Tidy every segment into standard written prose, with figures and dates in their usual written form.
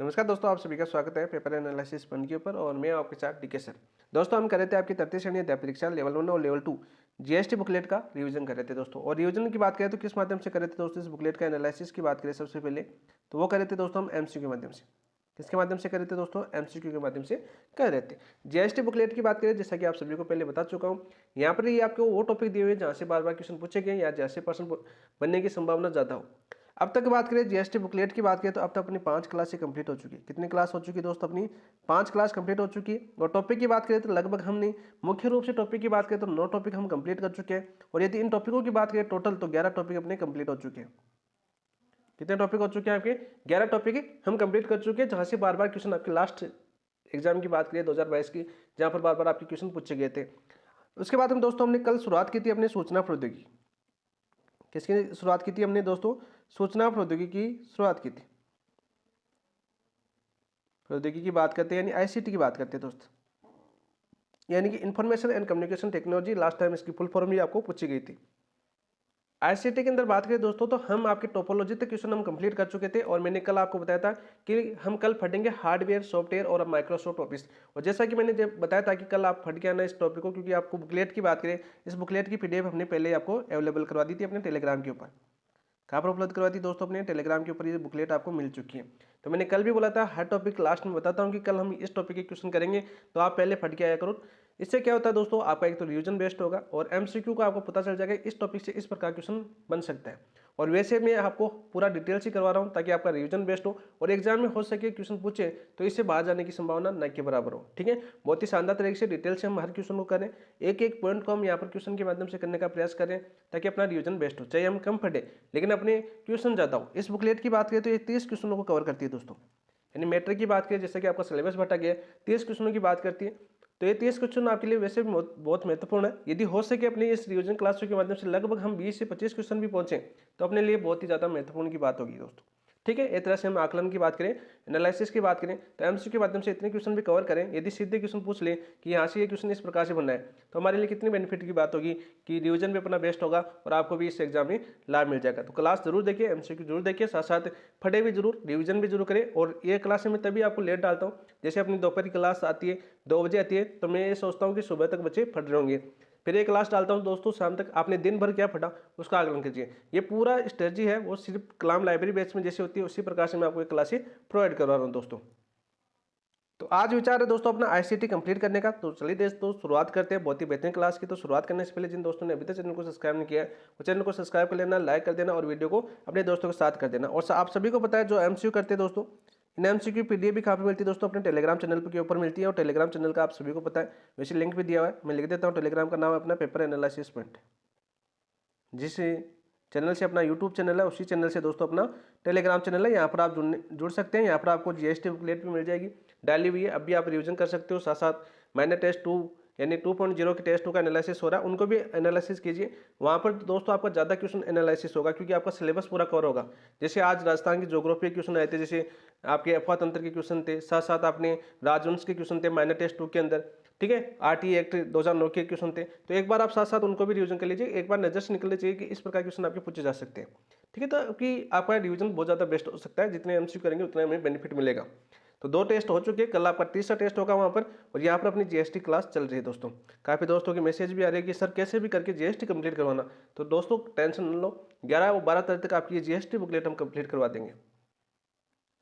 नमस्कार दोस्तों, आप सभी का स्वागत है पेपर एनालिसिस वन के ऊपर और मैं आपके साथ डीके सर। दोस्तों हम कर रहे थे आपकी तृतीय श्रेणी अध्याय परीक्षा लेवल 1 और लेवल 2 जीएसटी बुकलेट का रिवीजन कर रहे थे दोस्तों। और रिवीजन की बात करें तो किस माध्यम से कर रहे थे दोस्तों, इस बुकलेट का एनालिसिस की बात करें सबसे पहले तो वो कर रहे थे दोस्तों हम एमसीक्यू के माध्यम से। किसके माध्यम से कर रहे थे दोस्तों? एमसीक्यू के माध्यम से कर रहे थे। जीएसटी बुकलेट की बात करें, जैसा कि आप सभी को पहले बता चुका हूँ, यहाँ पर ये आपको वो टॉपिक दिए हुए हैं जहाँ से बार बार क्वेश्चन पूछे गए या जैसे पर्सन बनने की संभावना ज़्यादा हो। अब तक बात करें जीएसटी बुकलेट की बात करें तो अब तक अपनी 5 क्लासें कंप्लीट हो चुकी है। कितनी क्लास हो चुकी है दोस्तों? अपनी 5 क्लास कंप्लीट हो चुकी है। और टॉपिक की बात करें तो लगभग हमने मुख्य रूप से टॉपिक की बात करें तो 9 टॉपिक हम कंप्लीट कर चुके हैं। और यदि इन टॉपिकों की बात करें टोटल तो 11 टॉपिक अपने कंप्लीट हो चुके हैं। कितने टॉपिक हो चुके हैं आपके? 11 टॉपिक हम कंप्लीट कर चुके हैं, जहां से बार बार क्वेश्चन आपके लास्ट एग्जाम की बात करें 2022 की, जहां पर बार बार आपके क्वेश्चन पूछे गए थे। उसके बाद हम दोस्तों हमने कल शुरुआत की थी अपने सूचना प्रौद्योगिकी। किसकी शुरुआत की थी हमने दोस्तों? सूचना प्रौद्योगिकी की शुरुआत की थी। प्रौद्योगिकी की बात करते हैं यानी आईसीटी की बात करते हैं दोस्त, यानी कि information and communication technology. Last time इसकी फुल फॉर्म भी आपको पूछी गई थी। आईसीटी के अंदर बात करें दोस्तों तो हम आपके टोपोलॉजी तक क्वेश्चन हम कंप्लीट कर चुके थे। और मैंने कल आपको बताया था कि हम कल फटेंगे हार्डवेयर, सॉफ्टवेयर और माइक्रोसॉफ्ट ऑफिस। और जैसा कि मैंने जब बताया था कि कल आप फट के आना इस टॉपिक को, क्योंकि आपको बुकलेट की बात करें, इस बुकलेट की पीडीएफ हमने पहले आपको अवेलेबल करवा दी थी अपने टेलीग्राम के ऊपर। कहाँ पर उपलब्ध करवा दी दोस्तों? अपने टेलीग्राम के ऊपर ये बुकलेट आपको मिल चुकी है। तो मैंने कल भी बोला था हर टॉपिक लास्ट में बताता हूँ कि कल हम इस टॉपिक के क्वेश्चन करेंगे, तो आप पहले फट के आया करो। इससे क्या होता है दोस्तों, आपका एक तो रिवीजन बेस्ट होगा और एमसीक्यू का आपको पता चल जाएगा इस टॉपिक से इस प्रकार क्वेश्चन बन सकता है। और वैसे मैं आपको पूरा डिटेल्स ही करवा रहा हूँ ताकि आपका रिवीजन बेस्ट हो और एग्जाम में हो सके क्वेश्चन पूछे तो इससे बाहर जाने की संभावना न के बराबर हो। ठीक है, बहुत ही शानदार तरीके से डिटेल से हम हर क्वेश्चन को करें, एक एक पॉइंट को हम यहाँ पर क्वेश्चन के माध्यम से करने का प्रयास करें ताकि अपना रिवीजन बेस्ट हो, चाहे हम कम फटे लेकिन अपने क्वेश्चन ज्यादा हो। इस बुकलेट की बात करें तो ये 30 क्वेश्चनों को कवर करती है दोस्तों। यानी मैट्रिक की बात करें, जैसे कि आपका सिलेबस बटा गया 30 क्वेश्चनों की बात करती है, तो ये 30 क्वेश्चन आपके लिए वैसे भी बहुत महत्वपूर्ण है। यदि हो सके अपनी इस रिवीजन क्लासों के माध्यम से लगभग हम 20 से 25 क्वेश्चन भी पहुंचे तो अपने लिए बहुत ही ज्यादा महत्वपूर्ण की बात होगी दोस्तों। ठीक है, एक तरह से हम आकलन की बात करें, एनालिसिस की बात करें तो एमसीक्यू के माध्यम से इतने क्वेश्चन भी कवर करें। यदि सीधे क्वेश्चन पूछ ले कि यहाँ से ये क्वेश्चन इस प्रकार से बनना है तो हमारे लिए कितनी बेनिफिट की बात होगी कि रिवीजन भी अपना बेस्ट होगा और आपको भी इस एग्जाम में लाभ मिल जाएगा। तो क्लास जरूर देखिए, एमसीक्यू जरूर देखिए, साथ साथ फटे भी जरूर, रिवीजन भी जरूर करें। और ये क्लास में तभी आपको लेट डालता हूँ, जैसे अपनी दोपहर की क्लास आती है 2 बजे आती है, तो मैं ये सोचता हूँ कि सुबह तक बच्चे फट रहे होंगे। फिर एक क्लास डालता हूँ दोस्तों शाम तक, आपने दिन भर क्या फटा उसका आकलन कीजिए। ये पूरा स्ट्रेटजी है वो सिर्फ कलाम लाइब्रेरी बैच में जैसे होती है उसी प्रकार से मैं आपको एक क्लासेस प्रोवाइड करवा रहा हूँ दोस्तों। तो आज विचार है दोस्तों अपना आईसीटी कंप्लीट करने का। तो चलिए दोस्तों शुरुआत करते हैं बहुत ही बेहतरीन क्लास की। तो शुरुआत करने से पहले जिन दोस्तों ने अभी तक चैनल को सब्सक्राइब नहीं किया है वो चैनल को सब्सक्राइब कर लेना, लाइक कर देना और वीडियो को अपने दोस्तों के साथ कर देना। और आप सभी को पता है जो एमसीक्यू करते हैं दोस्तों, इन एमसीक्यू पीडीएफ भी काफी मिलती है दोस्तों, अपने टेलीग्राम चैनल के ऊपर मिलती है। और टेलीग्राम चैनल का आप सभी को पता है, वैसे लिंक भी दिया हुआ है, मैं लिख देता हूँ। टेलीग्राम का नाम है अपना पेपर एनालिसिस पॉइंट। जिस चैनल से अपना यूट्यूब चैनल है उसी चैनल से दोस्तों अपना टेलीग्राम चैनल है, यहाँ पर आप जुड़ सकते हैं। यहाँ पर आपको जीएसटी बुकलेट भी मिल जाएगी, डाली हुई है, अभी आप रिवीजन कर सकते हो। साथ साथ मैंने टेस्ट 2 यानी 2.0 के टेस्ट 2 का एनालिसिस हो रहा है, उनको भी एनालिसिस कीजिए। वहाँ पर दोस्तों आपका ज़्यादा क्वेश्चन एनालिसिस होगा क्योंकि आपका सिलेबस पूरा कवर होगा। जैसे आज राजस्थान की ज्योग्राफी के क्वेश्चन आए थे, जैसे आपके अफवाह तंत्र के क्वेश्चन थे, साथ साथ आपने राजवंश के क्वेश्चन थे माइनर टेस्ट 2 के अंदर। ठीक है, आरटी एक्ट 2009 के क्वेश्चन थे, तो एक बार आप साथ साथ उनको भी रिवीजन कर लीजिए। एक बार नजर से निकलने चाहिए कि इस प्रकार क्वेश्चन आपके पूछे जा सकते हैं। ठीक है, तो कि आपका रिवीजन बहुत ज़्यादा बेस्ट हो सकता है, जितने एमसीक्यू करेंगे उतना हमें बेनिफिट मिलेगा। तो 2 टेस्ट हो चुके हैं, कल आपका तीसरा टेस्ट होगा वहाँ पर। और यहाँ पर अपनी जीएसटी क्लास चल रही है दोस्तों। काफ़ी दोस्तों के मैसेज भी आ रहे हैं कि सर कैसे भी करके जीएसटी कंप्लीट करवाना। तो दोस्तों टेंशन न लो, 11 और 12 तारीख तक आपकी जीएसटी बुकलेट हम कंप्लीट करवा देंगे।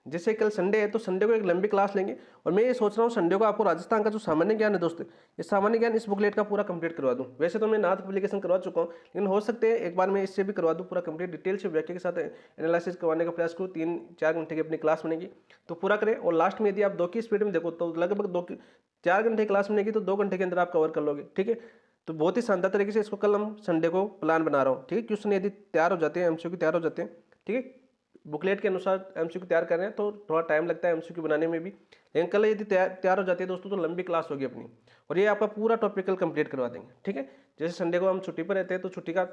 जैसे कल संडे है तो संडे को एक लंबी क्लास लेंगे। और मैं ये सोच रहा हूँ संडे को आपको राजस्थान का जो सामान्य ज्ञान है दोस्तों, ये सामान्य ज्ञान इस बुकलेट का पूरा कंप्लीट करवा दूँ। वैसे तो मैं नाथ एप्लीकेशन करवा चुका हूँ, लेकिन हो सकते हैं एक बार मैं इससे भी करवा दूँ पूरा कंप्लीट डिटेल से व्याख्या के साथ एनालिसिस करवाने का प्रयास करूँ। 3-4 घंटे की अपनी क्लास बनेगी तो पूरा करें। और लास्ट में यदि आप 2 की स्पीड में देखो तो लगभग 4 घंटे क्लास बनेगी, तो 2 घंटे के अंदर आप कवर कर लोगे। ठीक है, तो बहुत ही शानदार तरीके से इसको कल हम संडे को प्लान बना रहा हूँ। ठीक है, क्वेश्चन यदि तैयार हो जाते हैं, एमसीक्यू तैयार हो जाते हैं, ठीक है, बुकलेट के अनुसार एमसीक्यू तैयार कर रहे हैं तो थोड़ा टाइम लगता है एमसीक्यू बनाने में भी, लेकिन कल यदि तैयार हो जाती है दोस्तों तो लंबी क्लास होगी अपनी और ये आपका पूरा टॉपिक कल कंप्लीट करवा देंगे। ठीक है, जैसे संडे को हम छुट्टी पर रहते हैं तो छुट्टी का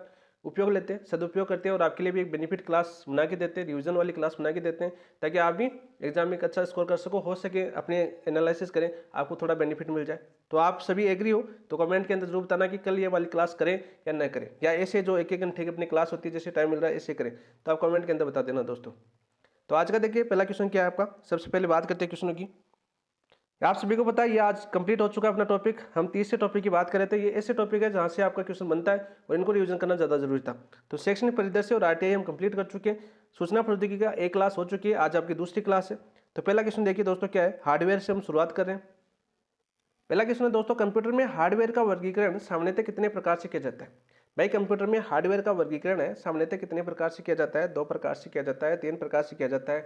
उपयोग लेते हैं, सदुपयोग करते हैं और आपके लिए भी एक बेनिफिट क्लास बना के देते हैं, रिवीजन वाली क्लास बना के देते हैं ताकि आप भी एग्जाम में एक अच्छा स्कोर कर सको, हो सके अपने एनालिसिस करें, आपको थोड़ा बेनिफिट मिल जाए। तो आप सभी एग्री हो तो कमेंट के अंदर जरूर बताना कि कल ये वाली क्लास करें या न करें, या ऐसे जो 1-1 घंटे की अपनी क्लास होती है जैसे टाइम मिल रहा है ऐसे करें, तो आप कमेंट के अंदर बता देना दोस्तों। तो आज का देखिए पहला क्वेश्चन क्या है आपका। सबसे पहले बात करते हैं क्वेश्चनों की। आप सभी को पता है ये आज कंप्लीट हो चुका है अपना टॉपिक। हम तीसरे टॉपिक की बात कर रहे थे। ये ऐसे टॉपिक है जहाँ से आपका क्वेश्चन बनता है और इनको रिवीजन करना ज़्यादा जरूरी था। तो शैक्षणिक परिदृश्य और आरटीआई हम कंप्लीट कर चुके हैं। सूचना प्रौद्योगिकी का एक क्लास हो चुकी है, आज आपकी दूसरी क्लास है। तो पहला क्वेश्चन देखिए दोस्तों क्या है, हार्डवेयर से हम शुरुआत कर रहे हैं। पहला क्वेश्चन है दोस्तों, कंप्यूटर में हार्डवेयर का वर्गीकरण सामान्यतः कितने प्रकार से किया जाता है। भाई कंप्यूटर में हार्डवेयर का वर्गीकरण है सामान्यतः कितने प्रकार से किया जाता है। 2 प्रकार से किया जाता है, 3 प्रकार से किया जाता है,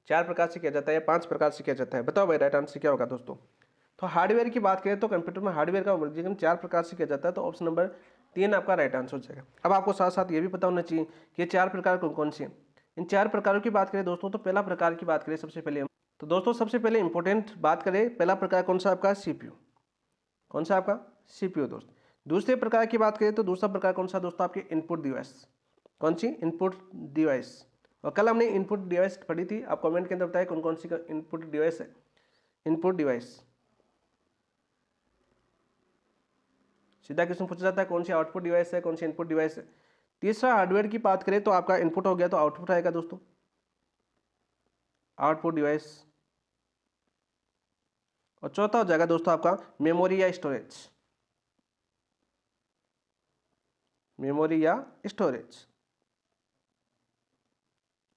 4 प्रकार से किया जाता है या 5 प्रकार से किया जाता है। बताओ भाई राइट आंसर क्या होगा दोस्तों। तो हार्डवेयर की बात करें तो कंप्यूटर में हार्डवेयर का वर्गीकरण 4 प्रकार से किया जाता है। तो ऑप्शन नंबर 3 आपका राइट आंसर हो जाएगा। अब आपको साथ साथ ये भी पता होना चाहिए कि ये 4 प्रकार कौन कौन से हैं। इन 4 प्रकारों की बात करें दोस्तों तो पहला प्रकार की बात करें सबसे पहले हम, तो दोस्तों सबसे पहले इंपॉर्टेंट बात करें, पहला प्रकार कौन सा आपका, सीपीयू। कौन सा आपका, सीपीयू दोस्त। दूसरे प्रकार की बात करें तो दूसरा प्रकार कौन सा दोस्तों, आपके इनपुट डिवाइस। कौन सी, इनपुट डिवाइस। और कल हमने इनपुट डिवाइस पढ़ी थी, आप कमेंट के अंदर बताएं कौन कौन सी इनपुट डिवाइस है। इनपुट डिवाइस, सीधा क्वेश्चन पूछा जाता है कौन सी आउटपुट डिवाइस है, कौन सी इनपुट डिवाइस है। तीसरा हार्डवेयर की बात करें तो आपका इनपुट हो गया तो आउटपुट आएगा दोस्तों, आउटपुट डिवाइस। और चौथा हो जाएगा दोस्तों आपका मेमोरी या स्टोरेज, मेमोरी या स्टोरेज।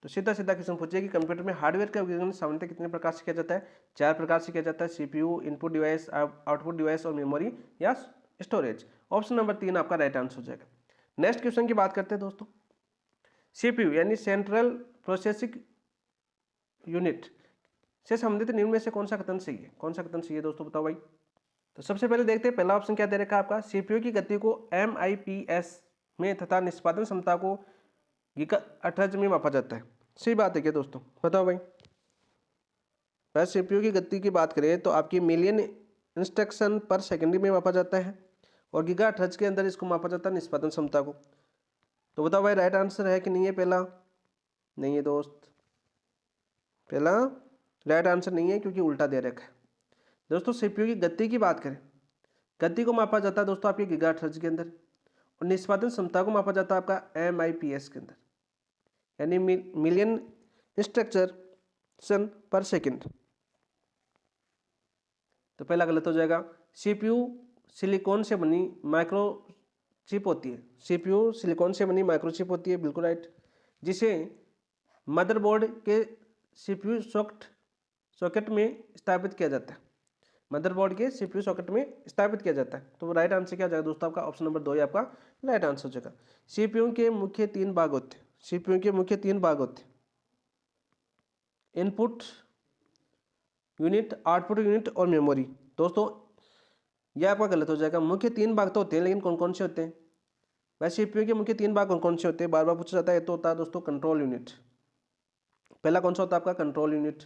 तो सीधा सीधा क्वेश्चन पूछिए कि कंप्यूटर में हार्डवेयर का वर्गीकरण सामान्यतः कितने प्रकार से किया जाता है। 4 प्रकार से किया जाता है, CPU, input device, output device और मेमोरी या स्टोरेज। ऑप्शन नंबर 3 आपका राइट आंसर हो जाएगा। नेक्स्ट क्वेश्चन की बात करते हैं दोस्तों। सीपीयू यानी सेंट्रल प्रोसेसिंग यूनिट से संबंधित निम्न में से कौन सा कथन सही है। कौन सा कथन सही है दोस्तों, बताओ भाई। तो सबसे पहले देखते हैं पहला ऑप्शन क्या दे रखा है आपका, सीपीयू की गति को MIPS में तथा निष्पादन क्षमता को गीगाहर्ट्ज में मापा जाता है। सही बात है क्या दोस्तों, बताओ भाई। बस सीपीयू की गति की बात करें तो आपकी मिलियन इंस्ट्रक्शन पर सेकेंड में मापा जाता है और गीगाहर्ट्ज के अंदर इसको मापा जाता है निष्पादन क्षमता को। तो बताओ भाई राइट आंसर है कि नहीं है पहला, नहीं है दोस्त, पहला राइट आंसर नहीं है क्योंकि उल्टा दे रखा है दोस्तों। सीपीयू की गति की बात करें, गति को मापा जाता है दोस्तों आपके गीगाहर्ट्ज के अंदर और निष्पादन क्षमता को मापा जाता है आपका MIPS के अंदर, यानी मिलियन इंस्ट्रक्शन पर सेकंड। तो पहला गलत हो जाएगा। सीपीयू सिलिकॉन से बनी माइक्रो चिप होती है, सीपीयू सिलिकॉन से बनी माइक्रो चिप होती है, बिल्कुल राइट, जिसे मदरबोर्ड के सीपीयू सॉकेट में स्थापित किया जाता है, मदरबोर्ड के सीपीयू सॉकेट में स्थापित किया जाता है। तो राइट आंसर क्या हो जाएगा दोस्तों आपका, ऑप्शन नंबर 2 ही आपका राइट आंसर हो जाएगा। सीपीयू के मुख्य 3 भाग होते हैं, सीपीयू के मुख्य 3 भाग होते हैं, इनपुट यूनिट, आउटपुट यूनिट और मेमोरी। दोस्तों यह आपका गलत हो जाएगा। मुख्य 3 भाग तो होते हैं लेकिन कौन कौन से होते हैं। वैसे सीपीयू के मुख्य 3 भाग कौन कौन से होते हैं, बार बार पूछा जाता है। तो होता है दोस्तों कंट्रोल यूनिट, पहला कौन सा होता है आपका, कंट्रोल यूनिट,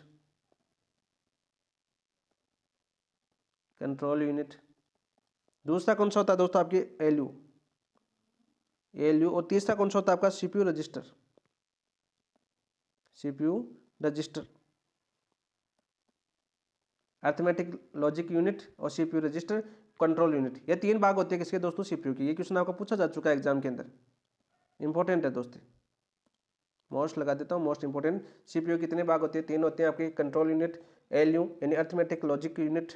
कंट्रोल यूनिट। दूसरा कौन सा होता है दोस्तों आपके ALU, और तीसरा कौन सा होता है आपका CPU register, CPU register, arithmetic logic unit और सीपीयू रजिस्टर, कंट्रोल यूनिट। ये 3 भाग होते हैं किसके दोस्तों, सीपीयू के। ये क्वेश्चन आपको पूछा जा चुका है एग्जाम के अंदर, इंपॉर्टेंट है दोस्तों, मोस्ट लगा देता हूँ, मोस्ट इंपॉर्टेंट। सीपीयू कितने भाग होते हैं, 3 होते हैं आपके, कंट्रोल यूनिट, ALU यानी अरिथमेटिक लॉजिक यूनिट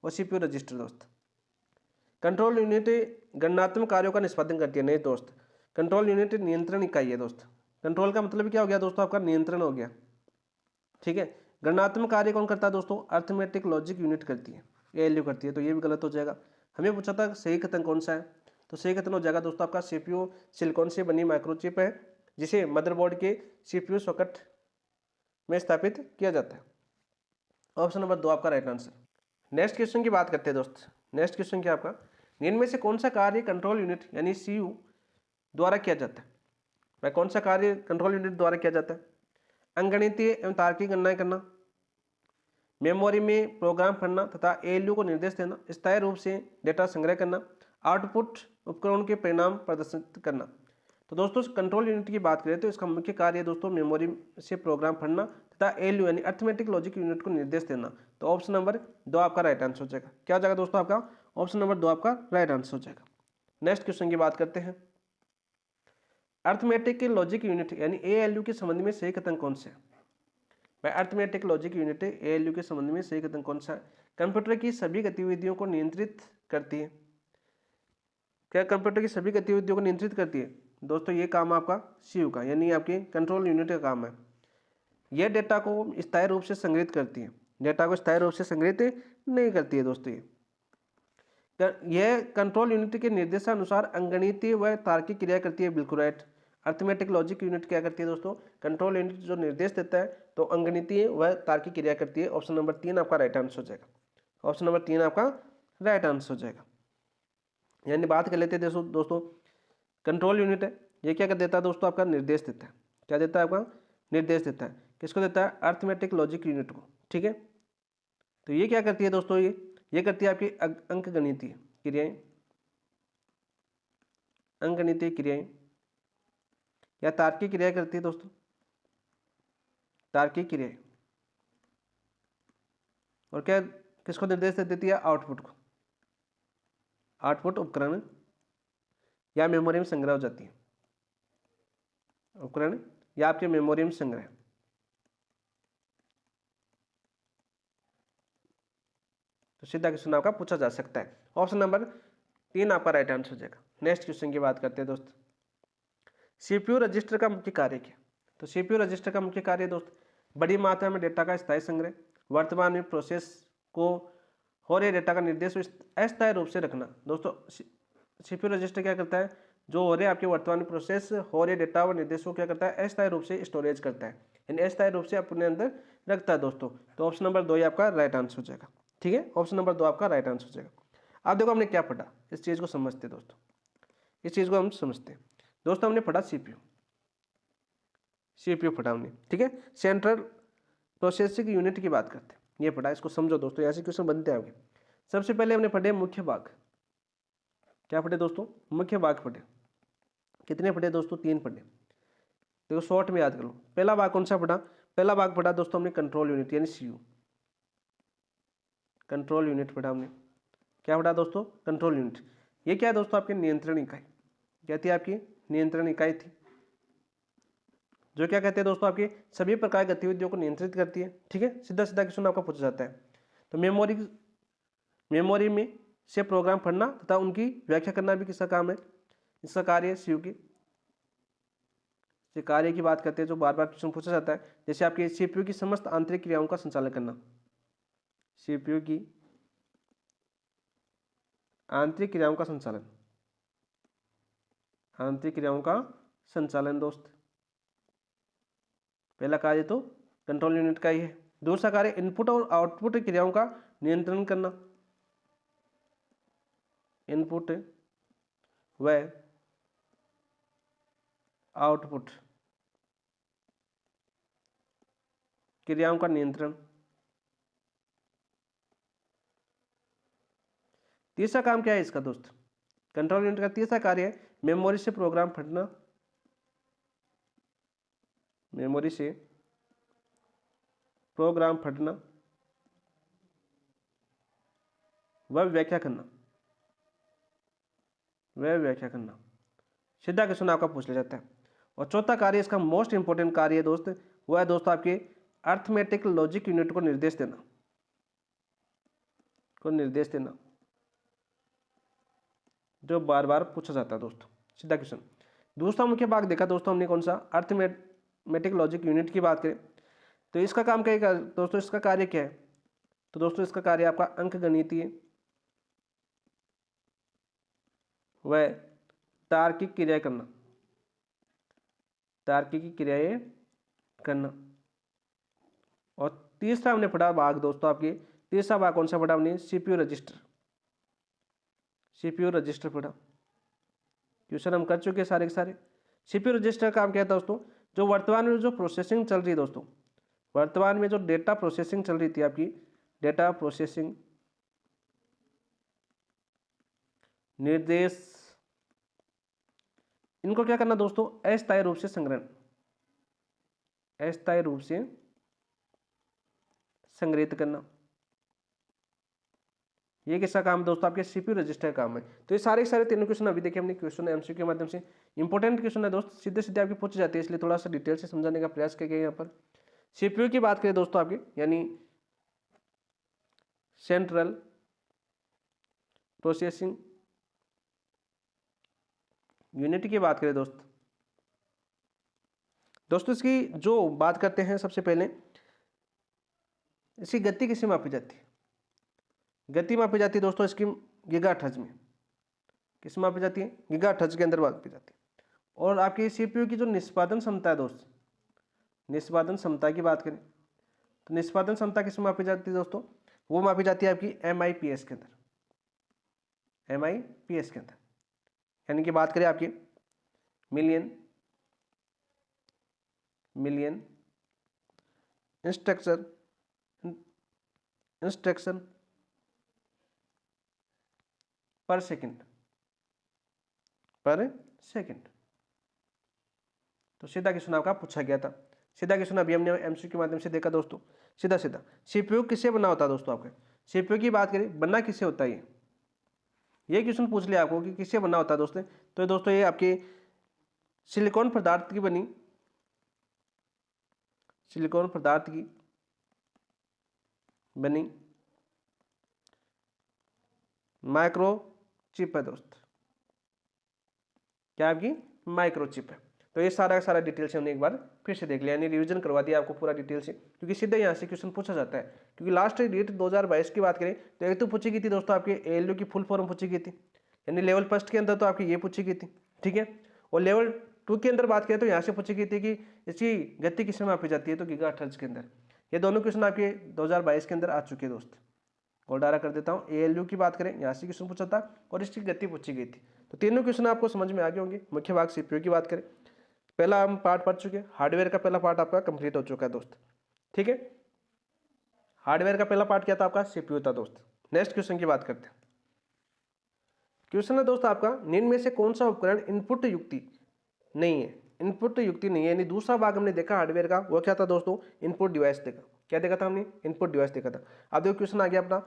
और सीपीयू रजिस्टर। दोस्त कंट्रोल यूनिट गणनात्मक कार्यों का निष्पादन करती है, नहीं दोस्त, कंट्रोल यूनिट नियंत्रण इकाई है दोस्त। कंट्रोल का मतलब क्या हो गया दोस्तों, आपका नियंत्रण हो गया, ठीक है। गणनात्मक कार्य कौन करता है दोस्तों, अरिथमेटिक लॉजिक यूनिट करती है, ALU करती है। तो ये भी गलत हो जाएगा। हमें पूछा था सही कथन कौन सा है, तो सही कथन हो जाएगा दोस्तों आपका सीपीयू सिलिकॉन से बनी माइक्रोचिप है जिसे मदरबोर्ड के सीपीयू सॉकेट में स्थापित किया जाता है। ऑप्शन नंबर 2 आपका राइट आंसर। नेक्स्ट क्वेश्चन की बात करते हैं दोस्त। नेक्स्ट क्वेश्चन क्या आपका, निम्न में से कौन सा कार्य कंट्रोल यूनिट यानी CU द्वारा किया जाता है। वह कौन सा कार्य कंट्रोल यूनिट द्वारा किया जाता है, अंगणितीय एवं तार्किक गणनाएं करना, मेमोरी में प्रोग्राम पढ़ना तथा ALU को निर्देश देना, स्थायी रूप से डेटा संग्रह करना, आउटपुट उपकरण के परिणाम प्रदर्शित करना। तो दोस्तों कंट्रोल यूनिट की बात करें तो इसका मुख्य कार्य है दोस्तों मेमोरी से प्रोग्राम पढ़ना तथा ALU यानी अरिथमेटिक लॉजिक यूनिट को निर्देश देना। तो ऑप्शन नंबर 2 आपका राइट आंसर हो जाएगा। क्या हो जाएगा दोस्तों आपका, ऑप्शन नंबर 2 आपका राइट आंसर हो जाएगा। नेक्स्ट क्वेश्चन की बात करते हैं। अरिथमेटिक लॉजिक यूनिट यानी ALU के संबंध में सही कथन कौन से है। भाई अर्थमेटिक लॉजिक यूनिट ALU के संबंध में सही कथन कौन सा है? कंप्यूटर की सभी गतिविधियों को नियंत्रित करती है। क्या कंप्यूटर की सभी गतिविधियों को नियंत्रित करती है? दोस्तों ये काम आपका CPU का यानी आपके कंट्रोल यूनिट का काम है। यह डेटा को स्थायी रूप से संग्रहित करती है, डेटा को स्थायी रूप से संग्रहित नहीं करती है दोस्तों। यह कंट्रोल यूनिट के निर्देशानुसार अंगणितीय व तार्किक क्रिया करती है, बिल्कुल राइट। अर्थमेटिक लॉजिक यूनिट क्या करती है दोस्तों? कंट्रोल यूनिट जो निर्देश देता है तो अंगणितीय व तार्किक क्रिया करती है। ऑप्शन नंबर 3 आपका राइट आंसर हो जाएगा। ऑप्शन नंबर 3 आपका राइट आंसर हो जाएगा। यानी बात कर लेते हैं दोस्तों, कंट्रोल यूनिट है, ये क्या कर देता है दोस्तों? आपका निर्देश देता है। क्या देता है? आपका निर्देश देता है। किसको देता है? अर्थमेटिक लॉजिक यूनिट को, ठीक है। तो ये क्या करती है दोस्तों? ये करती है आपकी अंकगणितीय क्रियाएं, अंकगणितीय क्रियाएं या तार्किक क्रिया करती है दोस्तों, तार्किक क्रियाएं। और क्या किसको निर्देश देती है? आउटपुट को। आउटपुट उपकरण या मेमोरी में संग्रह हो जाती है, उपकरण या आपके मेमोरी में संग्रह। तो सीधा क्वेश्चन आपका पूछा जा सकता है। ऑप्शन नंबर 3 आपका राइट आंसर हो जाएगा। नेक्स्ट क्वेश्चन की बात करते हैं दोस्त, CPU रजिस्टर का मुख्य कार्य क्या? तो CPU रजिस्टर का मुख्य कार्य दोस्त बड़ी मात्रा में डेटा का स्थायी संग्रह, वर्तमान में प्रोसेस को हो रहे डेटा का निर्देश अस्थायी रूप से रखना। दोस्तों CPU रजिस्टर क्या करता है? जो हो रहे आपके वर्तमान में प्रोसेस हो रहे डेटा व निर्देश को क्या करता है? अस्थायी रूप से स्टोरेज करता है, यानी अस्थायी रूप से अपने अंदर रखता है दोस्तों। तो ऑप्शन नंबर 2 आपका राइट आंसर हो जाएगा, ठीक है। ऑप्शन नंबर 2 आपका राइट आंसर हो जाएगा। अब देखो हमने क्या पढ़ा, इस चीज़ को समझते दोस्तों, इस चीज़ को हम समझते हैं दोस्तों। हमने पढ़ा CPU पढ़ा हमने, ठीक है। सेंट्रल प्रोसेसिंग यूनिट की बात करते हैं, ये पढ़ा, इसको समझो दोस्तों, यहाँ से क्वेश्चन बनते हैं आगे। सबसे पहले हमने पढ़े मुख्य भाग। क्या पढ़े दोस्तों? मुख्य भाग पढ़े। कितने पढ़े दोस्तों? 3 पढ़े। देखो शॉर्ट में याद करो। पहला भाग कौन सा पढ़ा? पहला भाग पढ़ा दोस्तों हमने कंट्रोल यूनिट यानी CPU, कंट्रोल यूनिट पढ़ा हमने। क्या पढ़ा दोस्तों? Control unit. ये क्या है दोस्तों? आपकी नियंत्रण इकाई। क्या थी? आपकी नियंत्रण इकाई थी, जो क्या कहते हैं दोस्तों? आपकी सभी प्रकार की गतिविधियों को नियंत्रित करती है, ठीक है। सीधा सीधा क्वेश्चन आपका पूछा जाता है। तो मेमोरी में से प्रोग्राम पढ़ना तथा उनकी व्याख्या करना भी किसका काम है? इसका कार्य है CPU की। कार्य की बात करते हैं जो बार बार क्वेश्चन पूछा जाता है, जैसे आपकी CPU की समस्त आंतरिक क्रियाओं का संचालन करना, CPU की आंतरिक क्रियाओं का संचालन, आंतरिक क्रियाओं का संचालन दोस्त पहला कार्य तो कंट्रोल यूनिट का ही है। दूसरा कार्य इनपुट और आउटपुट क्रियाओं का नियंत्रण करना, इनपुट व आउटपुट क्रियाओं का नियंत्रण। तीसरा काम क्या है इसका दोस्त? कंट्रोल यूनिट का तीसरा कार्य है मेमोरी से प्रोग्राम पढ़ना, मेमोरी से प्रोग्राम पढ़ना व व्याख्या करना, वह व्याख्या करना। सीधा क्वेश्चन आपका पूछ लिया जाता है। और चौथा कार्य इसका मोस्ट इंपोर्टेंट कार्य है दोस्त, वह है दोस्त आपके अर्थमेटिक लॉजिक यूनिट को निर्देश देना, जो बार बार पूछा जाता है दोस्तों। सीधा क्वेश्चन। दूसरा मुख्य भाग देखा दोस्तों हमने कौन सा? अर्थमेटिक लॉजिक यूनिट की बात करें तो इसका काम क्या है दोस्तों? इसका कार्य क्या है? तो दोस्तों इसका कार्य आपका अंकगणितीय व तार्किक क्रिया करना, तार्किक क्रियाएं करना। और तीसरा हमने पढ़ा भाग दोस्तों आपके, तीसरा भाग कौन सा पढ़ा हमने? CPU रजिस्टर, CPU रजिस्टर पढ़ा। क्वेश्चन हम कर चुके सारे के सारे। CPU रजिस्टर का काम क्या था दोस्तों? जो वर्तमान में जो प्रोसेसिंग चल रही है दोस्तों, वर्तमान में जो डेटा प्रोसेसिंग चल रही थी आपकी, डेटा प्रोसेसिंग निर्देश, इनको क्या करना दोस्तों? अस्थायी रूप से संग्रहण, अस्थायी रूप से संग्रहित करना। ये किसका काम दोस्तों? आपके CPU रजिस्टर का काम है। तो ये सारे तीनों क्वेश्चन अभी देखिए हमने क्वेश्चन MCQ के माध्यम से। इंपॉर्टेंट क्वेश्चन है दोस्त, सीधे सीधे आपके पूछे जाते हैं, इसलिए थोड़ा सा डिटेल से समझाने का प्रयास किया गया यहाँ पर। सीपीयू की बात करें दोस्तों आपके, यानी सेंट्रल प्रोसेसिंग यूनिट की बात करें दोस्तों इसकी जो बात करते हैं सबसे पहले, इसकी गति किससे मापी जाती है? गति मापी जाती है दोस्तों इसकी गीगाहर्ट्ज में। किस मापी जाती है? गीगाहर्ट्ज के अंदर मापी जाती है। और आपकी सीपीयू की जो निष्पादन क्षमता है दोस्त, निष्पादन क्षमता की बात करें तो निष्पादन क्षमता किस में मापी जाती है दोस्तों? वो मापी जाती है आपकी MIPS के अंदर, MIPS के अंदर, यानी कि बात करें आपकी मिलियन इंस्ट्रक्शन पर सेकंड। तो सीधा क्वेश्चन आपका पूछा गया था। सीधा क्वेश्चन अभी हमने एमसीक्यू के माध्यम से देखा दोस्तों। सीधा सीपीयू किससे बना होता है दोस्तों? आपके सीपीयू की बात करें, बनना किससे होता है? ये क्वेश्चन पूछ लिया आपको कि किससे बना होता है दोस्तों। तो दोस्तों ये आपके सिलिकॉन पदार्थ की बनी, सिलिकॉन पदार्थ की बनी माइक्रोचिप है दोस्त। क्या आपकी? माइक्रोचिप है। तो ये सारा का सारा डिटेल से हमने एक बार फिर से देख लिया, यानी रिवीजन करवा दिया आपको पूरा डिटेल से, क्योंकि सीधे यहाँ से क्वेश्चन पूछा जाता है। क्योंकि लास्ट डेट 2022 की बात करें तो एक तो पूछी गई थी दोस्तों आपके ALU की फुल फॉर्म पूछी गई थी, यानी लेवल फर्स्ट के अंदर तो आपकी ये पूछी गई थी, ठीक है। और लेवल 2 के अंदर बात करें तो यहाँ से पूछी गई थी कि इसकी गति किसमें मापी जाती है, तो गीगाहर्ट्ज के अंदर। ये दोनों क्वेश्चन आपके 2022 के अंदर आ चुके हैं दोस्त। गोल्डारा कर देता हूँ। ALU की बात करें, यहाँ से क्वेश्चन पूछा था और इसकी गति पूछी गई थी। तो तीनों क्वेश्चन आपको समझ में आ गए होंगे। मुख्य भाग सीपीयू की बात करें, पहला हम पार्ट पढ़ चुके हैं, हार्डवेयर का पहला पार्ट आपका कंप्लीट हो चुका है दोस्त, ठीक है। हार्डवेयर का पहला पार्ट क्या था आपका? सीपीयू था दोस्त। नेक्स्ट क्वेश्चन की बात करते हैं। क्वेश्चन है दोस्त आपका, निम्न में से कौन सा उपकरण इनपुट युक्ति नहीं है? इनपुट युक्ति नहीं है, यानी दूसरा भाग हमने देखा हार्डवेयर का, वो क्या था दोस्तों? इनपुट डिवाइस देखा। क्या देखा था हमने? इनपुट डिवाइस देखा था। अब देखो क्वेश्चन आ गया अपना,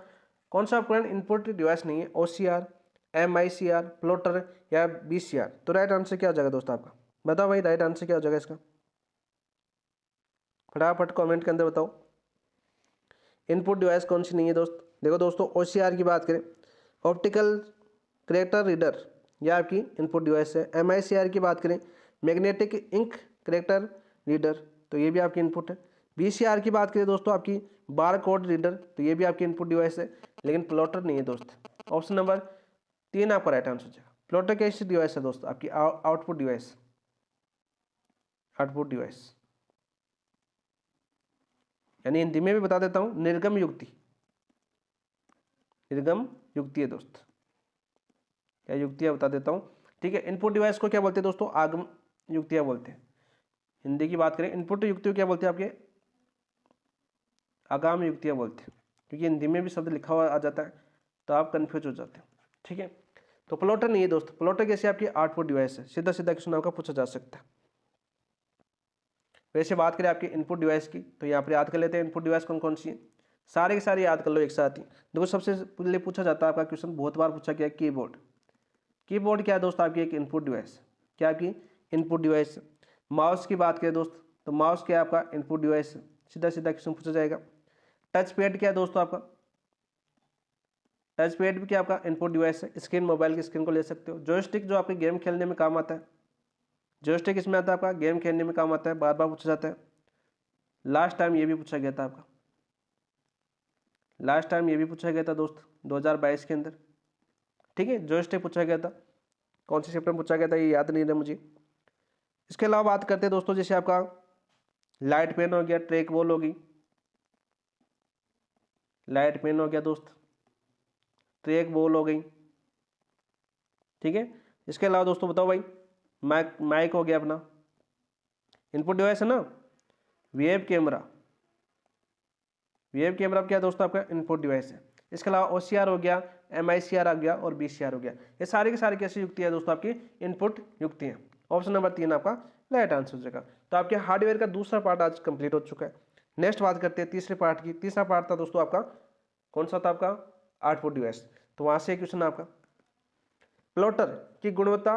कौन सा उपकरण इनपुट डिवाइस नहीं है? OCR, MICR, प्लॉटर या BCR? तो राइट आंसर क्या हो जाएगा दोस्त आपका? बताओ भाई, राइट आंसर क्या हो जाएगा इसका? फटाफट कमेंट के अंदर बताओ। इनपुट डिवाइस कौन सी नहीं है दोस्त? देखो दोस्तों, OCR की बात करें, ऑप्टिकल कैरेक्टर रीडर, यह आपकी इनपुट डिवाइस है। MICR की बात करें, मैग्नेटिक इंक कैरेक्टर रीडर, तो ये भी आपकी इनपुट है। BCR की बात करें दोस्तों आपकी बार कोड रीडर, तो ये भी आपकी इनपुट डिवाइस है, लेकिन प्लॉटर नहीं है दोस्त। ऑप्शन नंबर 3 आपका राइट आंसर हो जाएगा। प्लॉटर कैसी डिवाइस है दोस्त? आपकी आउटपुट डिवाइस, आउटपुट डिवाइस, यानी हिंदी में भी बता देता हूं, निर्गम युक्ति, निर्गम युक्ति है दोस्त। क्या युक्तियां बता देता हूं, ठीक है। इनपुट डिवाइस को क्या बोलते हैं दोस्तों? आगम युक्तियां बोलते हैं। हिंदी की बात करें, इनपुट युक्तियों क्या बोलते हैं आपके? आगाम युक्तियां बोलते हैं, क्योंकि हिंदी में भी शब्द लिखा हुआ आ जाता है तो आप कंफ्यूज हो जाते हैं, ठीक है। तो प्लॉटर नहीं है दोस्त। प्लॉटर कैसे? आपकी आउटपुट डिवाइस है। सीधा सीधा क्वेश्चन आपका पूछा जा सकता है। वैसे बात करें आपके इनपुट डिवाइस की, तो यहाँ पर याद कर लेते हैं इनपुट डिवाइस कौन कौन सी है। सारे के सारे याद कर लो एक साथ ही। देखो सबसे पहले पूछा जाता है आपका क्वेश्चन, बहुत बार पूछा गया, कीबोर्ड। कीबोर्ड क्या है दोस्त? आपकी एक इनपुट डिवाइस। क्या आपकी? Input device. माउस की बात करें दोस्त, तो माउस क्या है आपका? Input device. सीधा सीधा क्वेश्चन पूछा जाएगा। टच पैड क्या है दोस्तों आपका? टच पैड भी क्या आपका? इनपुट डिवाइस है। स्क्रीन, मोबाइल की स्क्रीन को ले सकते हो। जॉयस्टिक जो आपके गेम खेलने में काम आता है, जॉयस्टिक इसमें आता है आपका, गेम खेलने में काम आता है, बार बार पूछा जाता है। लास्ट टाइम ये भी पूछा गया था आपका, लास्ट टाइम ये भी पूछा गया था दोस्त 2022 के अंदर, ठीक है। जॉयस्टिक पूछा गया था, कौन से चैप्टर में पूछा गया था ये याद नहीं रहा मुझे। इसके अलावा बात करते हैं दोस्तों, जैसे आपका लाइट पेन हो गया, ट्रैक बॉल होगी, लाइट पेन हो गया दोस्त, ट्रैक बॉल हो गई, ठीक है। इसके अलावा दोस्तों बताओ भाई, माइक हो गया अपना, इनपुट डिवाइस है ना। वेब कैमरा, वेब कैमरा क्या दोस्तों? आपका इनपुट डिवाइस है। इसके अलावा OCR हो गया, MICR आ गया और BCR हो गया। ये सारे के सारे कैसी युक्ति है दोस्तों? आपकी इनपुट युक्ति है। ऑप्शन नंबर 3 आपका राइट आंसर हो जाएगा। तो आपके हार्डवेयर का दूसरा पार्ट आज कंप्लीट हो चुका है। नेक्स्ट बात करते हैं तीसरे पार्ट की। तीसरा पार्ट था दोस्तों आपका, कौन सा था आपका? Output device. तो वहां से क्वेश्चन आपका, प्लॉटर की गुणवत्ता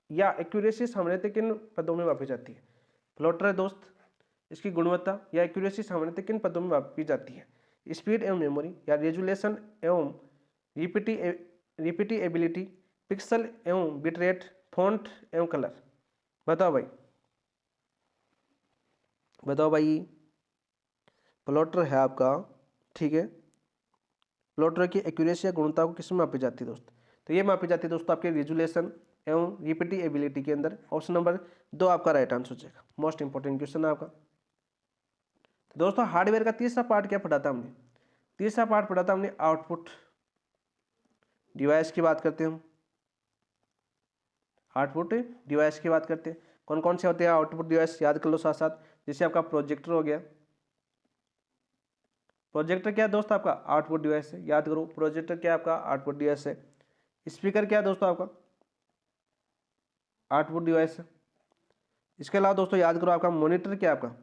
या एक्यूरेसी सामान्यतः किन पदों में मापी जाती है? प्लॉटर है दोस्त, इसकी गुणवत्ता या एक्यूरेसी सामान्यतः किन पदों में मापी जाती है? स्पीड एवं मेमोरी, या रेजुलेशन एवं रिपीटेबिलिटी, पिक्सल एवं बिटरेट, फॉन्ट एवं कलर। बताओ भाई, बताओ भाई। प्लॉटर है आपका, ठीक है। प्लॉटर की एक्यूरेसी या गुणवत्ता को किसमें मापी जाती है दोस्त? तो ये मापी जाती है दोस्तों आपके रेजुलेशन एवं रिपीटेबिलिटी के अंदर। ऑप्शन नंबर 2 आपका राइट आंसर हो जाएगा। मोस्ट इंपॉर्टेंट क्वेश्चन है आपका। तो दोस्तों हार्डवेयर का तीसरा पार्ट क्या पढ़ा था हमने? तीसरा पार्ट पढ़ा था हमने आउटपुट डिवाइस की बात करते हैं हम। आउटपुट डिवाइस की बात करते हैं, कौन कौन से होते हैं आउटपुट डिवाइस, याद कर लो साथ साथ। जैसे आपका प्रोजेक्टर हो गया। प्रोजेक्टर क्या है दोस्त? आपका आउटपुट डिवाइस है, याद करो। प्रोजेक्टर क्या है? आपका आउटपुट डिवाइस है। स्पीकर क्या है दोस्तों? आपका आउटपुट डिवाइस है। इसके अलावा दोस्तों याद करो, आपका मॉनिटर क्या है? आपका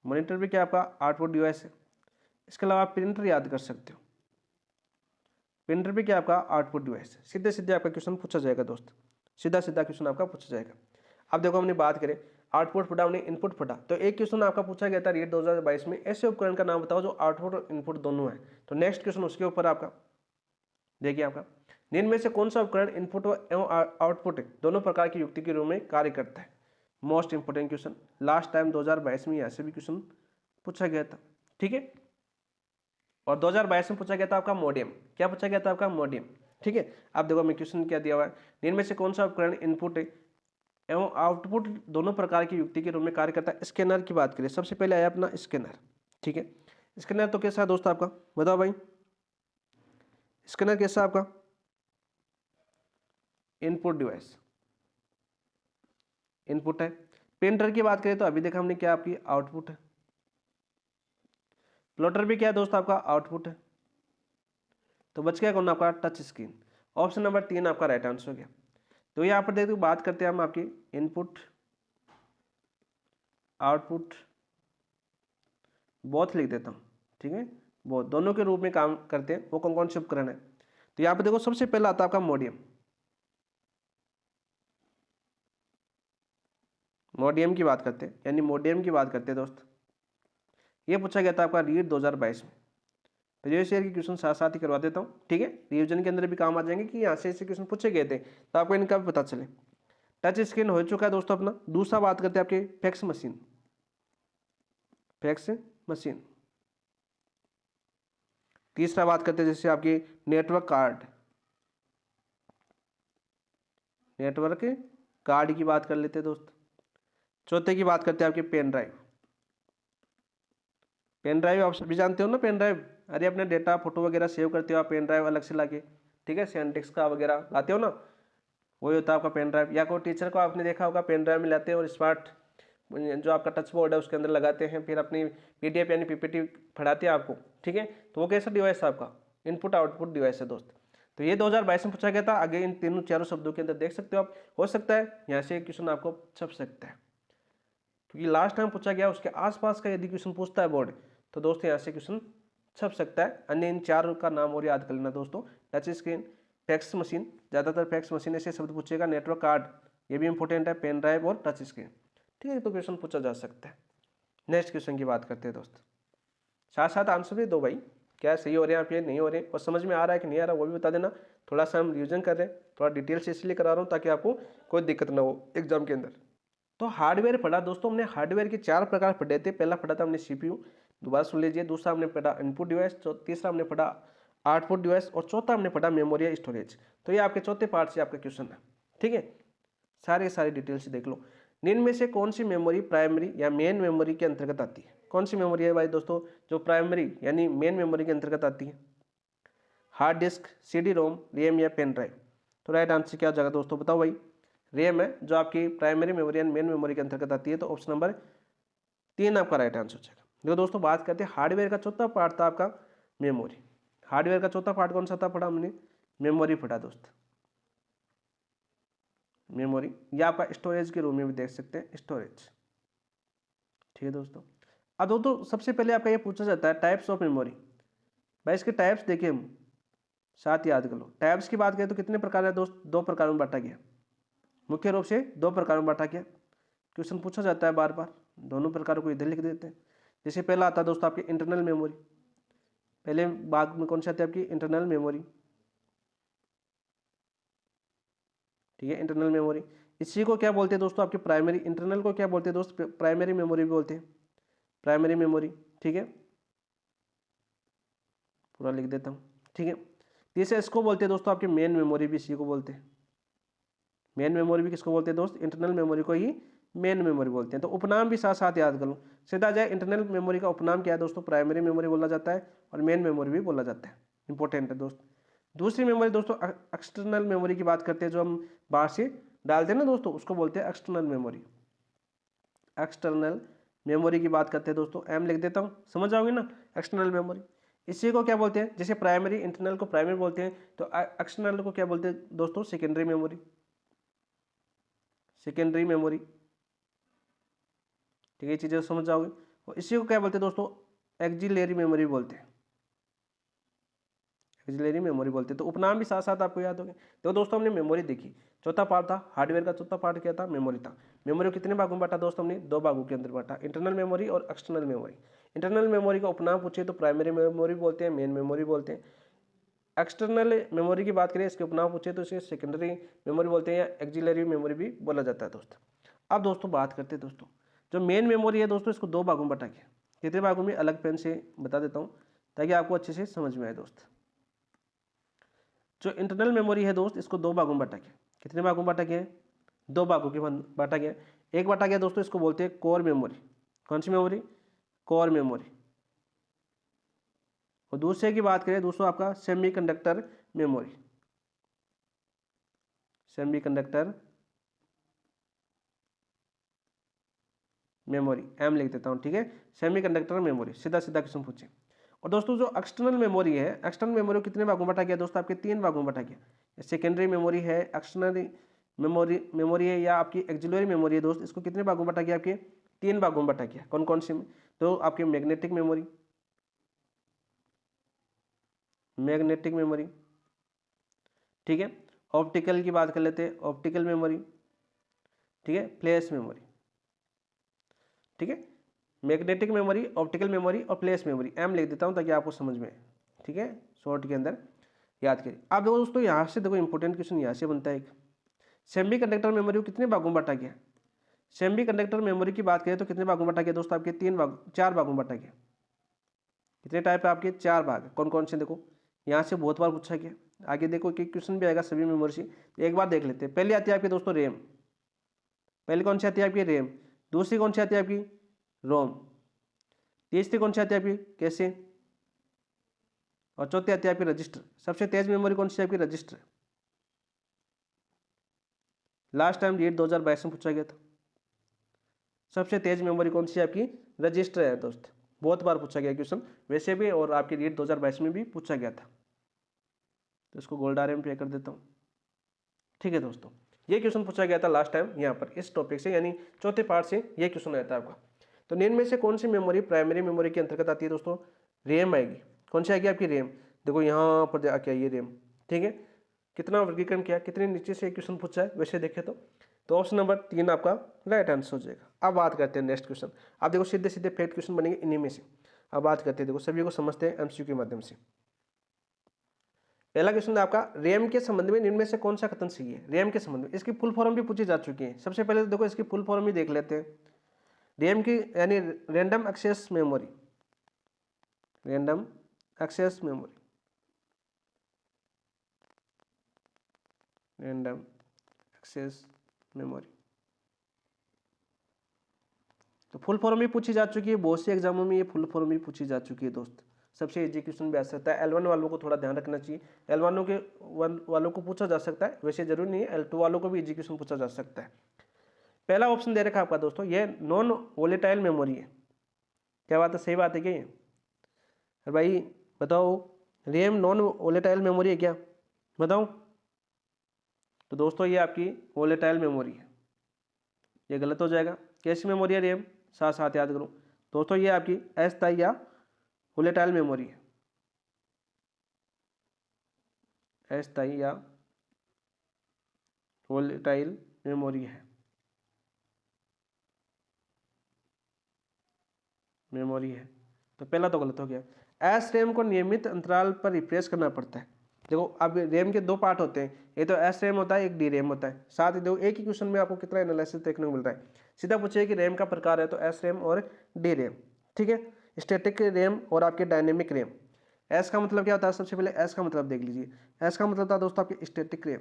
मॉनिटर भी क्या आपका आउटपुट डिवाइस है। इसके अलावा आप प्रिंटर याद कर सकते हो, प्रिंटर भी क्या आपका आउटपुट डिवाइस है। सीधे सीधे आपका क्वेश्चन पूछा जाएगा दोस्त, सीधा सीधा क्वेश्चन आपका पूछा जाएगा। अब देखो हमने बात करें आउटपुट पढ़ा, हमने इनपुट पढ़ा। तो एक क्वेश्चन आपका पूछा गया था रीट 2022 में, ऐसे उपकरण का नाम बताओ जो आउटपुट और इनपुट दोनों है। तो नेक्स्ट क्वेश्चन उसके ऊपर आपका देखिए, आपका निम्न में से कौन सा उपकरण इनपुट एवं आउटपुट दोनों प्रकार की युक्ति के रूप में कार्य करता है? Most important question, last time 2022 में यहाँ से भी क्वेश्चन पूछा गया था, ठीक है। और 2022 में पूछा गया था आपका मॉडेम। क्या पूछा गया था? आपका मॉडेम, ठीक है। अब देखो मैं क्वेश्चन क्या दिया हुआ है, निम्न में से कौन सा उपकरण इनपुट एवं आउटपुट दोनों प्रकार की युक्ति के रूप में कार्य करता है? स्कैनर की बात करें, सबसे पहले आया अपना स्कैनर, ठीक है। स्कैनर तो कैसा है दोस्त आपका, बताओ भाई। स्कैनर कैसा आपका? इनपुट डिवाइस, इनपुट है। प्रिंटर की बात करें तो अभी देखा हमने क्या आपकी आउटपुट है। प्लॉटर भी क्या है दोस्त? आपका आउटपुट है। तो बच गया कौन? आपका टच स्क्रीन। ऑप्शन नंबर 3 आपका राइट आंसर हो गया। तो यहाँ पर देखो बात करते हैं हम आपकी इनपुट आउटपुट, बोथ लिख देता हूँ, ठीक है। बोथ दोनों के रूप में काम करते हैं, वो कौन कौन से उपकरण है? तो यहाँ पर देखो सबसे पहला आता है आपका मॉडियम। मॉडियम की बात करते हैं, यानी मॉडियम की बात करते हैं दोस्त। ये पूछा गया था आपका रीट 2022 में। प्रीवियस ईयर के क्वेश्चन साथ साथ ही करवा देता हूँ, ठीक है। रिवीजन के अंदर भी काम आ जाएंगे कि यहाँ से ऐसे क्वेश्चन पूछे गए थे, तो आपको इनका भी पता चले। टच स्क्रीन हो चुका है दोस्तों अपना। दूसरा बात करते हैं आपके फैक्स मशीन, फैक्स मशीन। तीसरा बात करते हैं जैसे आपकी नेटवर्क कार्ड, नेटवर्क कार्ड की बात कर लेते हैं दोस्त। चौथे की बात करते हैं आपके पेन ड्राइव। पेन ड्राइव आप सभी जानते हो ना, पेन ड्राइव। अरे अपने डेटा फोटो वगैरह सेव करते हो आप पेन ड्राइव अलग से लाके, ठीक है। सैंडिस्क का वगैरह लाते हो ना, वही होता है आपका पेन ड्राइव। या कोई टीचर को आपने देखा होगा पेन ड्राइव में लाते हैं और स्मार्ट जो आपका टच बोर्ड है उसके अंदर लगाते हैं, फिर अपनी पीडीएफ यानी पीपीटी पढ़ाते हैं आपको, ठीक है। तो वो कैसा डिवाइस है? आपका इनपुट आउटपुट डिवाइस है दोस्त। तो ये 2022 में पूछा गया था। आगे इन तीनों चारों शब्दों के अंदर देख सकते हो आप, हो सकता है यहाँ से क्वेश्चन आपको छप सकता है, क्योंकि लास्ट टाइम पूछा गया उसके आसपास का यदि क्वेश्चन पूछता है बोर्ड, तो दोस्तों यहाँ से क्वेश्चन छप सकता है। अन्य इन चार का नाम और याद कर लेना दोस्तों, टच स्क्रीन, फैक्स मशीन, ज़्यादातर फैक्स मशीन ऐसे शब्द पूछेगा, नेटवर्क कार्ड ये भी इंपॉर्टेंट है, पेन ड्राइव और टच स्क्रीन, ठीक है। तो क्वेश्चन पूछा जा सकता है। नेक्स्ट क्वेश्चन की बात करते हैं दोस्त। साथ साथ आंसर भी दो भाई, क्या सही हो रहे हैं आप, ये नहीं हो रहे और समझ में आ रहा है कि नहीं आ रहा वो भी बता देना। थोड़ा सा हम रिविजन कर रहे हैं, थोड़ा डिटेल से इसलिए करा रहा हूँ ताकि आपको कोई दिक्कत ना हो एग्जाम के अंदर। तो हार्डवेयर पढ़ा दोस्तों हमने, हार्डवेयर के 4 प्रकार पढ़े थे। पहला पढ़ा था हमने सीपीयू, दोबारा सुन लीजिए। दूसरा हमने पढ़ा इनपुट डिवाइस, तीसरा हमने पढ़ा आउटपुट डिवाइस और चौथा हमने पढ़ा मेमोरी या स्टोरेज। तो ये आपके चौथे पार्ट से आपका क्वेश्चन है, ठीक है। सारे डिटेल से देख लो। निम्न में से कौन सी मेमोरी प्राइमरी या मेन मेमोरी के अंतर्गत आती है? कौन सी मेमोरी है भाई दोस्तों जो प्राइमरी यानी मेन मेमोरी के अंतर्गत आती है? Hard disk, CD ROM, RAM या पेन ड्राइव? तो राइट आंसर क्या हो जाएगा दोस्तों, बताओ भाई। रैम है जो आपकी primary memory and main memory के अंतर्गत आती है। तो ऑप्शन नंबर 3 आपका राइट आंसर हो जाएगा। देखो दोस्तों बात करते हैं हार्डवेयर का चौथा पार्ट था आपका मेमोरी। हार्डवेयर का चौथा पार्ट कौन सा था पढ़ा हमने? मेमोरी पढ़ा दोस्त, मेमोरी। या आपका स्टोरेज के रूप में भी देख सकते हैं, स्टोरेज, ठीक है दोस्तों। अब दोस्तों सबसे पहले आपका ये पूछा जाता है टाइप्स ऑफ मेमोरी। भाई इसके टाइप्स देखिए हम साथ याद कर लो। टाइप्स की बात करें तो कितने प्रकार है दोस्त? 2 प्रकारों में बांटा गया, मुख्य रूप से 2 प्रकारों में बांटा गया, क्वेश्चन पूछा जाता है बार बार, दोनों प्रकारों को इधर लिख देते हैं। जैसे पहला आता है दोस्तों आपकी इंटरनल मेमोरी, पहले भाग में कौन सी आती है आपकी इंटरनल मेमोरी, ठीक है, इंटरनल मेमोरी। इसी को क्या बोलते हैं दोस्तों आपके प्राइमरी, इंटरनल को क्या बोलते हैं दोस्त, प्राइमरी मेमोरी भी बोलते हैं, प्राइमरी मेमोरी, ठीक है, पूरा लिख देता हूँ, ठीक है। तीसरा इसको बोलते हैं दोस्तों आपके मेन मेमोरी, भी इसी को बोलते हैं मेन मेमोरी, भी किसको बोलते हैं दोस्त, इंटरनल मेमोरी को ही मेन मेमोरी बोलते हैं। तो उपनाम भी साथ साथ याद कर लो, सीधा जाए इंटरनल मेमोरी का उपनाम क्या है दोस्तों, प्राइमरी मेमोरी बोला जाता है और मेन मेमोरी भी बोला जाता है, इंपॉर्टेंट है दोस्त। दूसरी मेमोरी दोस्तों एक्सटर्नल मेमोरी की बात करते हैं, जो हम बाहर से डालते हैं ना दोस्तों, उसको बोलते हैं एक्सटर्नल मेमोरी। एक्सटर्नल मेमोरी की बात करते हैं दोस्तों, एम लिख देता हूँ, समझ जाओगे ना, एक्सटर्नल मेमोरी। इसी को क्या बोलते हैं, जैसे प्राइमरी इंटरनल को प्राइमरी बोलते हैं, तो एक्सटर्नल को क्या बोलते हैं दोस्तों, सेकेंडरी मेमोरी, सेकेंडरी मेमोरी, ठीक है, ये चीज़ें समझ जाओगे। और इसी को क्या बोलते हैं दोस्तों, एक्जिलरी मेमोरी बोलते हैं, एक्जिलरी मेमोरी बोलते हैं। तो उपनाम भी साथ साथ आपको याद होंगे। तो दोस्तों हमने मेमोरी देखी, चौथा पार्ट था हार्डवेयर का, चौथा पार्ट क्या था, मेमोरी था। मेमोरी को कितने भागों में बांटा दोस्तों, हमने दो भागों के अंदर बांटा, इंटरनल मेमोरी और एक्सटर्नल मेमोरी। इंटरनल मेमोरी का उपनाम पूछे तो प्राइमरी मेमोरी बोलते हैं, मेन मेमोरी बोलते हैं। एक्सटर्नल मेमोरी की बात करें, इसके उपनाम पूछे तो इसे सेकेंडरी मेमोरी बोलते हैं या एक्जिलरी मेमोरी भी बोला जाता है दोस्त। अब दोस्तों बात करते हैं दोस्तों, जो मेन मेमोरी है दोस्तों, इसको दो भागों में बांटा गया। कितने भागों में, अलग पेन से बता देता हूँ ताकि आपको अच्छे से समझ में आए दोस्त। जो इंटरनल मेमोरी है दोस्त, इसको दो भागों में बांटा गया। कितने भागों में बांटा गया है, दो भागों के बांटा गया। एक बांटा गया दोस्तों, इसको बोलते हैं कोर मेमोरी। कौन सी मेमोरी, कोर मेमोरी। और दूसरे की बात करें दोस्तों, आपका semiconductor memory, semiconductor memory, M लिख देता हूँ, ठीक है, सेमीकंडक्टर मेमोरी, सीधा सीधा क्वेश्चन पूछे। और दोस्तों जो एक्सटर्नल मेमोरी है, एक्सटर्नल मेमोरी कितने भागों में बांटा गया दोस्तों, आपके तीन भागों में बांटा गया। सेकेंडरी मेमोरी है, एक्सटर्नल मेमोरी है या आपकी एक्सिलरी मेमोरी है दोस्त, इसको कितने भागों में बांटा गया, आपके तीन भागों में बांटा गया। कौन कौन सी, तो आपके मैग्नेटिक मेमोरी, मैग्नेटिक मेमोरी, ठीक है, ऑप्टिकल की बात कर लेते हैं, ऑप्टिकल मेमोरी, ठीक है, फ्लैश मेमोरी, ठीक है, मैग्नेटिक मेमोरी, ऑप्टिकल मेमोरी और फ्लैश मेमोरी, एम लिख देता हूं ताकि आपको समझ में आए, ठीक है, शॉर्ट के अंदर याद करिए। अब देखो दोस्तों, यहाँ से देखो इंपॉर्टेंट क्वेश्चन यहाँ से बनता है एक, सेमीकंडक्टर मेमोरी को कितने भागों में बांटा गया। सेमीकंडक्टर मेमोरी की बात करें तो कितने भागों में बांटा गया दोस्तों, आपके चार भागों में बांटा गया। कितने टाइप है आपके, चार भाग। कौन कौन से, देखो यहाँ से बहुत बार पूछा गया, आगे देखो कि क्वेश्चन भी आएगा सभी मेमोरी से, एक बार देख लेते हैं। पहले आती है आपके दोस्तों रैम, पहले कौन सी आती है आपकी, रैम। दूसरी कौन सी आती है आपकी, रोम। तीसरी कौन सी आती है आपकी, कैसे। और चौथी आती है आपकी रजिस्टर। सबसे तेज मेमोरी कौन सी है आपकी, रजिस्टर। लास्ट टाइम डेट 2022 में पूछा गया था, सबसे तेज मेमोरी कौन सी है आपकी, रजिस्टर है दोस्त। बहुत बार पूछा गया क्वेश्चन वैसे भी, और आपकी डेट 2022 में भी पूछा गया था। तो इसको गोल्ड आर एम पे कर देता हूँ, ठीक है दोस्तों। ये क्वेश्चन पूछा गया था लास्ट टाइम यहाँ पर इस टॉपिक से, यानी चौथे पार्ट से ये क्वेश्चन आया था आपका। तो निम्न में से कौन सी मेमोरी प्राइमरी मेमोरी के अंतर्गत आती है दोस्तों, रैम आएगी। कौन सी आएगी आपकी, रैम। देखो यहाँ पर आके आइए रैम, ठीक है। कितना वर्गीकरण किया, कितने नीचे से क्वेश्चन पूछा है वैसे देखे तो ऑप्शन नंबर 3 आपका राइट आंसर हो जाएगा। अब बात करते हैं नेक्स्ट क्वेश्चन। अब देखो सीधे सीधे फैक्ट क्वेश्चन बनेंगे इन्हीं में से। अब बात करते हैं, देखो सभी को समझते हैं एमसीक्यू के माध्यम से। पहला क्वेश्चन है आपका, रैम के संबंध में निम्न में से कौन सा कथन सही है। रैम के संबंध में इसकी फुल फॉर्म भी पूछी जा चुकी है। सबसे पहले तो देखो इसकी फुल फॉर्म ही देख लेते हैं। रैम की यानी random access memory, random access memory, random access memory. तो फुल फॉर्म भी पूछी जा चुकी है, बहुत से एग्जामों में ये फुल फॉर्म भी पूछी जा चुकी है दोस्त। सबसे इजी क्वेश्चन भी आ सकता है। L1 वालों को थोड़ा ध्यान रखना चाहिए, L1 वालों को पूछा जा सकता है, वैसे जरूरी नहीं है। L2 वालों को भी इजी क्वेश्चन पूछा जा सकता है। पहला ऑप्शन दे रखा है आपका दोस्तों, ये नॉन वोलेटाइल मेमोरी है। क्या बात है, सही बात है क्या ये, अरे भाई बताओ, रैम नॉन वोलेटाइल मेमोरी है क्या, बताओ। तो दोस्तों ये आपकी वोलेटाइल मेमोरी है, ये गलत हो जाएगा। कैसी मेमोरी है रैम, साथ साथ याद करो दोस्तों, ये आपकी अस्थायी या वोलेटाइल मेमोरी है, अस्थायी या वोलेटाइल मेमोरी है। मेमोरी है, तो पहला तो गलत हो गया। एस रैम को नियमित अंतराल पर रिफ्रेश करना पड़ता है। देखो अब रैम के दो पार्ट होते हैं, एक तो एस रैम होता है, एक डी रैम होता है। साथ ही देखो एक ही क्वेश्चन में आपको कितना एनालिसिस देखने को मिल रहा है। सीधा पूछिए कि रैम का प्रकार है तो एस रैम और डी रैम, ठीक है। स्टैटिक रैम और आपके डायनेमिक रैम। एस का मतलब क्या होता है, सबसे पहले एस का मतलब देख लीजिए। एस का मतलब था दोस्तों आपके स्टैटिक रैम,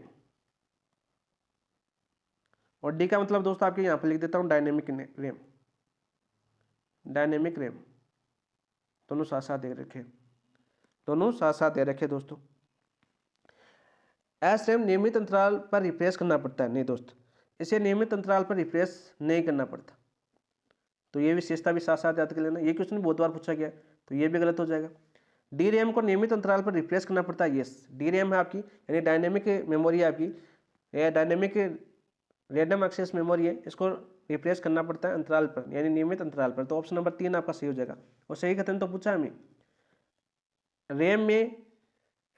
और डी का मतलब दोस्तों आपके यहाँ पर लिख देता हूँ डायनेमिक रैम। डायनेमिक रैम दोनों साथ साथ दे रखे, दोनों साथ साथ दे रखे दोस्तों। एस रैम नियमित अंतराल पर रिफ्रेश करना पड़ता है, नहीं दोस्त, इसे नियमित अंतराल पर रिफ्रेश नहीं करना पड़ता। तो ये विशेषता भी साथ साथ याद कर लेना, ये क्वेश्चन बहुत बार पूछा गया तो ये भी गलत हो जाएगा। डी रैम को नियमित अंतराल पर रिफ्रेश करना पड़ता है, यस। डी रैम है आपकी यानी डायनेमिक मेमोरी है आपकी, या डायनेमिक रैंडम एक्सेस मेमोरी है, इसको रिफ्रेश करना पड़ता है अंतराल पर यानी नियमित अंतराल पर। तो ऑप्शन नंबर 3 आपका सही हो जाएगा। और सही कथन तो पूछा हमें, रैम में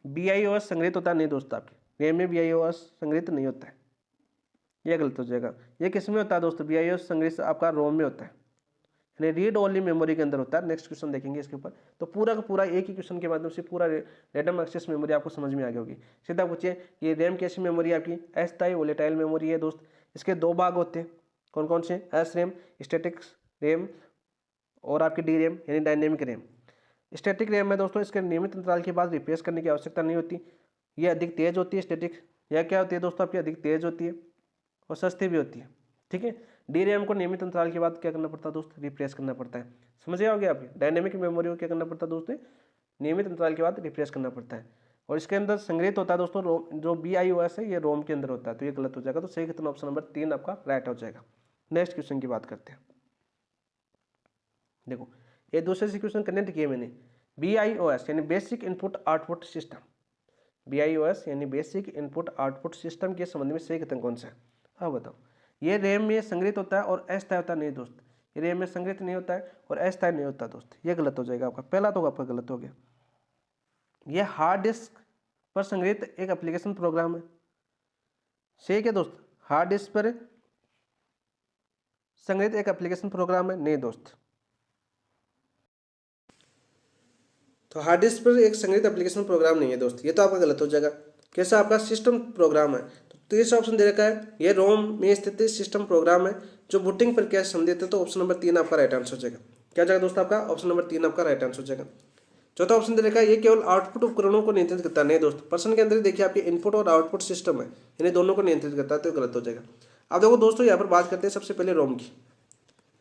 BIOS संग्रहित होता है, नहीं दोस्त आपके रैम में BIOS संग्रहित नहीं होता है, यह गलत हो जाएगा। ये किस में होता है दोस्तों, BIOS संग्रहित आपका रोम में होता है, यानी रीड ओनली मेमोरी के अंदर होता है। नेक्स्ट क्वेश्चन देखेंगे इसके ऊपर, तो पूरा का पूरा एक ही क्वेश्चन के माध्यम से पूरा रैंडम एक्सेस मेमोरी आपको समझ में आ गई होगी। सीधा पूछिए ये रैम कैसी मेमोरी आपकी, अस्थायी वोलेटाइल मेमोरी है दोस्त। इसके दो भाग होते हैं, कौन कौन से, एस रैम, स्टैटिक रैम और आपकी डी रैम यानी डायनेमिक रैम। स्टैटिक रैम में दोस्तों इसके नियमित अंतराल के बाद रिप्लेस करने की आवश्यकता नहीं होती, ये अधिक तेज होती है। स्टैटिक यह क्या होती है दोस्तों आपकी, अधिक तेज होती है और सस्ती भी होती है, ठीक है। डी रैम को नियमित अंतराल के बाद क्या करना पड़ता है दोस्त, रिप्लेस करना पड़ता है। समझ आओगे आप, डायनेमिक मेमोरी को क्या करना पड़ता है दोस्तों, नियमित अंतराल के बाद रिप्लेस करना पड़ता है। और इसके अंदर संग्रहित होता है दोस्तों रोम, जो BIOS है ये रोम के अंदर होता है, तो ये गलत हो जाएगा। तो सही कितना ऑप्शन नंबर 3 आपका राइट हो जाएगा। नेक्स्ट क्वेश्चन की बात करते हैं। देखो ये दूसरे से क्वेश्चन कनेक्ट किए मैंने, BIOS यानी basic input output system. BIOS यानी बेसिक इनपुट आउटपुट सिस्टम के संबंध में सही कथन कौन सा है, हाँ बताओ। ये रैम में संग्रहित होता है और अस्थायी होता है, नहीं दोस्त, ये रैम में संग्रहित नहीं होता है और अस्थायी नहीं होता दोस्त, ये गलत हो जाएगा आपका। पहला तो आपका गलत हो गया। ये हार्ड डिस्क पर संग्रहित एक एप्लीकेशन प्रोग्राम है, सही है दोस्त। हार्ड डिस्क पर संग्रहित एक एप्लीकेशन प्रोग्राम है, नहीं दोस्त। तो हार्ड डिस्क पर एक संग्रहित एप्लीकेशन प्रोग्राम नहीं है दोस्त, ये तो आपका गलत हो जाएगा। कैसा आपका सिस्टम प्रोग्राम है, तो तीसरा ऑप्शन दे रखा है ये रोम में स्थित सिस्टम प्रोग्राम है जो बूटिंग प्रक्रिया से संबंधित है। तो ऑप्शन नंबर 3 आपका राइट आंसर हो जाएगा। क्या जाएगा दोस्त आपका, ऑप्शन नंबर 3 आपका राइट आंसर हो जाएगा। चौथा ऑप्शन दे रखा है ये केवल आउटपुट उपकरणों को नियंत्रित करता है, नहीं दोस्त। पर्सन के अंदर देखिए आपके इनपुट और आउटपुट सिस्टम है, यानी दोनों को नियंत्रित करता है, तो गलत हो जाएगा। अब देखो दोस्तों यहाँ पर बात करते हैं सबसे पहले रोम की,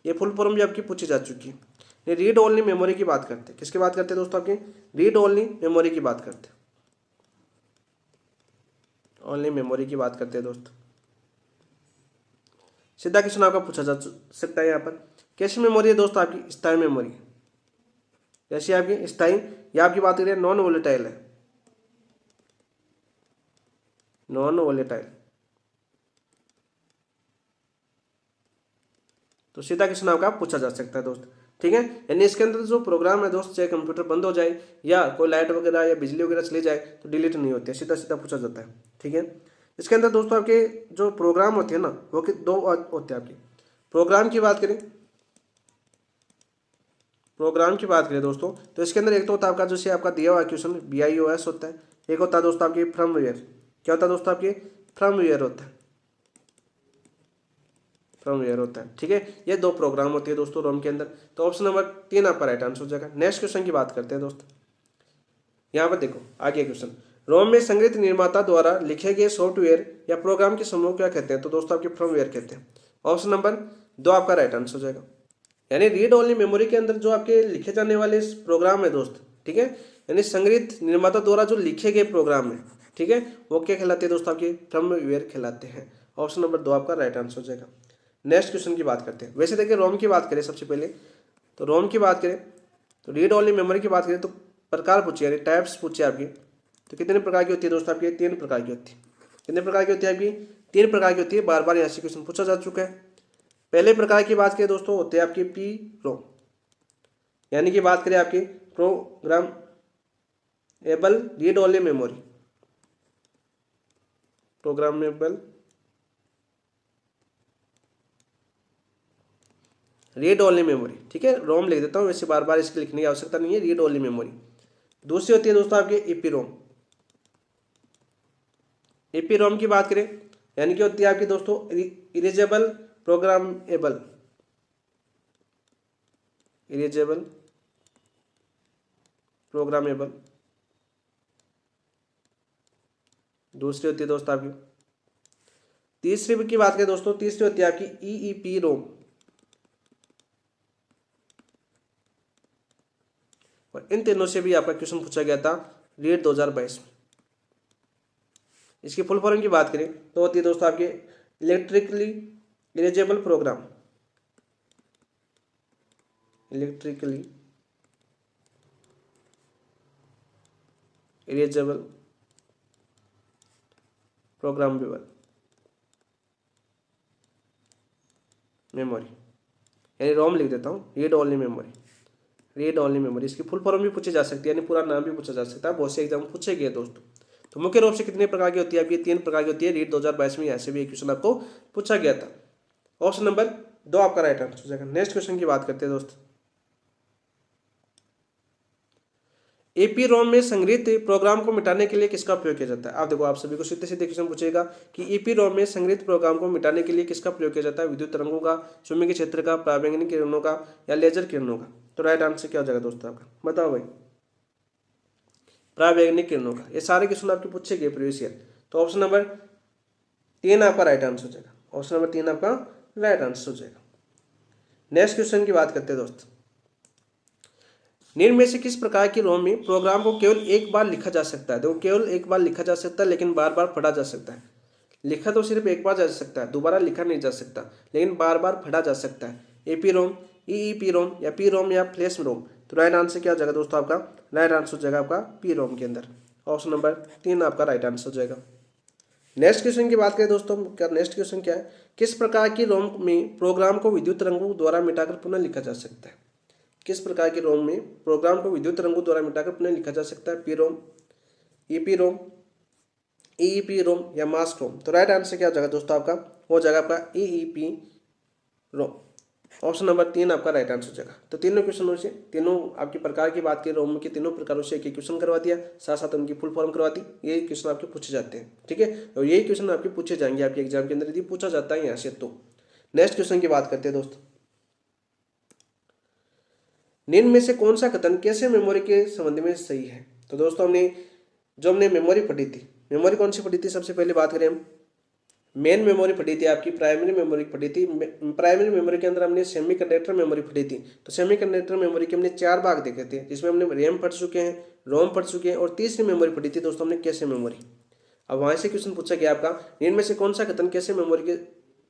ये फुल फॉर्म भी आपकी पूछी जा चुकी है। ये रीड ओनली मेमोरी की बात करते हैं, किसकी बात करते हैं दोस्तों, आपकी रीड ओनली मेमोरी की बात करते हैं, ओनली मेमोरी की बात करते हैं दोस्त। सीधा क्वेश्चन आपका पूछा जा सकता है यहाँ पर, कैसी मेमोरी है दोस्तों आपकी, स्थायी मेमोरी। जैसे आपकी स्थायी, या आपकी बात करें नॉन वोलेटाइल है, नॉन वोलेटाइल। तो सीधा क्वेश्चन आपका पूछा जा सकता है दोस्त, ठीक है। यानी इसके अंदर जो प्रोग्राम है दोस्त, चाहे कंप्यूटर बंद हो जाए या कोई लाइट वगैरह या बिजली वगैरह चली जाए तो डिलीट नहीं होती है, सीधा सीधा पूछा जाता है, ठीक है। इसके अंदर दोस्तों आपके जो प्रोग्राम होते हैं ना वो कि दो होते हैं आपके। प्रोग्राम की बात करें, प्रोग्राम की बात करें दोस्तों, तो इसके अंदर एक तो होता है आपका जैसे आपका दिया हुआ क्वेश्चन BIOS होता है, एक होता है दोस्तों आपकी फर्मवेयर। क्या होता है दोस्तों आपकी, फर्मवेयर होता है, फर्मवेयर होता है, ठीक है। ये दो प्रोग्राम होती है दोस्तों रोम के अंदर। तो ऑप्शन नंबर 3 आपका राइट आंसर हो जाएगा। नेक्स्ट क्वेश्चन की बात करते हैं दोस्त। यहाँ पर देखो आगे क्वेश्चन, रोम में संग्रहित निर्माता द्वारा लिखे गए सॉफ्टवेयर या प्रोग्राम के समूह क्या कहते हैं, तो दोस्तों आपके फर्मवेयर कहते हैं। ऑप्शन नंबर 2 आपका राइट आंसर हो जाएगा। यानी रीड ओनली मेमोरी के अंदर जो आपके लिखे जाने वाले प्रोग्राम है दोस्त, ठीक है, यानी संग्रहित निर्माता द्वारा जो लिखे गए प्रोग्राम है, ठीक है, वो क्या कहलाते हैं दोस्तों, आपके फर्मवेयर कहलाते हैं। ऑप्शन नंबर 2 आपका राइट आंसर हो जाएगा। नेक्स्ट क्वेश्चन की बात करते हैं। वैसे देखिए रोम की बात करें सबसे पहले, तो रोम की बात करें तो रीड ओनली मेमोरी की बात करें तो प्रकार पूछिए यानी टाइप्स पूछिए आपकी, तो कितने प्रकार की होती है दोस्तों आपकी, 3 प्रकार की होती है। कितने प्रकार की होती है आपकी, 3 प्रकार की होती है। बार बार यहाँ से क्वेश्चन पूछा जा चुका है। पहले प्रकार की बात करें दोस्तों होते हैं आपकी PROM, यानी कि बात करें आपकी programmable read only memory, programmable read only memory, ठीक है, रोम लिख देता हूँ, वैसे बार बार इसकी लिखने की आवश्यकता नहीं है, रीड ओनली मेमोरी। दूसरी होती है दोस्तों आपकी ईपीरोम। ईपीरोम की बात करें यानी कि होती है आपकी दोस्तों इरेजेबल प्रोग्रामेबल, इरेजेबल प्रोग्रामेबल। दूसरी होती है दोस्तों आपकी, तीसरी की बात करें दोस्तों, तीसरी होती है आपकी ईईपी रोम। और इन तीनों से भी आपका क्वेश्चन पूछा गया था रीट 2022 में। इसकी फुल फॉर्म की बात करें तो होती है दोस्तों आपके electrically erasable program, electrically erasable programmable memory, यानी रोम लिख देता हूँ, read only memory, read only memory. इसकी फुल फॉर्म भी पूछी जा सकती है, यानी पूरा नाम भी पूछा जा सकता है, बहुत से एग्जाम पूछे गए दोस्तों। तो मुख्य रूप से कितने प्रकार की होती है आपकी, 3 प्रकार की होती है। रीट 2022 में ऐसे भी एक क्वेश्चन आपको पूछा गया था। ऑप्शन नंबर 2 आपका राइट आंसर हो जाएगा। नेक्स्ट क्वेश्चन की बात करते हैं दोस्त, एपी रोम में संग्रहित प्रोग्राम को मिटाने के लिए किसका उपयोग किया जाता है। आप देखो, आप सभी को सीधे सीधे क्वेश्चन पूछेगा कि ईपी रोम में संग्रहित प्रोग्राम को मिटाने के लिए किसका प्रयोग किया जाता है, विद्युत तरंगों का, चुंबकीय क्षेत्र का, पराबैंगनी किरणों का, या लेजर किरणों का। तो राइट आंसर क्या हो जाएगा दोस्तों आपका, बताओ भाई, पराबैंगनी किरणों का। ये सारे क्वेश्चन आपके पूछे गए प्रीवियस ईयर। तो ऑप्शन नंबर 3 आपका राइट आंसर हो जाएगा, ऑप्शन नंबर 3 आपका राइट आंसर हो जाएगा। नेक्स्ट क्वेश्चन की बात करते हैं दोस्त, निम्न में से किस प्रकार की रोम में प्रोग्राम को केवल एक बार लिखा जा सकता है। देखो, केवल एक बार लिखा जा सकता है लेकिन बार बार पढ़ा जा सकता है। लिखा तो सिर्फ एक बार जा सकता है, दोबारा लिखा नहीं जा सकता, लेकिन बार बार पढ़ा जा सकता है। एपी रोम, ईईपी रोम, या पी रोम, या फ्लैश रोम। तो राइट आंसर क्या हो जाएगा दोस्तों आपका, राइट आंसर हो जाएगा आपका पी रोम के अंदर, ऑप्शन नंबर 3 आपका राइट आंसर हो जाएगा। नेक्स्ट क्वेश्चन की बात करें दोस्तों, नेक्स्ट क्वेश्चन क्या है, किस प्रकार की रोम में प्रोग्राम को विद्युत तरंगों द्वारा मिटाकर पुनः लिखा जा सकता है। किस प्रकार की रोम में प्रोग्राम को विद्युत तरंगों द्वारा मिटाकर पुनः लिखा जा सकता है, पी रोम, ईपी रोम, ईईपी रोम, या मास्क रोम। तो राइट आंसर क्या हो जाएगा दोस्तों आपका, हो जाएगा आपका ईईपी रोम, ऑप्शन नंबर 3 आपका राइट आंसर हो जाएगा। तो तीनों क्वेश्चनों से, तीनों आपकी प्रकार की बात की रोम के तीनों प्रकारों से एक एक क्वेश्चन करवा दिया, साथ साथ उनकी फुल फॉर्म करवा दी। ये क्वेश्चन आपके पूछे जाते हैं, ठीक है, और यही क्वेश्चन आपके पूछे जाएंगे आपके एग्जाम के अंदर यदि पूछा जाता है यहाँ से। तो नेक्स्ट क्वेश्चन की बात करते हैं दोस्त, निम्न में से कौन सा कथन कैसे मेमोरी के संबंध में सही है। तो दोस्तों हमने मेमोरी पढ़ी थी, मेमोरी कौन सी पढ़ी थी, सबसे पहले बात करें हम मेन मेमोरी पढ़ी थी, आपकी प्राइमरी मेमोरी पढ़ी थी। प्राइमरी मेमोरी के अंदर हमने सेमीकंडक्टर मेमोरी पढ़ी थी। तो सेमीकंडक्टर मेमोरी के हमने 4 भाग देखे थे, जिसमें हमने रैम पढ़ चुके हैं, रोम पढ़ चुके हैं, और तीसरी मेमोरी पढ़ी थी दोस्तों हमने कैसे मेमोरी। अब वहाँ से क्वेश्चन पूछा गया आपका, इनमें से कौन सा कथन कैसे मेमोरी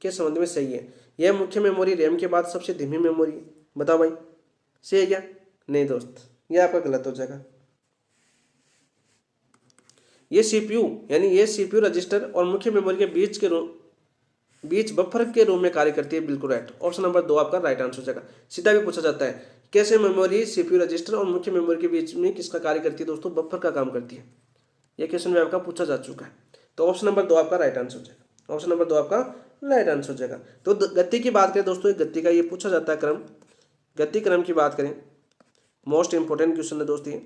के संबंध में सही है। यह मुख्य मेमोरी रैम के बाद सबसे धीमी मेमोरी, बताओ भाई सही है क्या। नहीं दोस्त, ये आपका गलत हो जाएगा। ये सीपीयू, यानी ये सीपीयू रजिस्टर और मुख्य मेमोरी के बीच बफर के रूप में कार्य करती है, बिल्कुल राइट, ऑप्शन नंबर 2 आपका राइट आंसर हो जाएगा। सीधा भी पूछा जाता है, कैसे मेमोरी सीपीयू रजिस्टर और मुख्य मेमोरी के बीच में किसका कार्य करती है दोस्तों, बफर का काम करती है। ये क्वेश्चन में आपका पूछा जा चुका है। तो ऑप्शन नंबर 2 आपका राइट आंसर हो जाएगा, ऑप्शन नंबर 2 आपका राइट आंसर हो जाएगा। तो गति की बात करें दोस्तों, गति का ये पूछा जाता है क्रम, गति क्रम की बात करें, मोस्ट इंपोर्टेंट क्वेश्चन है दोस्तों, ये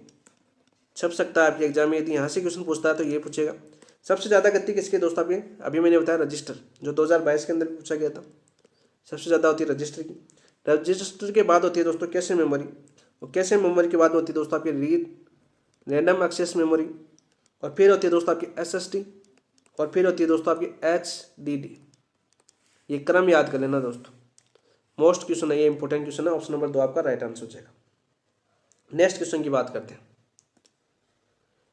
छप सकता है आपके एग्जाम में, यदि यहाँ से क्वेश्चन पूछता है तो ये पूछेगा। सबसे ज़्यादा गति किसकी दोस्तों आपके, अभी मैंने बताया रजिस्टर, जो 2022 के अंदर पूछा गया था, सबसे ज़्यादा होती है रजिस्टर की। रजिस्टर के बाद होती है दोस्तों कैसे मेमोरी, और कैसे मेमोरी के बाद होती है दोस्तों आपकी रैंडम एक्सेस मेमोरी, और फिर होती है दोस्तों आपकी SSD, और फिर होती है दोस्तों आपकी HDD। ये क्रम याद कर लेना दोस्तों, मोस्ट क्वेश्चन है ये, इंपॉर्टेंट क्वेश्चन है, ऑप्शन नंबर 2 आपका राइट आंसर हो जाएगा। नेक्स्ट क्वेश्चन की बात करते हैं,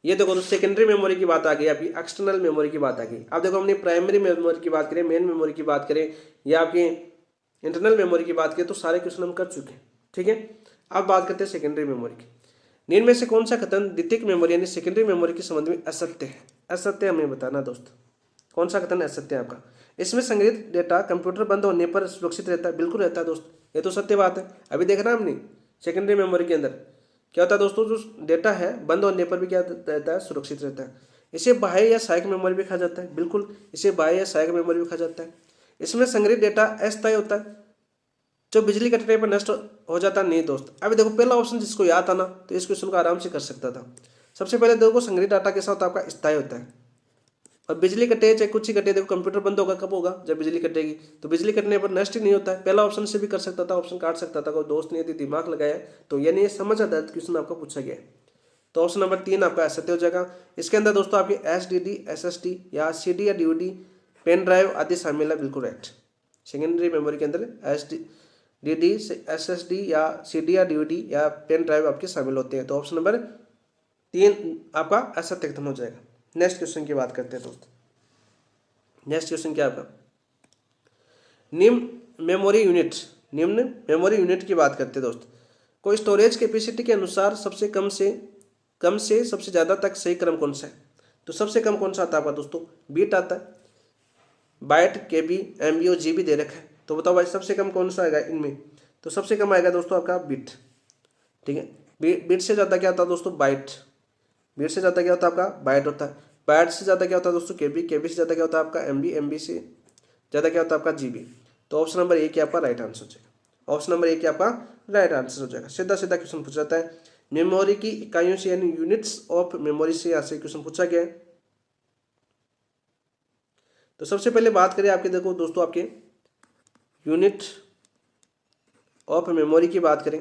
ये देखो तो सेकेंडरी मेमोरी की बात आ गई, आपकी एक्सटर्नल मेमोरी की बात आ गई। अब देखो हमने प्राइमरी मेमोरी की बात करें, मेन मेमोरी की बात करें, या आपकी इंटरनल मेमोरी की बात करें, तो सारे क्वेश्चन हम कर चुके हैं, ठीक है। अब बात करते हैं सेकेंडरी मेमोरी की। निम्न में से कौन सा कथन द्वितीयक मेमोरी यानी सेकेंडरी मेमोरी के संबंध में असत्य है। असत्य हमें बताना दोस्त, कौन सा कथन असत्य है आपका। इसमें संग्रहित डेटा कंप्यूटर बंद होने पर सुरक्षित रहता है, बिल्कुल रहता है दोस्त, ये तो सत्य बात है। अभी देखना हमने सेकेंडरी मेमोरी के अंदर क्या होता है दोस्तों, जो डेटा है बंद होने पर भी क्या रहता है, सुरक्षित रहता है। इसे बाह्य या सहायक मेमोरी भी कहा जाता है, बिल्कुल इसे बाह्य या सहायक मेमोरी भी कहा जाता है। इसमें संग्रहित डेटा अस्थायी होता है, जो बिजली कटने पर नष्ट हो जाता नहीं दोस्त। अभी देखो पहला ऑप्शन जिसको याद था ना तो इस क्वेश्चन को आराम से कर सकता था। सबसे पहले देखो संग्रहित डाटा के साथ आपका स्थायी होता है, और बिजली कटे चाहे कुछ ही कटे, देखो कंप्यूटर बंद होगा कब होगा, जब बिजली कटेगी। तो बिजली कटने पर नष्ट ही नहीं होता है। पहला ऑप्शन से भी कर सकता था, ऑप्शन काट सकता था, कोई दोस्त ने यदि दिमाग लगाया तो यानी ये समझ आता है क्वेश्चन आपका पूछा गया है। तो ऑप्शन नंबर 3 आपका असत्य हो जाएगा। इसके अंदर दोस्तों आपके SSD, SSD या CD या DVD, पेन ड्राइव आदि शामिल है, बिल्कुल राइट। सेकेंडरी मेमोरी के अंदर SSD, SSD या CD या DVD या पेन ड्राइव आपके शामिल होते हैं। तो ऑप्शन नंबर 3 आपका असत्य खत्म हो जाएगा। नेक्स्ट क्वेश्चन की बात करते हैं दोस्त। नेक्स्ट क्वेश्चन क्या आपका, निम्न मेमोरी यूनिट की बात करते हैं दोस्त। कोई स्टोरेज कैपेसिटी के अनुसार सबसे कम से सबसे ज़्यादा तक सही क्रम कौन सा है। तो सबसे कम कौन सा आता है आपका दोस्तों, बीट आता है, बाइट, KB, MB और GB दे रखा है। तो बताओ भाई सबसे कम कौन सा आएगा इनमें। तो सबसे कम आएगा दोस्तों आपका बीट, ठीक है। बीट से ज़्यादा क्या होता है दोस्तों, बाइट। बीट से ज़्यादा क्या होता है आपका, बाइट होता है। बाइट से ज़्यादा क्या होता है दोस्तों, KB से ज़्यादा क्या होता है आपका MB से ज़्यादा क्या होता है आपका GB। तो ऑप्शन नंबर 1 आपका राइट आंसर हो जाएगा। ऑप्शन नंबर 1 आपका राइट आंसर हो जाएगा। सीधा सीधा क्वेश्चन पूछा जाता है, मेमोरी की इकाइयों से यानी यूनिट्स ऑफ मेमोरी से यहाँ से क्वेश्चन पूछा गया है। तो सबसे पहले बात करें आपके, देखो दोस्तों आपके यूनिट ऑफ मेमोरी की बात करें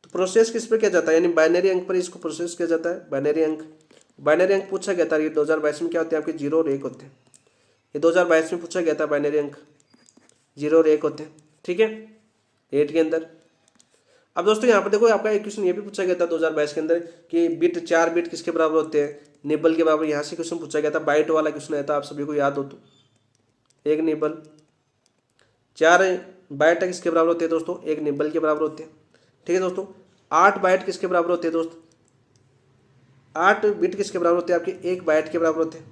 तो प्रोसेस किस पर किया जाता है, यानी बाइनरी अंक पर इसको प्रोसेस किया जाता है। बाइनरी अंक पूछा गया था, ये 2022 में क्या होते हैं आपके 0 और 1 होते हैं। ये 2022 में पूछा गया था, बाइनरी अंक 0 और 1 होते हैं, ठीक है, 8 के अंदर। अब दोस्तों यहाँ पर देखो आपका एक क्वेश्चन ये भी पूछा गया था 2022 के अंदर कि बिट 4 बिट किसके बराबर होते हैं, निबल के बराबर। यहाँ से क्वेश्चन पूछा गया था, बाइट वाला क्वेश्चन आया था, आप सभी को याद हो तो। एक निबल 4 बाइट किसके बराबर होते हैं दोस्तों, एक निबल के बराबर होते हैं, ठीक है दोस्तों। 8 बाइट किसके बराबर होते हैं दोस्त, 8 बिट किसके बराबर होते हैं आपके, 1 बाइट के बराबर होते हैं।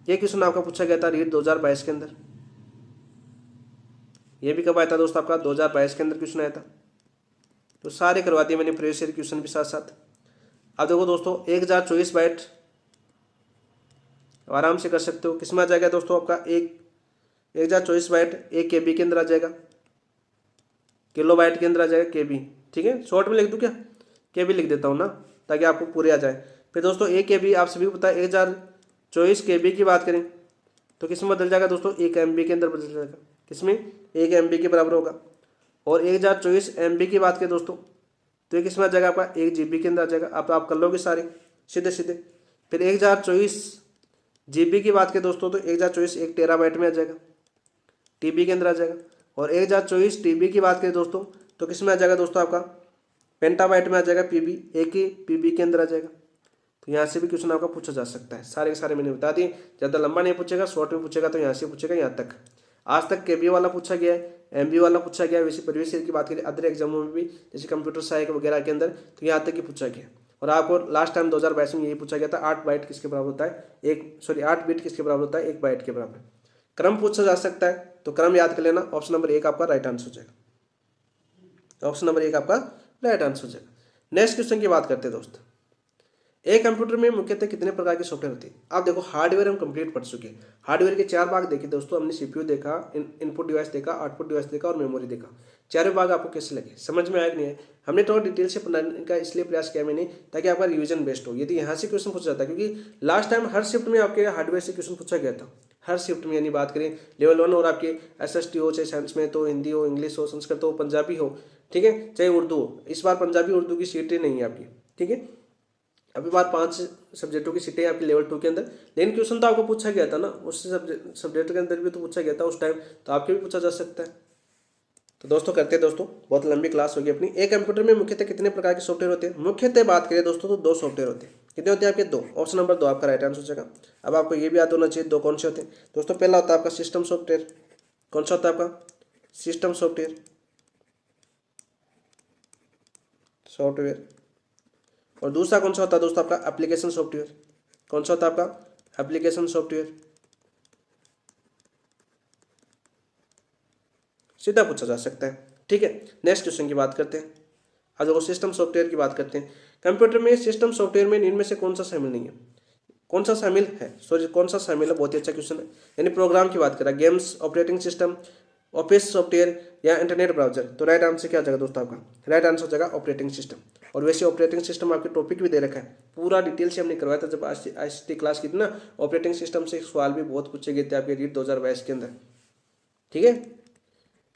ये क्वेश्चन आपका पूछा गया था रीट 2022 के अंदर। ये भी कब आया था दोस्त आपका 2022 के अंदर क्वेश्चन आया था। तो सारे करवा दिए मैंने प्रीवियस ईयर क्वेश्चन भी साथ साथ। अब देखो दोस्तों 1024 बाइट आराम से कर सकते हो, किस में आ जाएगा दोस्तों आपका 1024 बाइट 1 KB के अंदर आ जाएगा, किलो बाइट के अंदर आ जाएगा KB, ठीक है। शॉर्ट में लिख दूँ क्या, KB लिख देता हूँ ना ताकि आपको पूरे आ जाए। फिर दोस्तों 1 KB आप सभी को पता है 1024 KB की बात करें तो किस में बदल जाएगा दोस्तों, 1 MB के अंदर बदल जाएगा, किसमें 1 MB के बराबर होगा। और 1024 MB की बात करें दोस्तों तो ये किस में आ जाएगा आपका 1 GB के अंदर आ जाएगा। अब आप कर लोगे सारे सीधे सीधे। फिर 1024 GB की बात करें दोस्तों तो 1024 1 टेराबाइट में आ जाएगा, TB के अंदर आ जाएगा। और 1024 TB की बात करें दोस्तों तो किस में आ जाएगा दोस्तों आपका पेंटाबाइट में आ जाएगा, PB, एक ही PB के अंदर आ जाएगा। तो यहाँ से भी क्वेश्चन आपका पूछा जा सकता है। सारे के सारे मैंने बता दिए, ज़्यादा लंबा नहीं पूछेगा, शॉर्ट में पूछेगा तो यहाँ से पूछेगा यहाँ तक। आज तक KB वाला पूछा गया है, MB वाला पूछा गया है। वैसे प्रीवियस ईयर की बात करें अदर एग्जामों में भी जैसे कंप्यूटर सहायक वगैरह के अंदर तो यहाँ तक ही पूछा गया। और आपको लास्ट टाइम 2022 में यही पूछा गया था 8 बाइट किसके बराबर होता है, 8 बिट किसके बराबर होता है, 1 बाइट के बराबर। क्रम पूछा जा सकता है तो क्रम याद कर लेना। ऑप्शन नंबर 1 आपका राइट आंसर हो जाएगा। ऑप्शन नंबर 1 आपका राइट आंसर हो जाएगा। नेक्स्ट क्वेश्चन की बात करते हैं दोस्त। एक कंप्यूटर में मुख्यतः कितने प्रकार के सॉफ्टवेयर होते हैं। आप देखो हार्डवेयर हम कंप्लीट पढ़ चुके हैं। हार्डवेयर के 4 भाग देखे दोस्तों हमने, CPU देखा, इनपुट डिवाइस देखा, आउटपुट डिवाइस देखा और मेमोरी देखा। 4 भाग आपको कैसे लगे, समझ में आया कि नहीं है। हमने थोड़ा डिटेल से पढ़ने का इसलिए प्रयास किया मैंने ताकि आपका रिवीजन बेस्ट हो। यदि यहाँ से क्वेश्चन पूछा जाता है क्योंकि लास्ट टाइम हर शिफ्ट में आपके हार्डवेयर से क्वेश्चन पूछा गया था, हर शिफ्ट में, यानी बात करें लेवल 1 और आपके SST हो, चाहे साइंस में तो हिंदी हो, इंग्लिश हो, संस्कृत हो, पंजाबी हो, ठीक है, चाहे उर्दू हो। इस बार पंजाबी उर्दू की सीटें नहीं है आपकी, ठीक है। अभी बार 5 सब्जेक्टों की सीटें आपकी लेवल 2 के अंदर, लेकिन क्वेश्चन तो आपको पूछा गया था ना उस सब्जेक्ट के अंदर भी तो पूछा गया था उस टाइम, तो आपके भी पूछा जा सकता है। तो दोस्तों करते हैं दोस्तों, बहुत लंबी क्लास होगी अपनी। एक कंप्यूटर में मुख्यतः कितने प्रकार के सॉफ्टवेयर होते हैं। मुख्यतः बात करें दोस्तों तो 2 सॉफ्टवेयर होते हैं। कितने होते हैं आपके 2। ऑप्शन नंबर 2 आपका राइट आंसर हो जाएगा। अब आपको ये भी याद होना चाहिए 2 कौन से होते हैं दोस्तों। पहला होता है आपका सिस्टम सॉफ्टवेयर। कौन सा होता है आपका सिस्टम सॉफ्टवेयर। और दूसरा कौन सा होता है दोस्तों आपका एप्लीकेशन सॉफ्टवेयर। कौन सा होता है आपका एप्लीकेशन सॉफ्टवेयर। सीधा पूछा जा सकता है, ठीक है। नेक्स्ट क्वेश्चन की बात करते हैं। आज देखो सिस्टम सॉफ्टवेयर की बात करते हैं। कंप्यूटर में सिस्टम सॉफ्टवेयर में इनमें से कौन सा शामिल नहीं है। कौन सा शामिल है, सॉरी कौन सा शामिल है, बहुत ही अच्छा क्वेश्चन है। यानी प्रोग्राम की बात करें, games, operating system, office software या इंटरनेट ब्राउजर। तो राइट आंसर क्या हो जाएगा दोस्तों आपका? राइट आंसर हो जाएगा ऑपरेटिंग सिस्टम। और वैसे ऑपरेटिंग सिस्टम आपके टॉपिक भी दे रखा है, पूरा डिटेल से हमने करवाया था जब ICT क्लास की थी ना। ऑपरेटिंग सिस्टम से सवाल भी बहुत पूछे गए थे आपके रीट 2022 के अंदर, ठीक है।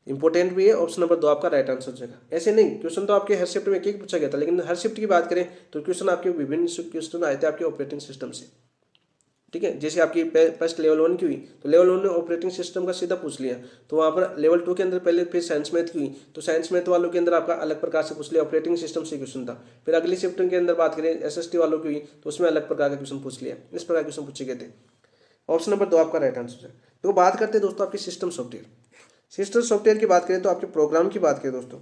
इंपॉर्टेंट भी है। ऑप्शन नंबर 2 आपका राइट आंसर हो जाएगा। ऐसे नहीं, क्वेश्चन तो आपके हर शिफ्ट में एक पूछा गया था, लेकिन हर शिफ्ट की बात करें तो क्वेश्चन आपके विभिन्न क्वेश्चन आए थे आपके ऑपरेटिंग सिस्टम से, ठीक है। जैसे आपकी फर्स्ट लेवल 1 की हुई तो लेवल 1 ने ऑपरेटिंग सिस्टम का सीधा पूछ लिया, तो वहाँ पर लेवल 2 के अंदर पहले फिर साइंस मैथ की हुई तो साइंस मैथ वालों के अंदर आपका अलग प्रकार से पूछ लिया, ऑपरेटिंग सिस्टम से क्वेश्चन था। फिर अगली शिफ्ट के अंदर बात करें SST वालों की हुई तो उसमें अलग प्रकार का क्वेश्चन पूछ लिया। इस प्रकार क्वेश्चन पूछे गए थे। ऑप्शन नंबर 2 आपका राइट आंसर है। तो बात करते हैं दोस्तों आपके सिस्टम सॉफ्टवेयर। सिस्टम सॉफ्टवेयर की बात करें तो आपके प्रोग्राम की बात करें दोस्तों,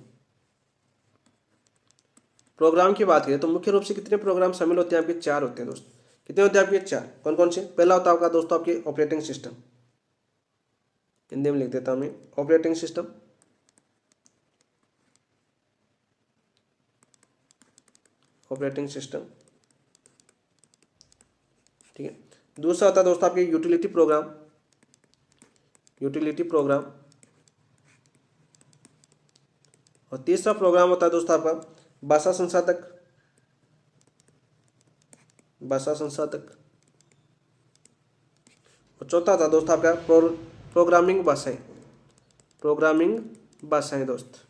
प्रोग्राम की बात करें तो मुख्य रूप से कितने प्रोग्राम शामिल होते हैं आपके? 4 होते हैं दोस्त। कितने होते हैं आपके? 4। कौन कौन से? पहला होता है आपका दोस्तों आपके ऑपरेटिंग सिस्टम, हिंदी में लिख देता हूं मैं, ऑपरेटिंग सिस्टम। ऑपरेटिंग सिस्टम, ठीक है। दूसरा होता है दोस्तों आपके यूटिलिटी प्रोग्राम, यूटिलिटी प्रोग्राम। और तीसरा प्रोग्राम होता है दोस्तों आपका भाषा संसाधक, भाषा संसाधक। और चौथा था दोस्त आपका प्रोग्रामिंग भाषाएं, प्रोग्रामिंग भाषाएं दोस्त।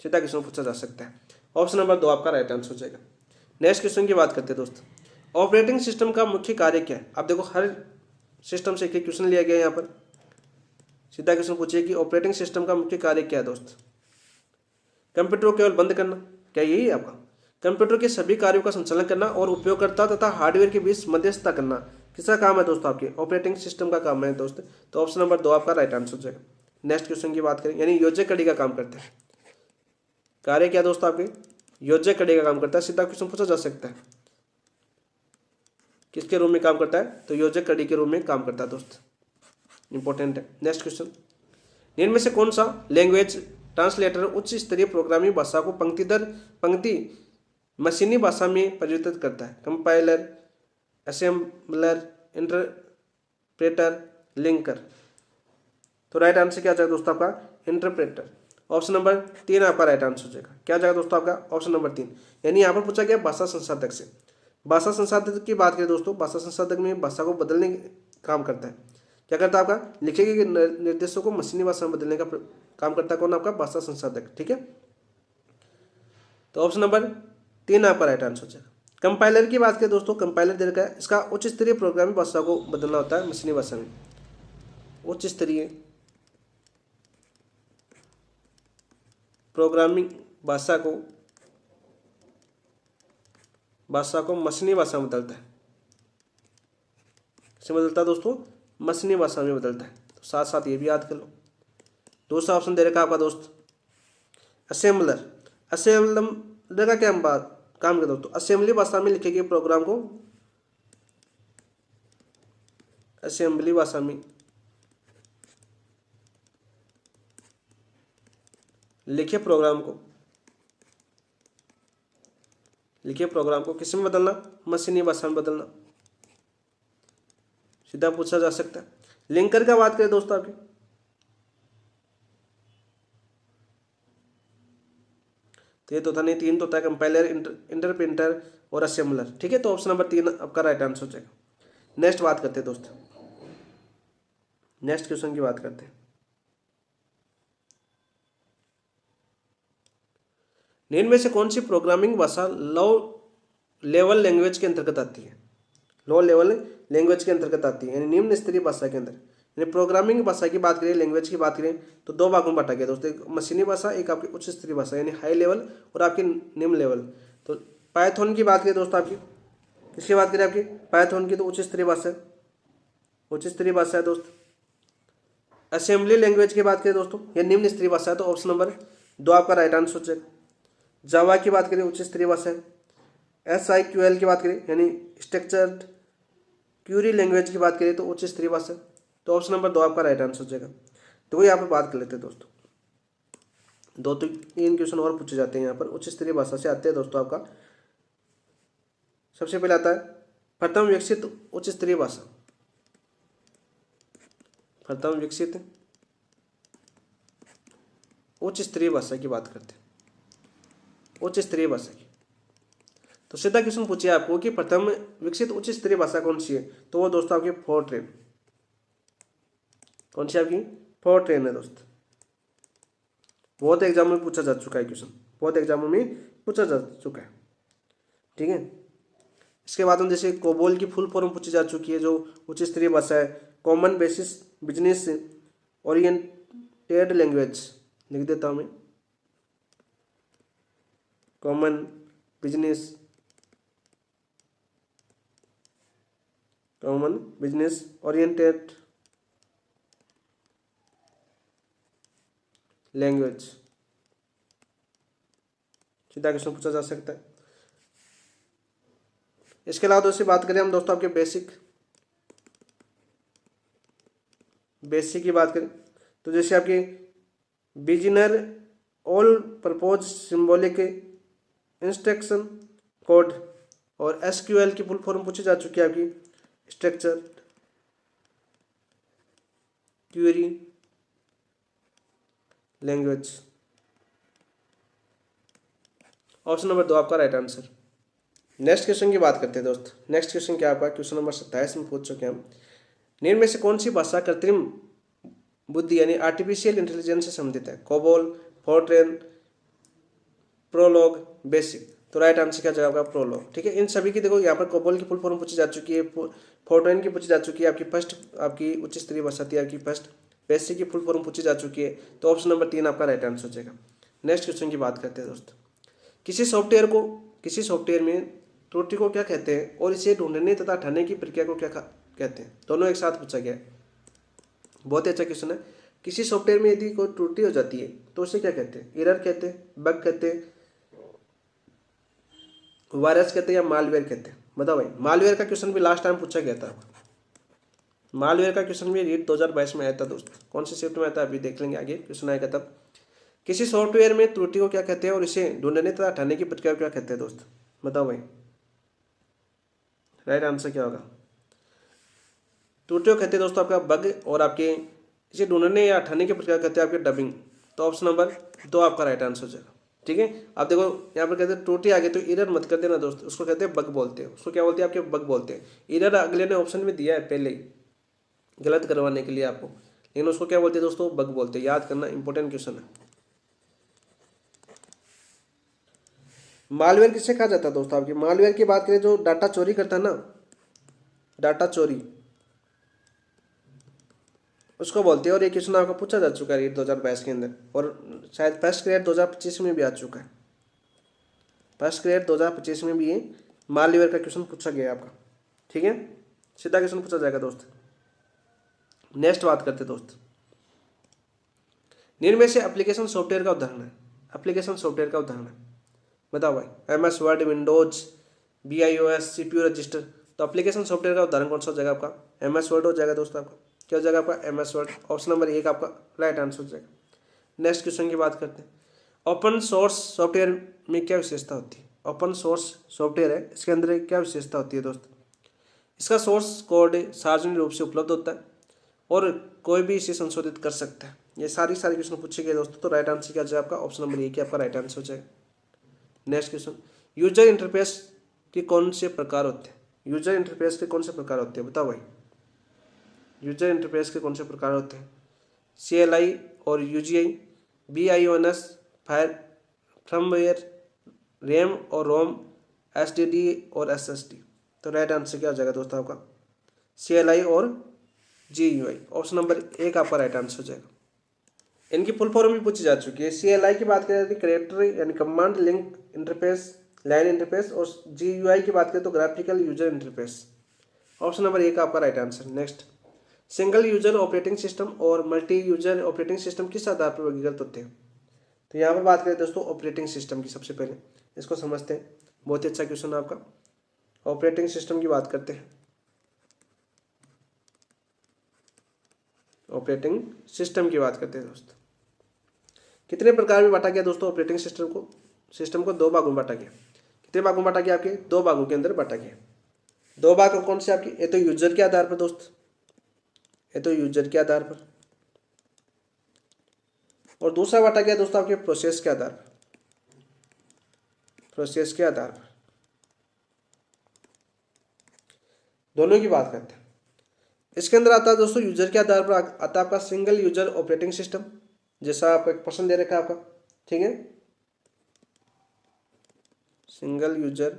सीधा क्वेश्चन पूछा जा सकता है। ऑप्शन नंबर 2 आपका राइट आंसर हो जाएगा। नेक्स्ट क्वेश्चन की बात करते हैं दोस्त, ऑपरेटिंग सिस्टम का मुख्य कार्य क्या है? आप देखो हर सिस्टम से एक क्वेश्चन लिया गया है यहाँ पर। सीधा क्वेश्चन पूछिए कि ऑपरेटिंग सिस्टम का मुख्य कार्य क्या है दोस्त? कंप्यूटर को केवल बंद करना, क्या यही है आपका? कंप्यूटर के सभी कार्यों का संचालन करना और उपयोगकर्ता तथा हार्डवेयर के बीच मध्यस्थता करना किसका काम है दोस्तों? आपके ऑपरेटिंग सिस्टम का काम है दोस्त। तो ऑप्शन नंबर 2 आपका राइट आंसर हो जाएगा। नेक्स्ट क्वेश्चन की बात करें, यानी योजक कड़ी का काम करते हैं। कार्य क्या दोस्तों आपके? योजक कड़ी का काम करता है। सीधा क्वेश्चन पूछा जा सकता है, किसके रूप में काम करता है? तो योजक कड़ी के रूप में काम करता है दोस्त, इंपॉर्टेंट है। नेक्स्ट क्वेश्चन, निम्न में से कौन सा लैंग्वेज ट्रांसलेटर उच्च स्तरीय प्रोग्रामिंग भाषा को पंक्ति दर पंक्ति मशीनी भाषा में परिवर्तित करता है? Compiler, assembler, interpreter, linker. तो राइट आंसर क्या जाएगा दोस्तों आपका? इंटरप्रेटर। ऑप्शन नंबर 3 आपका राइट आंसर हो जाएगा। क्या जाएगा दोस्तों आपका? Option number 3। यानी यहाँ पर पूछा गया भाषा संसाधक से। भाषा संसाधक की बात करें दोस्तों, भाषा संसाधक में भाषा को बदलने काम करता है। क्या करता है आपका? लिखे गए निर्देशों को मशीनी भाषा में बदलने का काम करता है कौन? आपका भाषा संसाधक, ठीक है। तो ऑप्शन नंबर 3 आपका राइट आंसर हो जाएगा। कंपाइलर की बात करें दोस्तों, कंपाइलर दे रखा है, इसका उच्च स्तरीय प्रोग्रामिंग भाषा को बदलना होता है मशीनी भाषा में। उच्च स्तरीय प्रोग्रामिंग भाषा को मशीनी भाषा में बदलता है। किससे बदलता है दोस्तों? मशीनी भाषा में बदलता है। तो साथ साथ ये भी याद कर लो। दूसरा ऑप्शन दे रखा है आपका दोस्त असेंबलर। असेंबलर का क्या बात काम करता दोस्तों? असेंबली भाषा में लिखे गए प्रोग्राम को, असेंबली भाषा में लिखे प्रोग्राम को किस में बदलना? मशीनी भाषा में बदलना। सीधा पूछा जा सकता है। लिंकर का बात करें दोस्तों आपकी, तो ये तो था नहीं, 3 तो था कंपाइलर, इंटरप्रेटर और असेंबलर, ठीक है। तो ऑप्शन नंबर 3 आपका राइट आंसर हो जाएगा। नेक्स्ट बात करते हैं दोस्तों, नेक्स्ट क्वेश्चन की बात करते हैं। निम्न में से कौन सी प्रोग्रामिंग भाषा लो लेवल लैंग्वेज के अंतर्गत आती है? लो लेवल लैंग्वेज के अंतर्गत आती है, यानी निम्न स्तरीय भाषा के अंदर। यानी प्रोग्रामिंग भाषा की बात करें, लैंग्वेज की बात करें तो 2 भागों में बांटा गया दोस्तों, एक मशीनी भाषा, एक आपकी उच्च स्तरीय भाषा यानी हाई लेवल और आपकी निम्न लेवल। तो पाइथन की बात करें दोस्तों आपकी, किसकी बात करें आपकी? पाइथन की तो उच्च स्तरीय भाषा है, उच्च स्तरीय भाषा है दोस्त। असेंबली लैंग्वेज की बात करें दोस्तों, यह निम्न स्तरीय भाषा है। तो ऑप्शन नंबर 2 आपका राइट आंसर हो जाएगा। जावा की बात करें उच्च स्तरीय भाषा है। SQL की बात करें यानी स्ट्रक्चर्ड क्यूरी लैंग्वेज की बात करें तो उच्च स्तरीय भाषा। तो ऑप्शन नंबर 2 आपका राइट आंसर हो जाएगा। तो यहाँ पर बात कर लेते हैं दोस्तों, 2-3 क्वेश्चन और पूछे जाते हैं यहाँ पर, उच्च स्तरीय भाषा से आते हैं दोस्तों। आपका सबसे पहले आता है प्रथम विकसित उच्च स्तरीय भाषा। प्रथम विकसित उच्च स्तरीय भाषा की बात करते हैं, उच्च स्तरीय भाषा की। तो सीधा क्वेश्चन पूछिए आपको कि प्रथम विकसित उच्च स्तरीय भाषा कौन सी है, तो वो दोस्तों आपकी फोर्ट्रेन। कौन सी आपकी? फोर्ट्रेन है दोस्त। बहुत एग्जाम में पूछा जा चुका है क्वेश्चन, बहुत एग्जामों में पूछा जा चुका है। ठीक है, इसके बाद में जैसे कोबोल की फुल फॉर्म पूछी जा चुकी है, जो उच्च स्तरीय भाषा है। Common basis business oriented language, लिख देता हूँ मैं, कॉमन बिजनेस ओरिएंटेड लैंग्वेज, सीधा क्वेश्चन पूछा जा सकता है। इसके अलावा दोस्तों बात करें हम दोस्तों आपके बेसिक की बात करें, तो जैसे आपके beginner all purpose symbolic instruction code और एसक्यूएल की फुल फॉर्म पूछी जा चुकी है आपकी structure query language. Option number 2 आपका राइट आंसर। नेक्स्ट क्वेश्चन की बात करते हैं दोस्त। नेक्स्ट क्वेश्चन क्या आपका? क्वेश्चन नंबर 27 में पूछ चुके हैं हम। निम्न में से कौन सी भाषा कृत्रिम बुद्धि यानी आर्टिफिशियल इंटेलिजेंस से संबंधित है? COBOL, Fortran, Prolog, BASIC. तो राइट आंसर क्या जाएगा? प्रोलॉग। ठीक है, इन सभी की देखो यहाँ पर कोबोल की फुल फॉर्म पूछी जा चुकी है, फोर्ट्रेन की पूछी जा चुकी है, आपकी उच्च स्तरीय भाषा थी आपकी फर्स्ट। बेसिक की फुल फॉर्म पूछी जा चुकी है, तो ऑप्शन नंबर 3 आपका राइट आंसर हो जाएगा। नेक्स्ट क्वेश्चन की बात करते हैं दोस्त। किसी सॉफ्टवेयर में त्रुटि को क्या कहते हैं और इसे ढूंढने तथा हटाने की प्रक्रिया को क्या कहते हैं? दोनों एक साथ पूछा गया है, बहुत ही अच्छा क्वेश्चन है। किसी सॉफ्टवेयर में यदि कोई त्रुटि हो जाती है तो उसे क्या कहते हैं? एरर कहते हैं, बग कहते हैं, वायरस कहते हैं या मालवेयर कहते हैं? बताओ भाई। मालवेयर का क्वेश्चन भी लास्ट टाइम पूछा गया था। मालवेयर का क्वेश्चन भी रीट 2022 में आया था दोस्त। कौन सी शिफ्ट में आया था अभी देख लेंगे, आगे क्वेश्चन आएगा तब। किसी सॉफ्टवेयर में त्रुटि को क्या कहते हैं और इसे ढूंढने तथा हटाने की प्रक्रिया को क्या कहते हैं दोस्त? बताओ भाई, राइट आंसर क्या होगा? त्रुटि को कहते हैं दोस्तों आपका बग, और आपके इसे ढूंढने या हटाने की प्रक्रिया कहते हैं आपके डबिंग। तो ऑप्शन नंबर 2 आपका राइट आंसर हो जाएगा। ठीक है, आप देखो यहाँ पर कहते हैं त्रुटि आगे, तो एरर मत कर देना दोस्त, उसको कहते हैं बग बोलते हैं। उसको क्या बोलते हैं? आपके बग बोलते हैं। एरर अगले ने ऑप्शन में दिया है पहले ही, गलत करवाने के लिए आपको, लेकिन उसको क्या बोलते हैं दोस्तों? बग बोलते हैं। याद करना, इंपॉर्टेंट क्वेश्चन है। मालवेयर किसे कहा जाता है दोस्तों? आपकी मालवेयर की बात करें, जो डाटा चोरी करता है ना, डाटा चोरी, उसको बोलते हैं। और ये क्वेश्चन आपका पूछा जा चुका है 2022 के अंदर, और शायद फर्स्ट ग्रेड 2025 में भी आ चुका है। फर्स्ट ग्रेड 2025 में भी ये मालवेयर का क्वेश्चन पूछा गया है आपका। ठीक है, सीधा क्वेश्चन पूछा जाएगा दोस्त। नेक्स्ट बात करते हैं दोस्त। निम्न में से एप्लीकेशन सॉफ्टवेयर का उदाहरण है, एप्लीकेशन सॉफ्टवेयर का उदाहरण है, बताओ भाई। MS word, Windows, BIOS, CPU register. तो एप्लीकेशन सॉफ्टवेयर का उदाहरण कौन सा हो जाएगा आपका? MS वर्ड हो जाएगा दोस्तों आपका। क्या हो जाएगा आपका? MS word. ऑप्शन नंबर 1 आपका राइट आंसर हो जाएगा। नेक्स्ट क्वेश्चन की बात करते हैं। ओपन सोर्स सॉफ्टवेयर में क्या विशेषता होती है? ओपन सोर्स सॉफ्टवेयर है, इसके अंदर क्या विशेषता होती है दोस्त? इसका सोर्स कोड सार्वजनिक रूप से उपलब्ध होता है और कोई भी इसे संशोधित कर सकता है। ये सारी क्वेश्चन पूछे गए दोस्तों, तो राइट आंसर क्या हो जाएगा आपका? ऑप्शन नंबर 1 आपका राइट आंसर हो जाएगा। Next question. यूजर इंटरफेस के कौन से प्रकार होते हैं? यूजर इंटरफेस के कौन से प्रकार होते हैं? बताओ भाई। यूजर इंटरफेस के कौन से प्रकार होते हैं? CLI और UGI, BIOS, फर्मवेयर, रैम और रोम, SSD और SSD। तो राइट आंसर क्या हो जाएगा दोस्तों आपका? CLI और GUI। ऑप्शन नंबर 1 आपका राइट आंसर हो जाएगा। इनकी फुल फॉर्म भी पूछी जा चुकी है। CLI की बात करें तो कैरेक्टर यानी command link interface, line interface, और GUI की बात करें तो graphical user interface. Option number 1 आपका right answer. Next. Single user operating system और मल्टी यूजर ऑपरेटिंग सिस्टम किस आधार पर वर्गीकृत होते हैं? तो यहाँ पर बात करें दोस्तों ऑपरेटिंग सिस्टम की, सबसे पहले इसको समझते हैं। बहुत ही अच्छा क्वेश्चन है आपका। ऑपरेटिंग सिस्टम की बात करते हैं। ऑपरेटिंग सिस्टम की बात करते हैं दोस्त। कितने प्रकार में बांटा गया दोस्तों? ऑपरेटिंग सिस्टम को 2 भागों में बांटा गया। कितने भागों में बांटा गया? आपके 2 भागों के अंदर बांटा गया। 2 भाग कौन से आपके? ये तो यूजर के आधार पर दोस्त, ये तो यूजर के आधार पर, और दूसरा बाटा क्या है दोस्तों आपके प्रोसेस के आधार पर, प्रोसेस के आधार पर। दोनों की बात करते हैं। इसके अंदर आता है दोस्तों यूजर के आधार पर आता है आपका सिंगल यूजर ऑपरेटिंग सिस्टम, जैसा आपको एक पर्सन दे रखा है आपका, ठीक है, सिंगल यूजर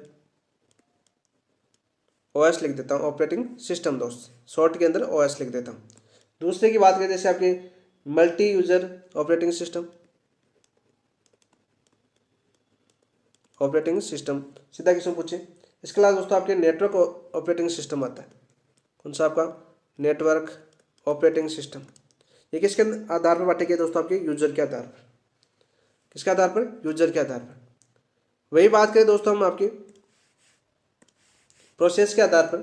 ओएस लिख देता हूँ, ऑपरेटिंग सिस्टम दोस्त, शॉर्ट के अंदर ओएस लिख देता हूँ। दूसरे की बात करें जैसे आपके multi user operating system, operating system सीधा क्वेश्चन पूछे। इसके अलावा दोस्तों आपके नेटवर्क ऑपरेटिंग सिस्टम आता है, कौन सा आपका नेटवर्क ऑपरेटिंग सिस्टम। ये किसके आधार पर बांटे गए दोस्तों आपके यूजर के आधार पर, किसके आधार पर, यूजर के आधार पर। वही बात करें दोस्तों हम आपकी प्रोसेस के आधार पर,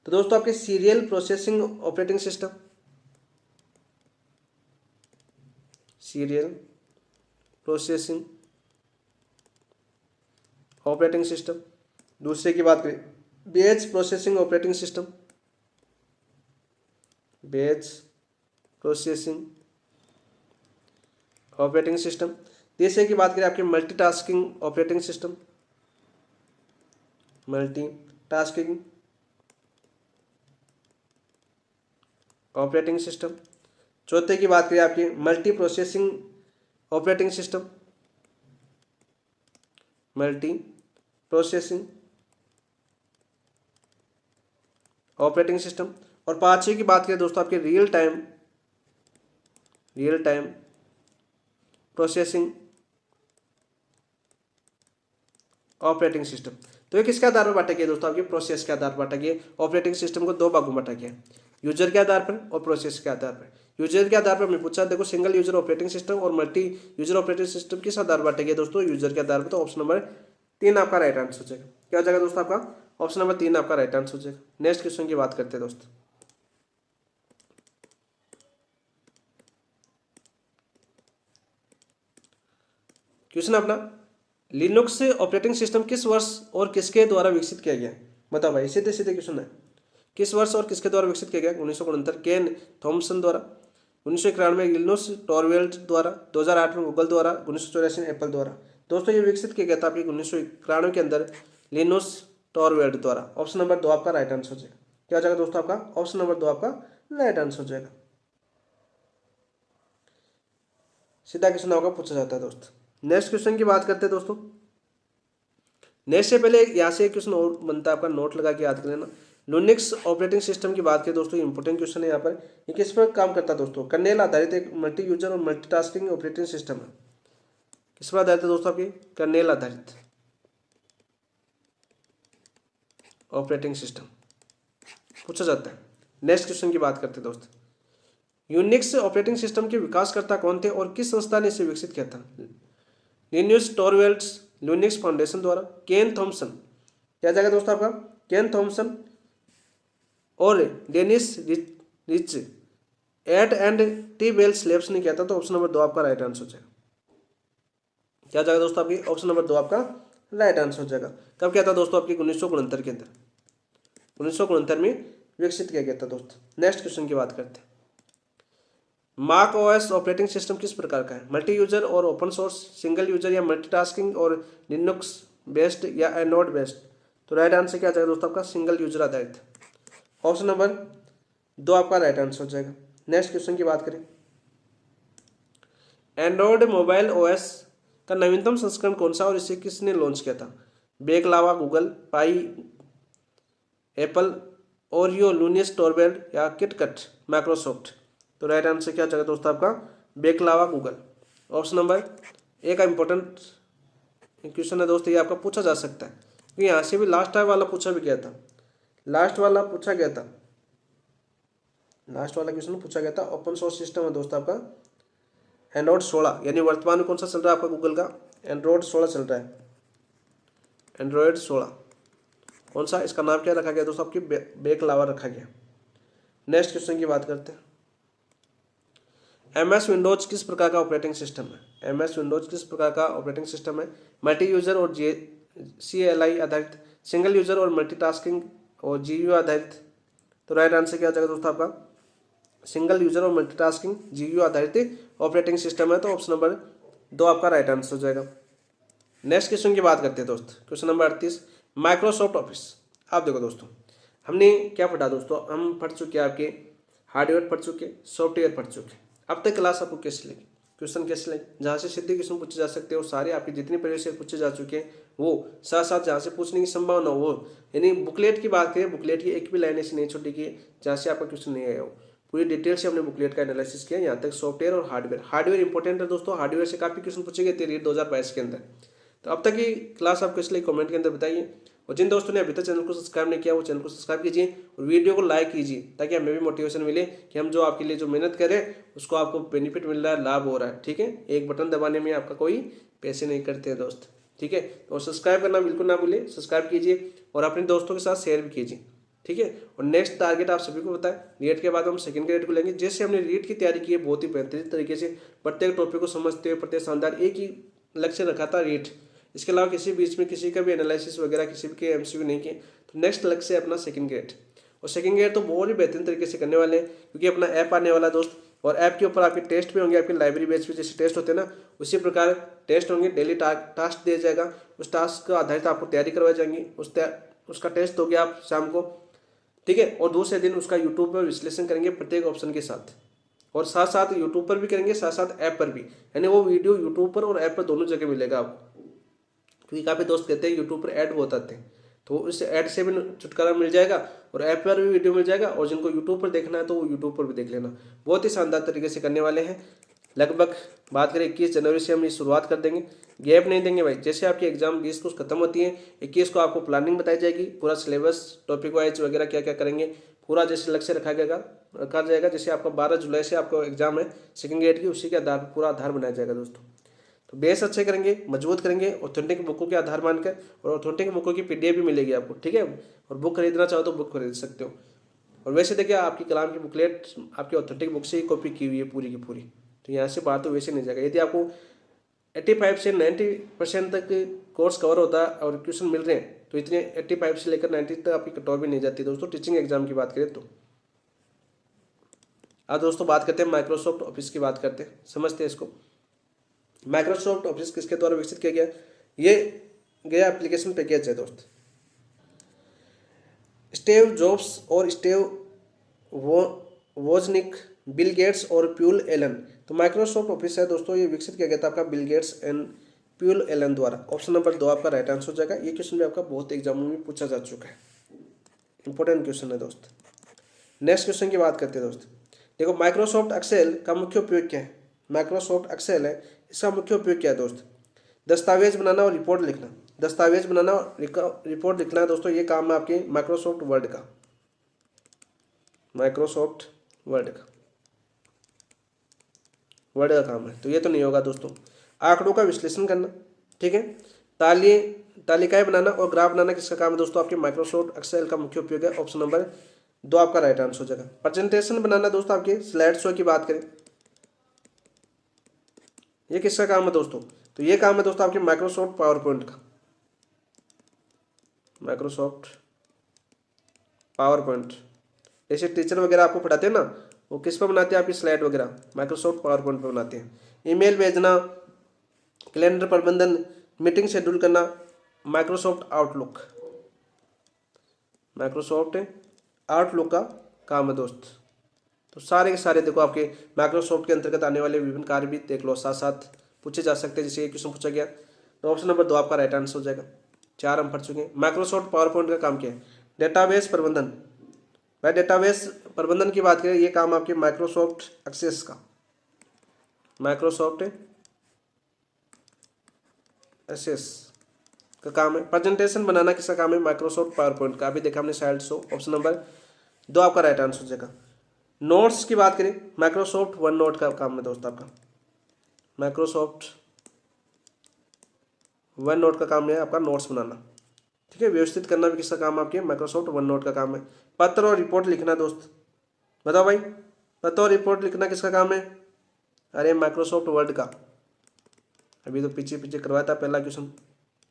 तो दोस्तों आपके serial processing operating system, serial processing operating system. दूसरे की बात करें batch processing operating system, batch processing operating system. तीसरे की बात करें आपके multitasking operating system, multitasking operating system. चौथे की बात करें आपकी multi processing operating system, multi processing operating system. और पांचवी की बात करें दोस्तों आपके real time processing operating system. तो ये किसके आधार पर बांटा गया दोस्तों, आपके प्रोसेस के आधार पर बांटा गया। ऑपरेटिंग सिस्टम को दो भागों में बांटा गया, यूजर के आधार पर और प्रोसेस के आधार पर। यूजर के आधार पर मैं पूछा देखो सिंगल यूजर ऑपरेटिंग सिस्टम और मल्टी यूजर ऑपरेटिंग सिस्टम किस आधार पर बांटा गया दोस्तों, यूजर के आधार पर। तो ऑप्शन नंबर 3 आपका राइट आंसर हो जाएगा। क्या हो जाएगा दोस्तों आपका, ऑप्शन नंबर 3 आपका राइट आंसर हो जाएगा। नेक्स्ट क्वेश्चन की बात करते हैं दोस्तों। क्वेश्चन अपना, लिनक्स ऑपरेटिंग सिस्टम किस वर्ष और किसके द्वारा विकसित किया गया। बताओ भाई, सीधे सीधे क्वेश्चन है, किस वर्ष और किसके द्वारा विकसित किया गया। 1969 केन थॉमसन द्वारा, 1991 लिनोस टॉरवेल्ड द्वारा, 2008 में गूगल द्वारा, 1984 में एप्पल द्वारा। दोस्तों ये विकसित किया गया था आपकी 1991 के अंदर लिनोस टॉरवेल्ड द्वारा। ऑप्शन नंबर 2 आपका राइट आंसर हो जाएगा। क्या हो जाएगा दोस्तों आपका, ऑप्शन नंबर 2 आपका राइट आंसर हो जाएगा। सीधा क्वेश्चन होगा पूछा जाता है दोस्तों। नेक्स्ट क्वेश्चन की बात करते हैं दोस्तों। नेक्स्ट से पहले यहाँ से एक क्वेश्चन और बनता है आपका, नोट लगा के याद कर लेना। लुनिक्स ऑपरेटिंग सिस्टम की बात करें दोस्तों, इंपोर्टेंट क्वेश्चन है यहाँ पर। ये किस पर काम करता है दोस्तों, कर्नेल आधारित एक मल्टी यूजर और मल्टीटास्किंग ऑपरेटिंग सिस्टम है। किस पर आधारित है दोस्तों, आपकी कर्नेल आधारित ऑपरेटिंग सिस्टम पूछा जाता है। नेक्स्ट क्वेश्चन की बात करते हैं दोस्तों। यूनिक्स ऑपरेटिंग सिस्टम के विकासकर्ता कौन थे और किस संस्था ने इसे विकसित किया था। लिनस टॉरवेल्ड्स लुनिक्स फाउंडेशन द्वारा, केन थॉमसन, क्या जाएगा दोस्तों आपका, केन थॉमसन और Dennis Ritchie AT and T Bells Labs ने किया था। तो ऑप्शन नंबर 2 आपका राइट आंसर हो जाएगा। क्या जाएगा दोस्तों आपकी, ऑप्शन नंबर 2 आपका राइट आंसर हो जाएगा। कब किया था दोस्तों आपकी, 1969 के अंदर, 1969 में विकसित किया गया था दोस्तों। नेक्स्ट क्वेश्चन की बात करते हैं। माक ओएस ऑपरेटिंग सिस्टम किस प्रकार का है, मल्टी यूजर और ओपन सोर्स, सिंगल यूजर या मल्टीटास्किंग और लिनक्स बेस्ड या एनोड बेस्ड। तो राइट आंसर क्या जाएगा दोस्तों आपका, सिंगल यूजर आधारित। ऑप्शन नंबर 2 आपका राइट आंसर हो जाएगा। नेक्स्ट क्वेश्चन की बात करें। एंड्रॉयड मोबाइल ओएस का नवीनतम संस्करण कौन सा और इसे किसने लॉन्च किया था। बेकलावा, गूगल, पाई, एप्पल, ओरियो, लुनिस टॉरवेल्ड या किटकट, माइक्रोसॉफ्ट। तो राइट आंसर क्या जाएगा दोस्तों आपका, बेकलावा, गूगल। ऑप्शन नंबर 1 का इंपॉर्टेंट क्वेश्चन है दोस्तों, ये आपका पूछा जा सकता है क्योंकि यहाँ से भी लास्ट वाला पूछा भी गया था, लास्ट वाला पूछा गया था, लास्ट वाला क्वेश्चन पूछा गया था। ओपन सोर्स सिस्टम है दोस्तों आपका एंड्रॉयड 16, यानी वर्तमान में कौन सा चल रहा है आपका गूगल का, एंड्रॉयड 16 चल रहा है, एंड्रॉयड 16। कौन सा, इसका नाम क्या रखा गया दोस्तों, आपकी बेकलावा रखा गया। नेक्स्ट क्वेश्चन की बात करते हैं। MS विंडोज किस प्रकार का ऑपरेटिंग सिस्टम है, MS विंडोज किस प्रकार का ऑपरेटिंग सिस्टम है। मल्टी यूजर और CLI आधारित, सिंगल यूजर और मल्टीटास्किंग और GUI आधारित। तो राइट आंसर क्या जाएगा दोस्तों आपका, सिंगल यूजर और मल्टीटास्किंग जीयू आधारित ऑपरेटिंग सिस्टम है, तो ऑप्शन नंबर 2 आपका राइट आंसर हो जाएगा। नेक्स्ट क्वेश्चन की बात करते हैं दोस्त, क्वेश्चन नंबर 38, माइक्रोसॉफ्ट ऑफिस। आप देखो दोस्तों, हमने क्या पढ़ा दोस्तों, हम पढ़ चुके हैं आपके हार्डवेयर पढ़ चुके, सॉफ्टवेयर पढ़ चुके। अब तक क्लास आपको कैसी लगी, क्वेश्चन कैसे लगे, जहाँ से सीधे क्वेश्चन पूछे जा सकते हो, सारे आपके जितने प्रीवियस ईयर पूछे जा चुके हैं वो, साथ साथ जहाँ से पूछने की संभावना हो, यानी बुकलेट की बात करें, बुकलेट की एक भी लाइन ऐसी नहीं छोटी की जहाँ से आपका क्वेश्चन नहीं आया हो। पूरी डिटेल से हमने बुकलेट का एनालिसिस किया, यहाँ तक सॉफ्टवेयर और हार्डवेयर इंपॉर्टेंट है दोस्तों। हार्डवेयर से काफी क्वेश्चन पूछे गए थे रीट 2022 के अंदर। तो अब तक की क्लास आपको इसलिए कमेंट के अंदर बताइए, और जिन दोस्तों ने अभी तक चैनल को सब्सक्राइब नहीं किया वो चैनल को सब्सक्राइब कीजिए और वीडियो को लाइक कीजिए, ताकि हमें भी मोटिवेशन मिले कि हम जो आपके लिए जो मेहनत करें उसको आपको बेनिफिट मिल रहा है, लाभ हो रहा है। ठीक है, एक बटन दबाने में आपका कोई पैसे नहीं करते हैं दोस्त। ठीक है, तो सब्सक्राइब करना बिल्कुल ना भूलिए, सब्सक्राइब कीजिए और अपने दोस्तों के साथ शेयर भी कीजिए। ठीक है, और नेक्स्ट टारगेट आप सभी को बताएं, रीट के बाद हम सेकंड ग्रेड को लेंगे। जैसे हमने रीट की तैयारी की है बहुत ही बेहतरीन तरीके से, प्रत्येक टॉपिक को समझते हुए, प्रत्येक शानदार, एक ही लक्ष्य रखा था रीट, इसके अलावा किसी बीच में किसी का भी एनालिसिस वगैरह किसी के एमसीक्यू नहीं किए। तो नेक्स्ट लक्ष्य है अपना सेकंड ग्रेड, और सेकंड ग्रेड तो बहुत ही बेहतरीन तरीके से करने वाले हैं, क्योंकि अपना ऐप आने वाला दोस्त, और ऐप के ऊपर आपके टेस्ट भी होंगे, आपके लाइब्रेरी बेस पे जैसे टेस्ट होते हैं ना, उसी प्रकार टेस्ट होंगे, डेली टास्क दिया जाएगा, उस टास्क के आधारित आपको तैयारी करवाई जाएंगी, उसका टेस्ट हो गया आप शाम को। ठीक है, और दूसरे दिन उसका यूट्यूब पर विश्लेषण करेंगे प्रत्येक ऑप्शन के साथ, और साथ साथ यूट्यूब पर भी करेंगे, साथ साथ ऐप पर भी, यानी वो वीडियो यूट्यूब पर और ऐप पर दोनों जगह मिलेगा आपको। क्योंकि काफ़ी दोस्त कहते हैं यूट्यूब पर ऐड बहुत आते हैं, तो इस ऐड से भी छुटकारा मिल जाएगा और ऐप पर भी वीडियो मिल जाएगा, और जिनको यूट्यूब पर देखना है तो वो यूट्यूब पर भी देख लेना। बहुत ही शानदार तरीके से करने वाले हैं। लगभग बात करें 21 जनवरी से हम ये शुरुआत कर देंगे, गैप नहीं देंगे भाई। जैसे आपकी एग्जाम 20 को खत्म होती है, 21 को आपको प्लानिंग बताई जाएगी, पूरा सिलेबस टॉपिक वाइज वगैरह क्या क्या करेंगे, पूरा जैसे लक्ष्य रखा जाएगा। जैसे आपका 12 जुलाई से आपका एग्जाम है सेकंड ग्रेड की, उसी के आधार पर पूरा आधार बनाया जाएगा दोस्तों। तो बेस अच्छे करेंगे, मजबूत करेंगे, ऑथेंटिक बुकों के आधार मानकर, और ऑथेंटिक बुकों की पीडीएफ भी मिलेगी आपको। ठीक है, और बुक खरीदना चाहो तो बुक खरीद सकते हो। और वैसे देखिए आपकी कलाम की बुकलेट आपकी ऑथेंटिक बुक से ही कॉपी की हुई है पूरी की पूरी, तो यहाँ से बात तो वैसे नहीं जाएगा। यदि आपको 85 से 90% तक कोर्स कवर होता है और क्वेश्चन मिल रहे हैं, तो इतने 85 से लेकर 90 तक आपकी कट ऑफ भी नहीं जाती दोस्तों, टीचिंग एग्जाम की बात करें तो। अब दोस्तों बात करते हैं माइक्रोसॉफ्ट ऑफिस की, बात करते हैं, समझते हैं इसको। माइक्रोसॉफ्ट ऑफिस किसके द्वारा विकसित किया गया, ये गया एप्लीकेशन पैकेज है दोस्त। स्टीव जॉब्स और स्टीव वोजनिक, बिल गेट्स और प्यूल एलन। तो माइक्रोसॉफ्ट ऑफिस है दोस्तों, ये विकसित किया गया था आपका Bill Gates and Paul Allen द्वारा। ऑप्शन नंबर 2 आपका राइट आंसर हो जाएगा। ये क्वेश्चन भी आपका बहुत एग्जामों में पूछा जा चुका है, इंपॉर्टेंट क्वेश्चन है दोस्त। नेक्स्ट क्वेश्चन की बात करते हैं दोस्त। देखो माइक्रोसॉफ्ट एक्सेल का मुख्य उपयोग क्या है, माइक्रोसॉफ्ट एक्सेल है, इसका मुख्य उपयोग क्या है दोस्त, दस्तावेज बनाना और रिपोर्ट लिखना। दस्तावेज बनाना और रिपोर्ट लिखना है दोस्तों, ये काम है आपके माइक्रोसॉफ्ट वर्ड का, माइक्रोसॉफ्ट वर्ड का काम है, तो ये तो नहीं होगा दोस्तों। आंकड़ों का विश्लेषण करना, ठीक है, तालिकाएं बनाना और ग्राफ बनाना किसका काम है दोस्तों, आपके माइक्रोसॉफ्ट एक्सेल का मुख्य उपयोग है। ऑप्शन नंबर 2 आपका राइट आंसर हो जाएगा। प्रेजेंटेशन बनाना दोस्तों, आपके स्लाइड शो की बात करें, ये किसका काम है दोस्तों, तो ये काम है दोस्तों आपके माइक्रोसॉफ्ट पावर पॉइंट का, माइक्रोसॉफ्ट पावर पॉइंट। जैसे टीचर वगैरह आपको पढ़ाते हैं ना, वो किस पर बनाते हैं, आपकी स्लाइड वगैरह माइक्रोसॉफ्ट पावर पॉइंट पर बनाते हैं। ईमेल भेजना, कैलेंडर प्रबंधन, मीटिंग शेड्यूल करना, माइक्रोसॉफ्ट आउटलुक, माइक्रोसॉफ्ट आउटलुक का काम है दोस्त। तो सारे के सारे देखो आपके माइक्रोसॉफ्ट के अंतर्गत आने वाले विभिन्न कार्य भी देख लो, साथ साथ पूछे जा सकते हैं। जैसे ये क्वेश्चन पूछा गया, तो ऑप्शन नंबर 2 आपका राइट आंसर हो जाएगा। 4 हम पढ़ चुके हैं। माइक्रोसॉफ्ट पावर पॉइंट का काम क्या है, डेटाबेस प्रबंधन। भाई डेटाबेस प्रबंधन की बात करें, ये काम आपके माइक्रोसॉफ्ट एक्सेस का, माइक्रोसॉफ्ट एक्सेस का काम है। प्रेजेंटेशन बनाना किसका काम है, माइक्रोसॉफ्ट पावर पॉइंट का, अभी देखा हमने स्लाइड शो। ऑप्शन नंबर 2 आपका राइट आंसर हो जाएगा। नोट्स की बात करें, माइक्रोसॉफ्ट वन नोट का काम है दोस्त आपका, माइक्रोसॉफ्ट वन नोट का काम है आपका नोट्स बनाना, ठीक है। व्यवस्थित करना भी किसका काम है, आपके माइक्रोसॉफ्ट वन नोट का काम है। पत्र और रिपोर्ट लिखना दोस्त, बताओ भाई, पत्र और रिपोर्ट लिखना किसका काम है, अरे माइक्रोसॉफ्ट वर्ड का। अभी तो पीछे पीछे करवाया था पहला क्वेश्चन,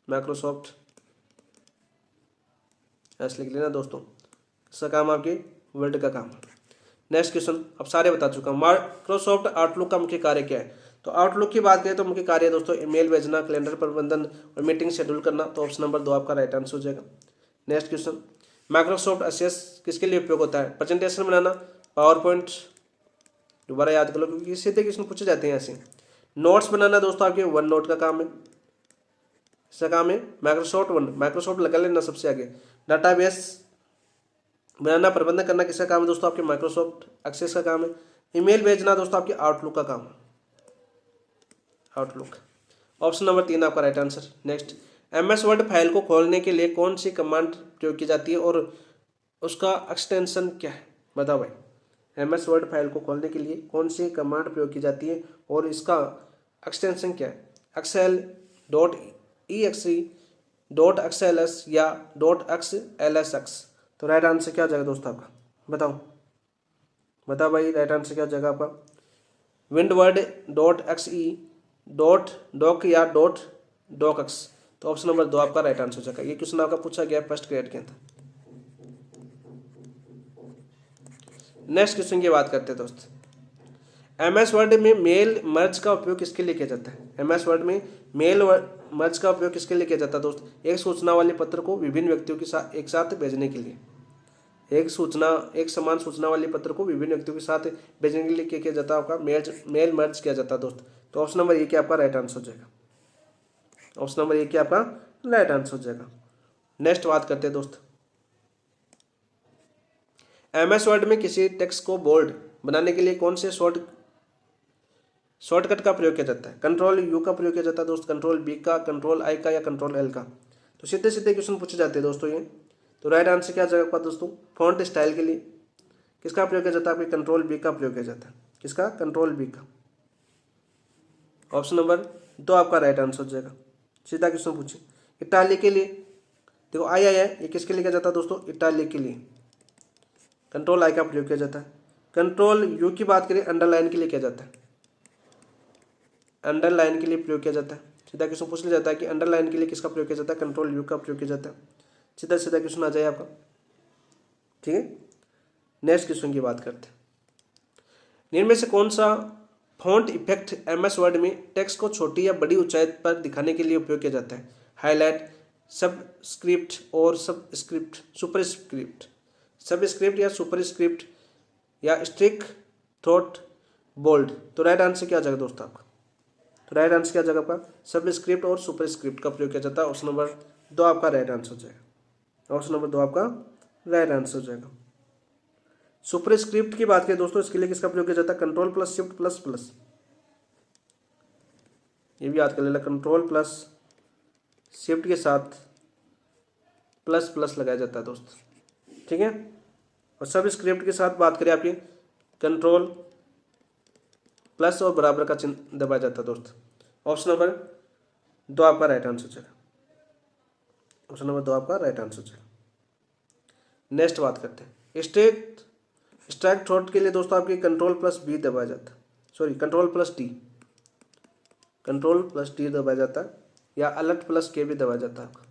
माइक्रोसॉफ्ट ऐसे लिख लेना दोस्तों, किसका काम आपके वर्ड का काम है। नेक्स्ट क्वेश्चन, अब सारे बता चुका हूँ। माइक्रोसॉफ्ट आउटलुक का मुख्य कार्य क्या है? तो आउटलुक की बात करें तो मुख्य कार्य दोस्तों ईमेल भेजना, कैलेंडर प्रबंधन और मीटिंग शेड्यूल करना। तो ऑप्शन नंबर 2 आपका राइट आंसर हो जाएगा। नेक्स्ट क्वेश्चन, माइक्रोसॉफ्ट एक्सेस किसके लिए उपयोग होता है? प्रेजेंटेशन बनाना, पावर पॉइंट, दोबारा याद कर लो क्योंकि सीधे क्वेश्चन पूछे जाते हैं ऐसे। नोट्स बनाना दोस्तों आपके वन नोट का काम है, इसका काम है माइक्रोसॉफ्ट वन, माइक्रोसॉफ्ट लगा लेना सबसे आगे। डाटाबेस बनाना, प्रबंधन करना किसका काम है दोस्तों? आपके माइक्रोसॉफ्ट एक्सेस का काम है। ईमेल भेजना दोस्तों आपके आउटलुक का काम है, आउटलुक। ऑप्शन नंबर 3 आपका right answer. Next, MS word file को खोलने के लिए कौन सी कमांड प्रयोग की जाती है और उसका एक्सटेंशन क्या है? बताओ भाई, MS वर्ड फाइल को खोलने के लिए कौन सी कमांड प्रयोग की जाती है और इसका एक्सटेंशन क्या है? excel.exe, .xls या .xlsx। तो राइट आंसर क्या हो जाएगा दोस्तों आपका? बताओ बताओ भाई, राइट आंसर क्या हो जाएगा आपका? विंडवर्ड .xe, .doc या .docx। तो ऑप्शन नंबर 2 आपका राइट आंसर हो जाएगा। ये क्वेश्चन आपका पूछा गया फर्स्ट ग्रेड के अंदर। नेक्स्ट क्वेश्चन की बात करते हैं दोस्त। MS वर्ड में मेल मर्ज का उपयोग किसके लिए किया जाता है? MS वर्ड में मेल मर्ज का उपयोग किसके लिए किया जाता है दोस्त? एक सूचना वाले पत्र को विभिन्न व्यक्तियों के साथ एक साथ भेजने के लिए। एक समान सूचना वाले पत्र को विभिन्न व्यक्तियों के साथ भेजने के लिए क्या किया जाता है? आपका मेल मर्ज किया जाता है दोस्त। तो ऑप्शन नंबर 1 आपका राइट आंसर हो जाएगा। ऑप्शन नंबर 1 आपका राइट आंसर हो जाएगा। नेक्स्ट बात करते हैं दोस्त। MS वर्ड में किसी टेक्स्ट को बोल्ड बनाने के लिए कौन से शॉर्टकट का प्रयोग किया जाता है? कंट्रोल U का प्रयोग किया जाता है दोस्त, कंट्रोल B का, कंट्रोल I का या कंट्रोल L का। तो सीधे सीधे क्वेश्चन पूछे जाते हैं दोस्तों ये। तो राइट आंसर क्या जाएगा दोस्तों? फॉन्ट स्टाइल के लिए किसका प्रयोग किया जाता है? आपके कंट्रोल B का प्रयोग किया जाता है। किसका? कंट्रोल B का। ऑप्शन नंबर 2 आपका राइट आंसर हो जाएगा। सीधा क्वेश्चन पूछे। इटालिक के लिए देखो आई है, ये किसके लिए किया जाता है दोस्तों? इटालिक के लिए कंट्रोल I का प्रयोग किया जाता है। कंट्रोल U की बात करें, अंडरलाइन के लिए किया जाता है, अंडरलाइन के लिए प्रयोग किया जाता है। सीधा क्वेश्चन पूछ लिया जाता है कि अंडरलाइन के लिए किसका प्रयोग किया जाता है? कंट्रोल U का प्रयोग किया जाता है। सीधा सीधा क्वेश्चन आ जाए आपका, ठीक है। नेक्स्ट क्वेश्चन की बात करते हैं। इनमें से कौन सा फॉन्ट इफेक्ट MS वर्ड में टेक्स्ट को छोटी या बड़ी ऊंचाई पर दिखाने के लिए उपयोग किया जाता है? हाईलाइट, सबस्क्रिप्ट और सुपरस्क्रिप्ट, सबस्क्रिप्ट या सुपरस्क्रिप्ट या स्ट्रिक थ्रोट बोल्ड। तो राइट आंसर क्या आ जाएगा दोस्तों आपका? तो राइट आंसर क्या आ जाएगा आपका? सबस्क्रिप्ट और सुपरस्क्रिप्ट का प्रयोग किया जाता है। ऑप्शन नंबर 2 आपका राइट आंसर हो जाएगा। ऑप्शन नंबर 2 आपका राइट आंसर हो जाएगा। सुपरस्क्रिप्ट की बात करें दोस्तों, इसके लिए किसका प्रयोग किया जाता है? Control plus shift plus plus, ये भी याद कर लेना। कंट्रोल प्लस शिफ्ट के साथ प्लस प्लस लगाया जाता है दोस्त, ठीक है। और सब स्क्रिप्ट के साथ बात करें आपकी, कंट्रोल प्लस और बराबर का चिन्ह दबाया जाता है दोस्त। ऑप्शन नंबर 2 आपका राइट आंसर हो जाएगा। ऑप्शन नंबर 2 आपका राइट आंसर हो जाएगा। नेक्स्ट बात करते हैं। स्ट्राइक थ्रोट के लिए दोस्तों आपकी कंट्रोल प्लस B दबाया जाता है, sorry control plus D, control plus D दबाया जाता है या अलर्ट प्लस K भी दबाया जाता है, आपका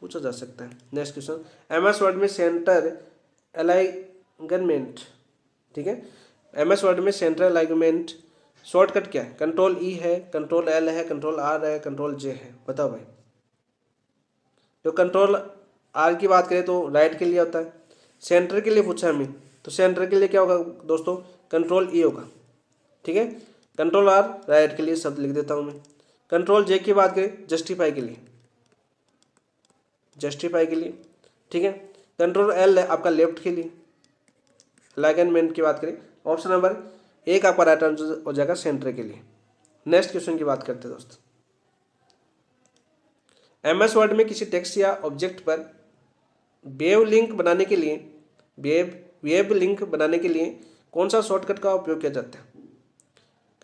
पूछा जा सकता है। नेक्स्ट क्वेश्चन, MS वर्ड में सेंटर अलाइनमेंट, ठीक है, MS वर्ड में सेंटर अलाइनमेंट शॉर्टकट क्या है? कंट्रोल E है, कंट्रोल L है, कंट्रोल R है, कंट्रोल J है। बताओ भाई। तो कंट्रोल R की बात करें तो राइट के लिए होता है। सेंटर के लिए पूछा हमें, तो सेंटर के लिए क्या होगा दोस्तों? कंट्रोल E होगा, ठीक है। कंट्रोल R राइट के लिए शब्द लिख देता हूँ मैं। कंट्रोल J की बात करें जस्टिफाई के लिए, जस्टिफाई के लिए, ठीक है। कंट्रोल L है आपका लेफ्ट के लिए। अलाइनमेंट की बात करें, ऑप्शन नंबर 1 आपका राइट आंसर हो जाएगा सेंटर के लिए। नेक्स्ट क्वेश्चन की बात करते हैं दोस्त। MS वर्ड में किसी टेक्स्ट या ऑब्जेक्ट पर वेब लिंक बनाने के लिए कौन सा शॉर्टकट का उपयोग किया जाता है?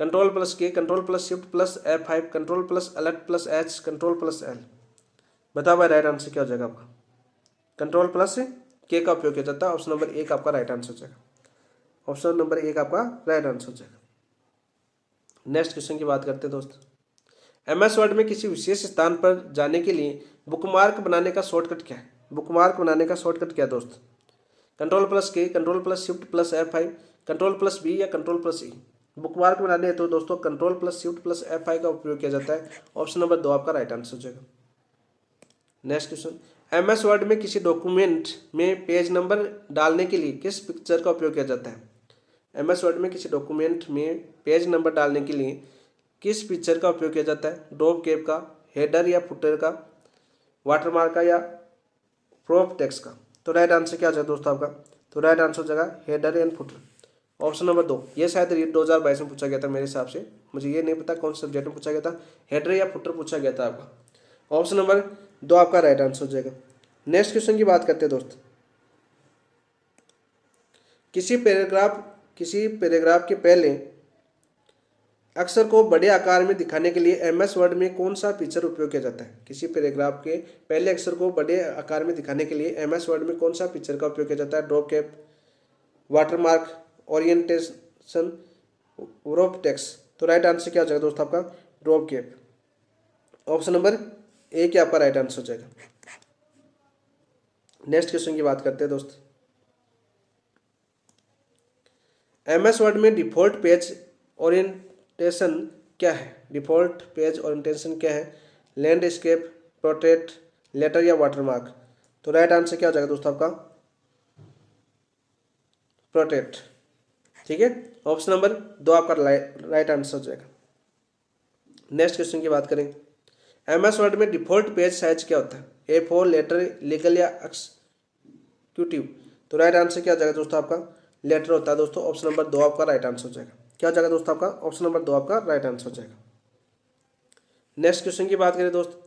Control plus K, control plus shift plus F5, control plus alert plus H, control plus L। बताओ भाई राइट आंसर क्या हो जाएगा आपका? कंट्रोल प्लस K का उपयोग किया जाता है। ऑप्शन नंबर 1 आपका राइट आंसर हो जाएगा। ऑप्शन नंबर 1 आपका राइट आंसर हो जाएगा। नेक्स्ट क्वेश्चन की बात करते हैं दोस्त। MS वर्ड में किसी विशेष स्थान पर जाने के लिए बुकमार्क बनाने का शॉर्टकट क्या है? बुकमार्क बनाने का शॉर्टकट क्या है दोस्त? Control plus K, control plus shift plus F5, control plus B या कंट्रोल प्लस ई। बुकमार्क बनाने हैं तो दोस्तों control plus shift plus F5 का उपयोग किया जाता है। ऑप्शन नंबर 2 आपका राइट आंसर हो जाएगा। नेक्स्ट क्वेश्चन, MS वर्ड में किसी डॉक्यूमेंट में पेज नंबर डालने के लिए किस पिक्चर का उपयोग किया जाता है? MS वर्ड में किसी डॉक्यूमेंट में पेज नंबर डालने के लिए किस पिक्चर का उपयोग किया जाता है? ड्रॉप कैप का, हेडर या फुटर का, वाटरमार्क का या प्रोप टेक्स्ट का। तो राइट आंसर क्या हो जाएगा दोस्तों आपका? तो राइट आंसर हो जाएगा header and footer. Option number 2, ये शायद 2022 में पूछा गया था मेरे हिसाब से, मुझे ये नहीं पता कौन से सब्जेक्ट में पूछा गया था, हेडर या फुटर पूछा गया था आपका। ऑप्शन नंबर 2 आपका राइट आंसर हो जाएगा। नेक्स्ट क्वेश्चन की बात करते हैं दोस्त। किसी पैराग्राफ के पहले अक्षर को बड़े आकार में दिखाने के लिए MS वर्ड में कौन सा फीचर उपयोग किया जाता है? किसी पैराग्राफ के पहले अक्षर को बड़े आकार में दिखाने के लिए MS वर्ड में कौन सा फीचर का उपयोग किया जाता है? Drop cap, watermark, orientation, prop text. तो राइट आंसर क्या हो जाएगा दोस्त आपका? Drop cap. Option number A क्या आपका राइट आंसर हो जाएगा। नेक्स्ट क्वेश्चन की बात करते हैं दोस्त। MS वर्ड में डिफॉल्ट पेज ओरिएंटेशन क्या है? डिफॉल्ट पेज ओरिएंटेशन क्या है? लैंडस्केप, पोर्ट्रेट, लेटर या वाटरमार्क। तो राइट आंसर क्या हो जाएगा दोस्तों आपका? पोर्ट्रेट। ठीक है, ऑप्शन नंबर 2 आपका राइट आंसर हो जाएगा। नेक्स्ट क्वेश्चन की बात करें। MS वर्ड में डिफॉल्ट पेज साइज क्या होता है? A4, लेटर, लीगल या एक्सिक्यूटिव। तो राइट आंसर क्या हो जाएगा दोस्तों आपका? लेटर होता है दोस्तों। ऑप्शन नंबर 2 आपका राइट आंसर हो जाएगा। क्या हो जाएगा दोस्तों आपका? ऑप्शन नंबर 2 आपका राइट आंसर हो जाएगा। नेक्स्ट क्वेश्चन की बात करें दोस्त।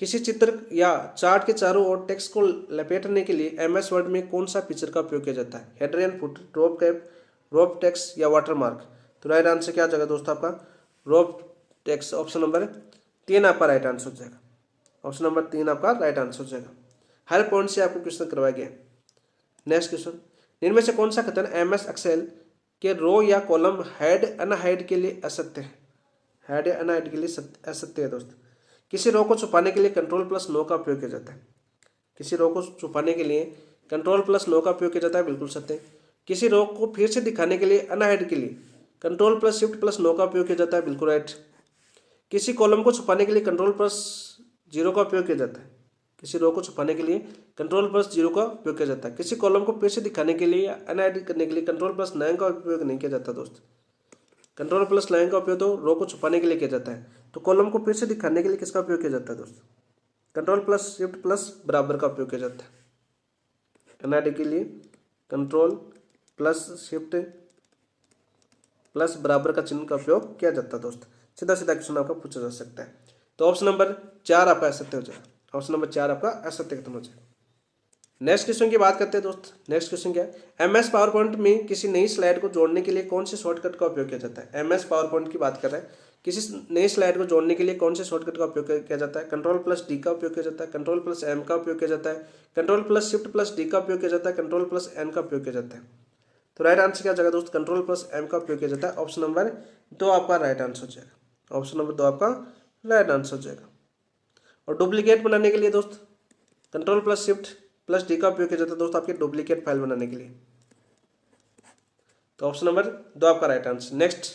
किसी चित्र या चार्ट के चारों ओर टेक्स्ट को लपेटने के लिए MS वर्ड में कौन सा फीचर का उपयोग किया जाता है? Header and footer, drop cap, drop text या वाटरमार्क। तो राइट आंसर क्या हो जाएगा दोस्तों आपका? Drop text. ऑप्शन नंबर 3 आपका राइट आंसर हो जाएगा। ऑप्शन नंबर 3 आपका राइट आंसर हो जाएगा। हर पॉइंट से आपको क्वेश्चन करवाया गया। नेक्स्ट क्वेश्चन, इनमें से कौन सा कथन MS एक्सेल के रो या कॉलम हेड अनहाइड के लिए असत्य है? हेड या अनहाइड के लिए असत्य है दोस्त। किसी रो को छुपाने के लिए कंट्रोल प्लस नो का उपयोग किया जाता है। किसी रो को छुपाने के लिए कंट्रोल प्लस नो का उपयोग किया जाता है, बिल्कुल सत्य। किसी रो को फिर से दिखाने के लिए अनहाइड के लिए control plus shift plus no का उपयोग किया जाता है, बिल्कुल राइट। किसी कॉलम को छुपाने के लिए कंट्रोल प्लस 0 का उपयोग किया जाता है। किसी रो को छुपाने के लिए कंट्रोल प्लस 0 का उपयोग किया जाता है। किसी कॉलम को फिर से दिखाने के लिए या अनहाइड करने के लिए कंट्रोल प्लस 9 का उपयोग नहीं किया जाता दोस्त। कंट्रोल प्लस 9 का उपयोग तो रो को छुपाने के लिए किया जाता है, तो कॉलम को फिर से दिखाने के लिए किसका उपयोग किया जाता है दोस्त? कंट्रोल प्लस शिफ्ट प्लस बराबर का उपयोग किया जाता है। अनहाइड के लिए कंट्रोल प्लस शिफ्ट प्लस बराबर का चिन्ह का उपयोग किया जाता है दोस्त। सीधा सीधा क्वेश्चन आपका पूछा जा सकता है। तो ऑप्शन नंबर 4 आपका असत्य हो जाएगा। ऑप्शन नंबर 4 आपका असत्य खत्म हो जाएगा। नेक्स्ट क्वेश्चन की बात करते हैं दोस्त। नेक्स्ट क्वेश्चन क्या है? MS पावर पॉइंट में किसी नई स्लाइड को जोड़ने के लिए कौन से शॉर्टकट का उपयोग किया जाता है? MS पावर पॉइंट की बात कर रहे हैं। किसी नई स्लाइड को जोड़ने के लिए कौन से शॉर्टकट का उपयोग किया जाता है? कंट्रोल प्लस D का उपयोग किया जाता है, कंट्रोल प्लस M का उपयोग किया जाता है, control plus shift plus D का उपयोग किया जाता है, कंट्रोल प्लस N का उपयोग किया जाता है। तो राइट आंसर क्या हो जाएगा दोस्त? कंट्रोल प्लस M का उपयोग किया जाता है। ऑप्शन नंबर 2 आपका राइट आंसर हो जाएगा। ऑप्शन नंबर 2 आपका राइट आंसर हो जाएगा। और डुप्लीकेट बनाने के लिए दोस्त control plus shift plus D का उपयोग किया जाता है दोस्त, आपके डुप्लीकेट फाइल बनाने के लिए। तो ऑप्शन नंबर 2 आपका right answer. Next,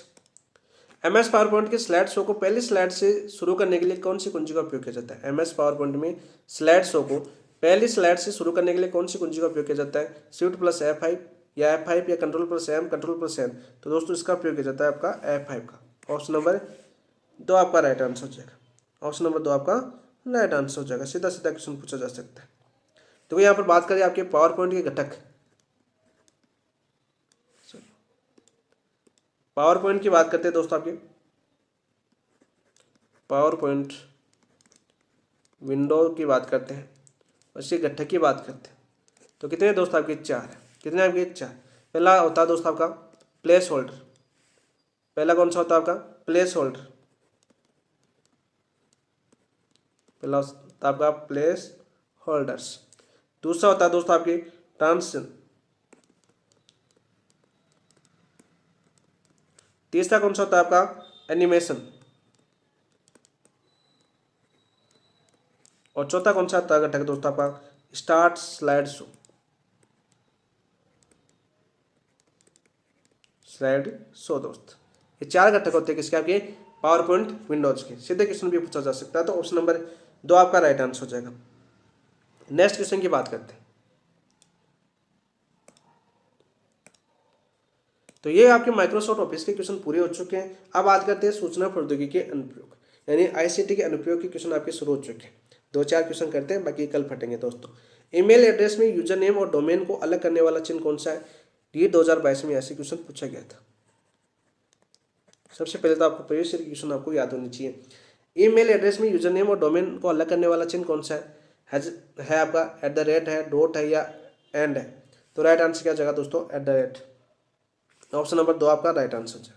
MS power point के स्लाइड शो को पहली स्लाइड से शुरू करने के लिए कौन सी कुंजी का उपयोग किया जाता है? MS पावर पॉइंट में स्लाइड शो को पहली स्लाइड से शुरू करने के लिए कौन सी कुंजी का उपयोग किया जाता है? शिफ्ट प्लस F5 या F5 या control plus M, control plus N। तो दोस्तों इसका उपयोग किया जाता है आपका F5 का। ऑप्शन नंबर 2 आपका राइट आंसर हो जाएगा। ऑप्शन नंबर 2 आपका राइट आंसर हो जाएगा। सीधा सीधा क्वेश्चन पूछा जा सकता है। तो यहाँ पर बात करें आपके पावर पॉइंट के घटक। पावर पॉइंट की बात करते हैं दोस्तों, आपके पावर पॉइंट विंडो की बात करते हैं, उसके घटक की बात करते हैं। तो कितने दोस्त आपके? 4 है। कितने आपके? 4। पहला होता है दोस्त आपका प्लेस होल्डर। पहला कौन सा होता है आपका? Place holder. पहला होता है आपका प्लेस होल्डर्स। दूसरा होता है दोस्तों आपकी ट्रांजिशन। तीसरा कौन सा होता है आपका? एनिमेशन। और चौथा कौन सा होता है घटक दोस्तों आपका? Start slide show. Slide show दोस्त। ये 4 घटक होते हैं किसके, आपके पावर पॉइंट विंडोज के। सीधे क्वेश्चन भी पूछा जा सकता है, तो ऑप्शन नंबर 2 आपका राइट आंसर हो जाएगा। नेक्स्ट क्वेश्चन की बात करते हैं। तो ये आपके माइक्रोसॉफ्ट ऑफिस के क्वेश्चन पूरे हो चुके हैं। अब बात करते हैं सूचना प्रौद्योगिकी के अनुप्रयोग, यानी आईसीटी के अनुप्रयोग के क्वेश्चन आपके शुरू हो चुके हैं। 2-4 क्वेश्चन करते हैं, बाकी कल फटेंगे दोस्तों। ईमेल एड्रेस में यूजर नेम और डोमेन को अलग करने वाला चिन्ह कौन सा है? ये 2022 में ऐसे क्वेश्चन पूछा गया था। सबसे पहले तो आपको प्रीवियस ईयर क्वेश्चन आपको याद होनी चाहिए। ईमेल एड्रेस में यूजर नेम और डोमेन को अलग करने वाला चिन्ह कौन सा है आपका @ है, डॉट है या एंड है? तो राइट आंसर क्या जाएगा दोस्तों? @ ऑप्शन नंबर 2 आपका राइट आंसर है।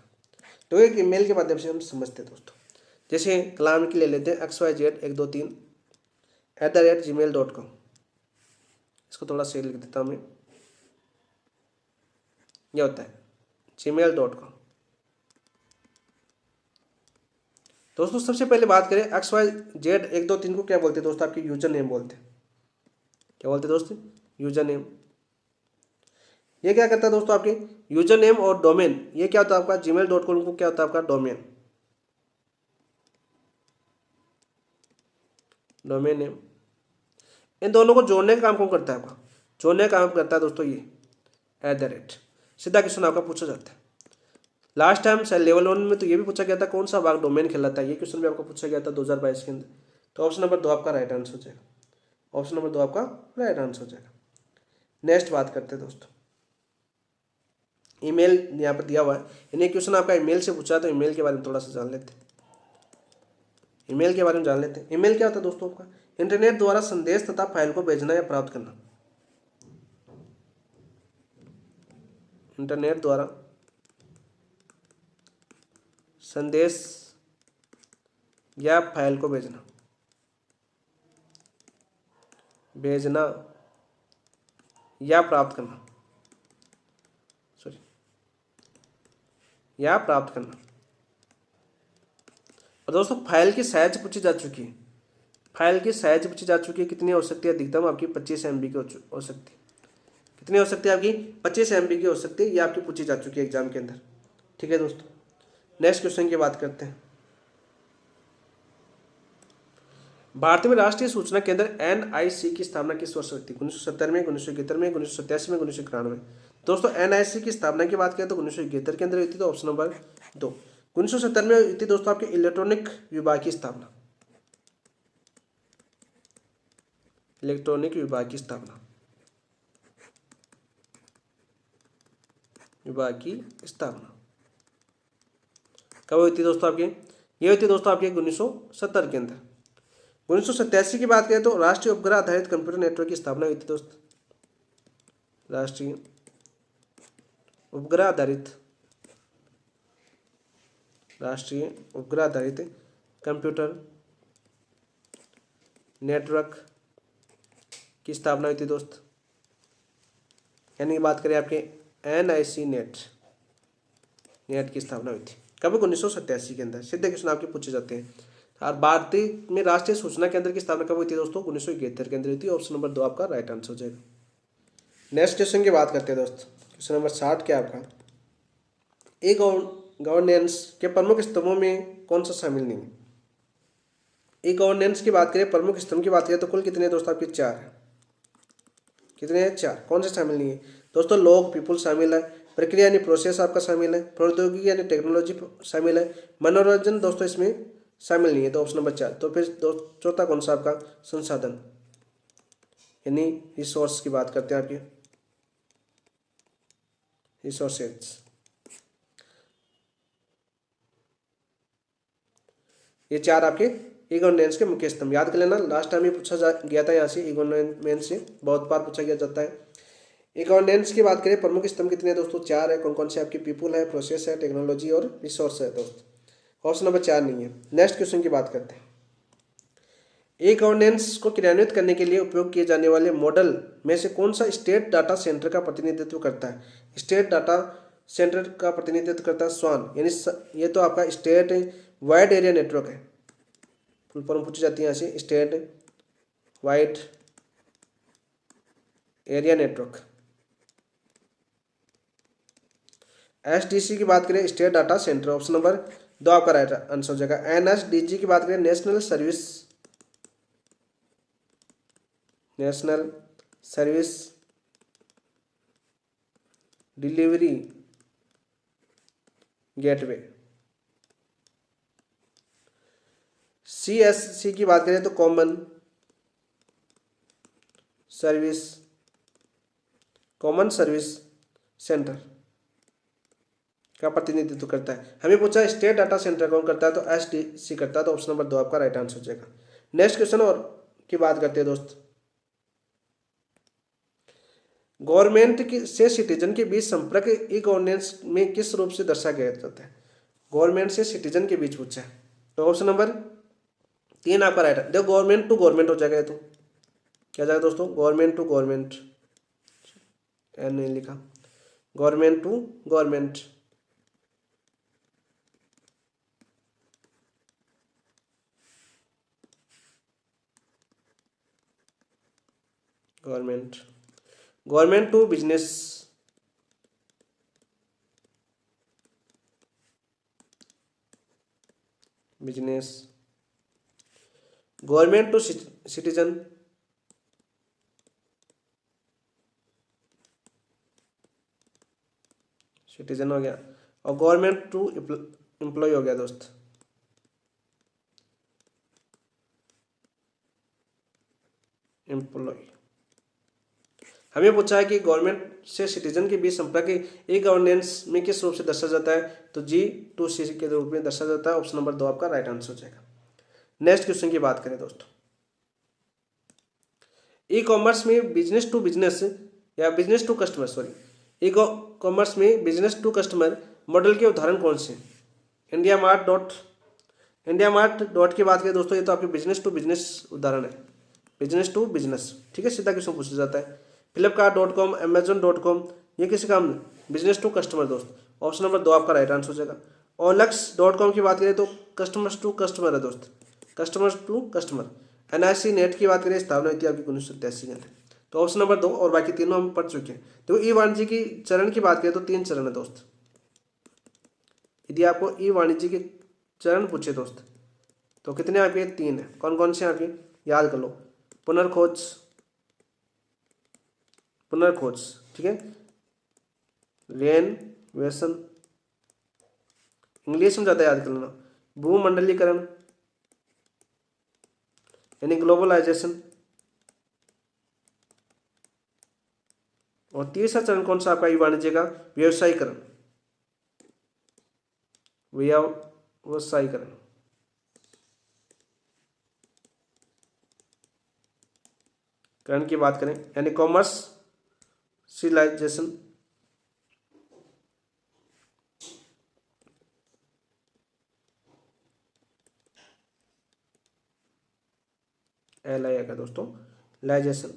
तो एक ईमेल के माध्यम से हम समझते हैं दोस्तों। जैसे कलाम की ले लेते हैं xyz123 @gmail.com। इसको थोड़ा सही लिख देता हूँ मैं। यह होता है gmail.com। दोस्तों सबसे पहले बात करें xyz123 को क्या बोलते हैं दोस्तों? आपके यूजर नेम बोलते हैं। क्या बोलते हैं दोस्तों? User name. ये क्या करता है दोस्तों? आपके यूजर नेम और डोमेन, ये क्या होता है आपका? gmail.com को क्या होता है आपका? Domain, domain name. इन दोनों को जोड़ने का काम कौन करता है आपका? जोड़ने का काम करता है दोस्तों ये @ सीधा क्वेश्चन आपका पूछा जाता है। लास्ट टाइम लेवल 1 में तो ये भी पूछा गया था, कौन सा भाग डोमेन कहलाता है? ये क्वेश्चन भी आपको पूछा गया था 2022 के अंदर। तो ऑप्शन नंबर 2 आपका राइट आंसर हो जाएगा। ऑप्शन नंबर 2 आपका राइट आंसर हो जाएगा। नेक्स्ट बात करते हैं दोस्तों। ईमेल यहाँ पर दिया हुआ है, यानी क्वेश्चन आपका ईमेल से पूछा है, तो ईमेल के बारे में थोड़ा सा जान लेते हैं। ईमेल के बारे में जान लेते हैं। ईमेल क्या होता है दोस्तों आपका? इंटरनेट द्वारा संदेश तथा फाइल को भेजना या प्राप्त करना। इंटरनेट द्वारा संदेश या फाइल को भेजना या प्राप्त करना, या प्राप्त करना। और दोस्तों फाइल की साइज पूछी जा चुकी है। फाइल की साइज पूछी जा चुकी है, कितनी हो सकती है? अधिकतम आपकी 25 MB की हो सकती है। कितनी हो सकती है आपकी? 25 MB की हो सकती है। ये आपकी पूछी जा चुकी है एग्जाम के अंदर। ठीक है दोस्तों, नेक्स्ट क्वेश्चन की बात करते हैं। भारत में राष्ट्रीय सूचना केंद्र NIC की स्थापना किस वर्ष हुई थी? 1970 में, 1971 में, 1987 में, 1991। दोस्तों NIC की स्थापना की बात करें तो 1971 के अंदर हुई थी, तो ऑप्शन नंबर 2। 1970 में हुई थी दोस्तों आपके इलेक्ट्रॉनिक विभाग की स्थापना। इलेक्ट्रॉनिक विभाग की स्थापना, विभाग की स्थापना कब हुई थी दोस्तों आपके? ये हुई थी दोस्तों आपके 1970 के अंदर। 1987 की बात करें तो राष्ट्रीय उपग्रह आधारित कंप्यूटर नेटवर्क की स्थापना हुई थी दोस्त। राष्ट्रीय उपग्रह आधारित कंप्यूटर नेटवर्क की स्थापना हुई थी दोस्त। यानी बात करें आपके NIC नेट की स्थापना हुई थी कब? 1987 के अंदर। सीधे क्वेश्चन आपके पूछे जाते हैं। और भारतीय में राष्ट्रीय सूचना केंद्र की स्थापना कब हुई थी दोस्तों? 1971 के अंदर हुई थी। ऑप्शन नंबर 2 आपका राइट आंसर हो जाएगा। नेक्स्ट क्वेश्चन की बात करते हैं दोस्त। क्वेश्चन नंबर 60 क्या आपका? ई गवर्नेंस के प्रमुख स्तंभों में कौन सा शामिल नहीं है? ई गवर्नेंस की बात करें, प्रमुख स्तंभ की बात करें तो कुल कितने हैं दोस्तों आपके? 4 है। कितने हैं? 4। कौन से शामिल नहीं है दोस्तों? लोग, पीपुल शामिल है, प्रक्रिया यानी प्रोसेस आपका शामिल है, प्रौद्योगिकी यानी टेक्नोलॉजी शामिल है, मनोरंजन दोस्तों इसमें शामिल नहीं है, तो ऑप्शन नंबर 4। तो फिर चौथा कौन सा आपका? संसाधन यानी रिसोर्स की बात करते हैं आपके, रिसोर्सेज। ये 4 आपके ई गवर्नेंस के मुख्य स्तंभ। याद कर लेना, लास्ट टाइम ये पूछा गया था यहाँ से, ई गवर्नेंस से बहुत बार पूछा गया जाता है। ई गवर्नेंस की बात करें, प्रमुख स्तंभ कितने हैं दोस्तों? 4 है। कौन कौन से आपकी? पीपुल है, प्रोसेस है, टेक्नोलॉजी और रिसोर्स है दोस्त। ऑप्शन नंबर 4 नहीं है। नेक्स्ट क्वेश्चन की बात करते हैं। ई गवर्नेंस को क्रियान्वित करने के लिए उपयोग किए जाने वाले मॉडल में से कौन सा स्टेट डाटा सेंटर का प्रतिनिधित्व करता है? स्टेट डाटा सेंटर का प्रतिनिधित्व करता है स्वान, यानी ये तो आपका स्टेट वाइड एरिया नेटवर्क है। फुल फॉर्म पूछी जाती है यहाँ से, state wide area network. SDC की बात करें state data centre, option number 2 आपका राइट आंसर हो जाएगा। NSDG की बात करें national service delivery gateway. CSC की बात करें तो कॉमन सर्विस सेंटर का प्रतिनिधित्व करता है। हमें पूछा स्टेट डाटा सेंटर कौन करता है, तो SDC करता है, तो ऑप्शन नंबर 2 आपका राइट आंसर हो जाएगा। नेक्स्ट क्वेश्चन और की बात करते हैं दोस्त। गवर्नमेंट से सिटीजन के बीच संपर्क ई गवर्नेंस में किस रूप से दर्शाया जाता है? गवर्नमेंट से सिटीजन के बीच पूछा है, तो ऑप्शन नंबर 3 आपका राइट है। देखो गवर्नमेंट टू गवर्नमेंट हो जाएगा, तो क्या जाएगा दोस्तों, गवर्नमेंट टू गवर्नमेंट, एन नहीं लिखा, government to government. Government to business, government to citizen, हो गया, और गवर्नमेंट टू एम्प्लॉय हो गया दोस्त। एम्प्लॉय। हमें पूछा है कि गवर्नमेंट से सिटीजन के बीच संपर्क ई गवर्नेंस में किस रूप से दर्शाया जाता है, तो G2C के रूप में दर्शाया जाता है। ऑप्शन नंबर 2 आपका राइट आंसर हो जाएगा। नेक्स्ट क्वेश्चन की बात करें दोस्तों, ई कॉमर्स में बिजनेस टू बिजनेस या business to customer, e commerce में बिजनेस टू कस्टमर मॉडल के उदाहरण कौन से? इंडिया मार्ट डॉट की बात करें दोस्तों, ये तो आपके बिजनेस टू बिजनेस उदाहरण है, बिजनेस टू बिजनेस, ठीक है, सीधा क्वेश्चन पूछा जाता है। Flipkart.com, Amazon.com, ये किसी काम में बिजनेस टू कस्टमर दोस्त, ऑप्शन नंबर 2 आपका राइट आंसर हो जाएगा। OLX.com की बात करें तो कस्टमर्स टू कस्टमर है दोस्त, customers to customer. NIC net की बात करें, स्थापना हुई थी आपकी 1987 में, तो ऑप्शन नंबर 2, और बाकी तीनों हम पढ़ चुके हैं। तो ई वाणिज्य की चरण की बात करें तो 3 चरण है दोस्त। यदि आपको ई वाणिज्य के चरण पूछे दोस्त, तो कितने आपके? 3 है। कौन कौन से आपके? याद कर लो। पुनर्खोज, ठीक है, रेनोवेशन, इंग्लिश में ज़्यादा याद कर लेना, भूमंडलीकरण यानी ग्लोबलाइजेशन, और तीसरा चरण कौन सा आपका ई वाणिज्य का? व्यवसायीकरण, करण की बात करें यानी कॉमर्शियलाइजेशन, एल आएगा दोस्तों, लाइजेशन।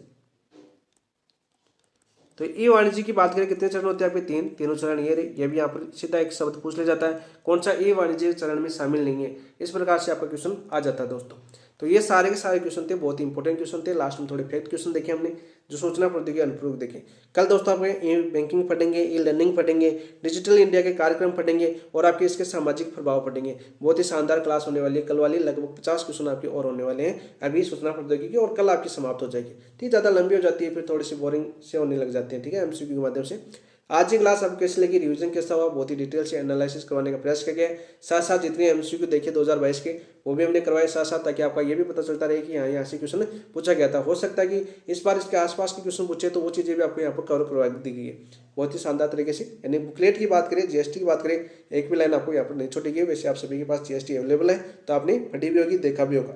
तो ई वाणिज्य की बात करें कितने चरण होते हैं आपके? 3, तीनों चरण ये भी यहाँ पर सीधा एक शब्द पूछ लिया जाता है, कौन सा ई वाणिज्य चरण में शामिल नहीं है, इस प्रकार से आपका क्वेश्चन आ जाता है दोस्तों। तो ये सारे के सारे क्वेश्चन थे, बहुत ही इंपॉर्टेंट क्वेश्चन थे। लास्ट में थोड़े फैक्ट क्वेश्चन देखे हमने, जो सूचना प्रौद्योगिकी अनुप्रयोग देखे। कल दोस्तों आपको ई बैंकिंग पढ़ेंगे, ई लर्निंग पढ़ेंगे, डिजिटल इंडिया के कार्यक्रम पढ़ेंगे, और आपके इसके सामाजिक प्रभाव पढ़ेंगे। बहुत ही शानदार क्लास होने वाली है कल वाली, लगभग 50 क्वेश्चन आपके और होने वाले हैं अभी सूचना प्रौद्योगिकी, और कल आपकी समाप्त हो जाएगी। ठीक, ज़्यादा लंबी हो जाती है, फिर थोड़ी सी बोरिंग से होने लग जाती है, ठीक है, MCQ के माध्यम से। आज की क्लास आपको कैसी लगी, रिवीजन कैसा हुआ, बहुत ही डिटेल से एनालिसिस करवाने का प्रयास किया गया। साथ साथ जितने MCQ देखे 2022 के, वो भी हमने करवाए साथ साथ, ताकि आपका ये भी पता चलता रहे कि यहाँ से क्वेश्चन पूछा गया था। हो सकता है कि इस बार इसके आसपास के क्वेश्चन पूछे, तो वो चीज़ें भी आपको यहाँ पर कवर करवा दी गई है बहुत ही शानदार तरीके से। यानी बुकलेट की बात करें, GST की बात करें, एक भी लाइन आपको यहाँ पर नहीं छोड़ी गई। वैसे आप सभी के पास GST अवेलेबल है, तो आपने पढ़ी भी होगी, देखा भी होगा।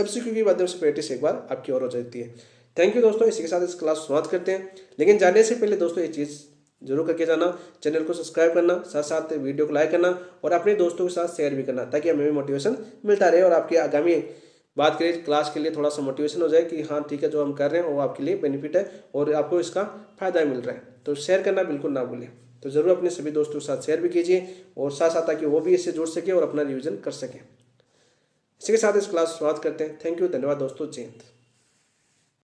MCQ के माध्यम से प्रैक्टिस एक बार आपकी और हो जाती है। थैंक यू दोस्तों, इसी के साथ इस क्लास समाप्त करते हैं। लेकिन जाने से पहले दोस्तों ये चीज़ जरूर करके जाना, चैनल को सब्सक्राइब करना, साथ साथ वीडियो को लाइक करना, और अपने दोस्तों के साथ शेयर भी करना, ताकि हमें भी मोटिवेशन मिलता रहे, और आपकी आगामी बात करें क्लास के लिए थोड़ा सा मोटिवेशन हो जाए कि हाँ ठीक है, जो हम कर रहे हैं वो आपके लिए बेनिफिट है और आपको इसका फायदा मिल रहा है। तो शेयर करना बिल्कुल ना भूलें। तो ज़रूर अपने सभी दोस्तों के साथ शेयर भी कीजिए, और साथ साथ ताकि वो भी इससे जुड़ सके और अपना रिविजन कर सकें। इसी के साथ इस क्लास शुरुआत करते हैं। थैंक यू, धन्यवाद दोस्तों, जय हिंद।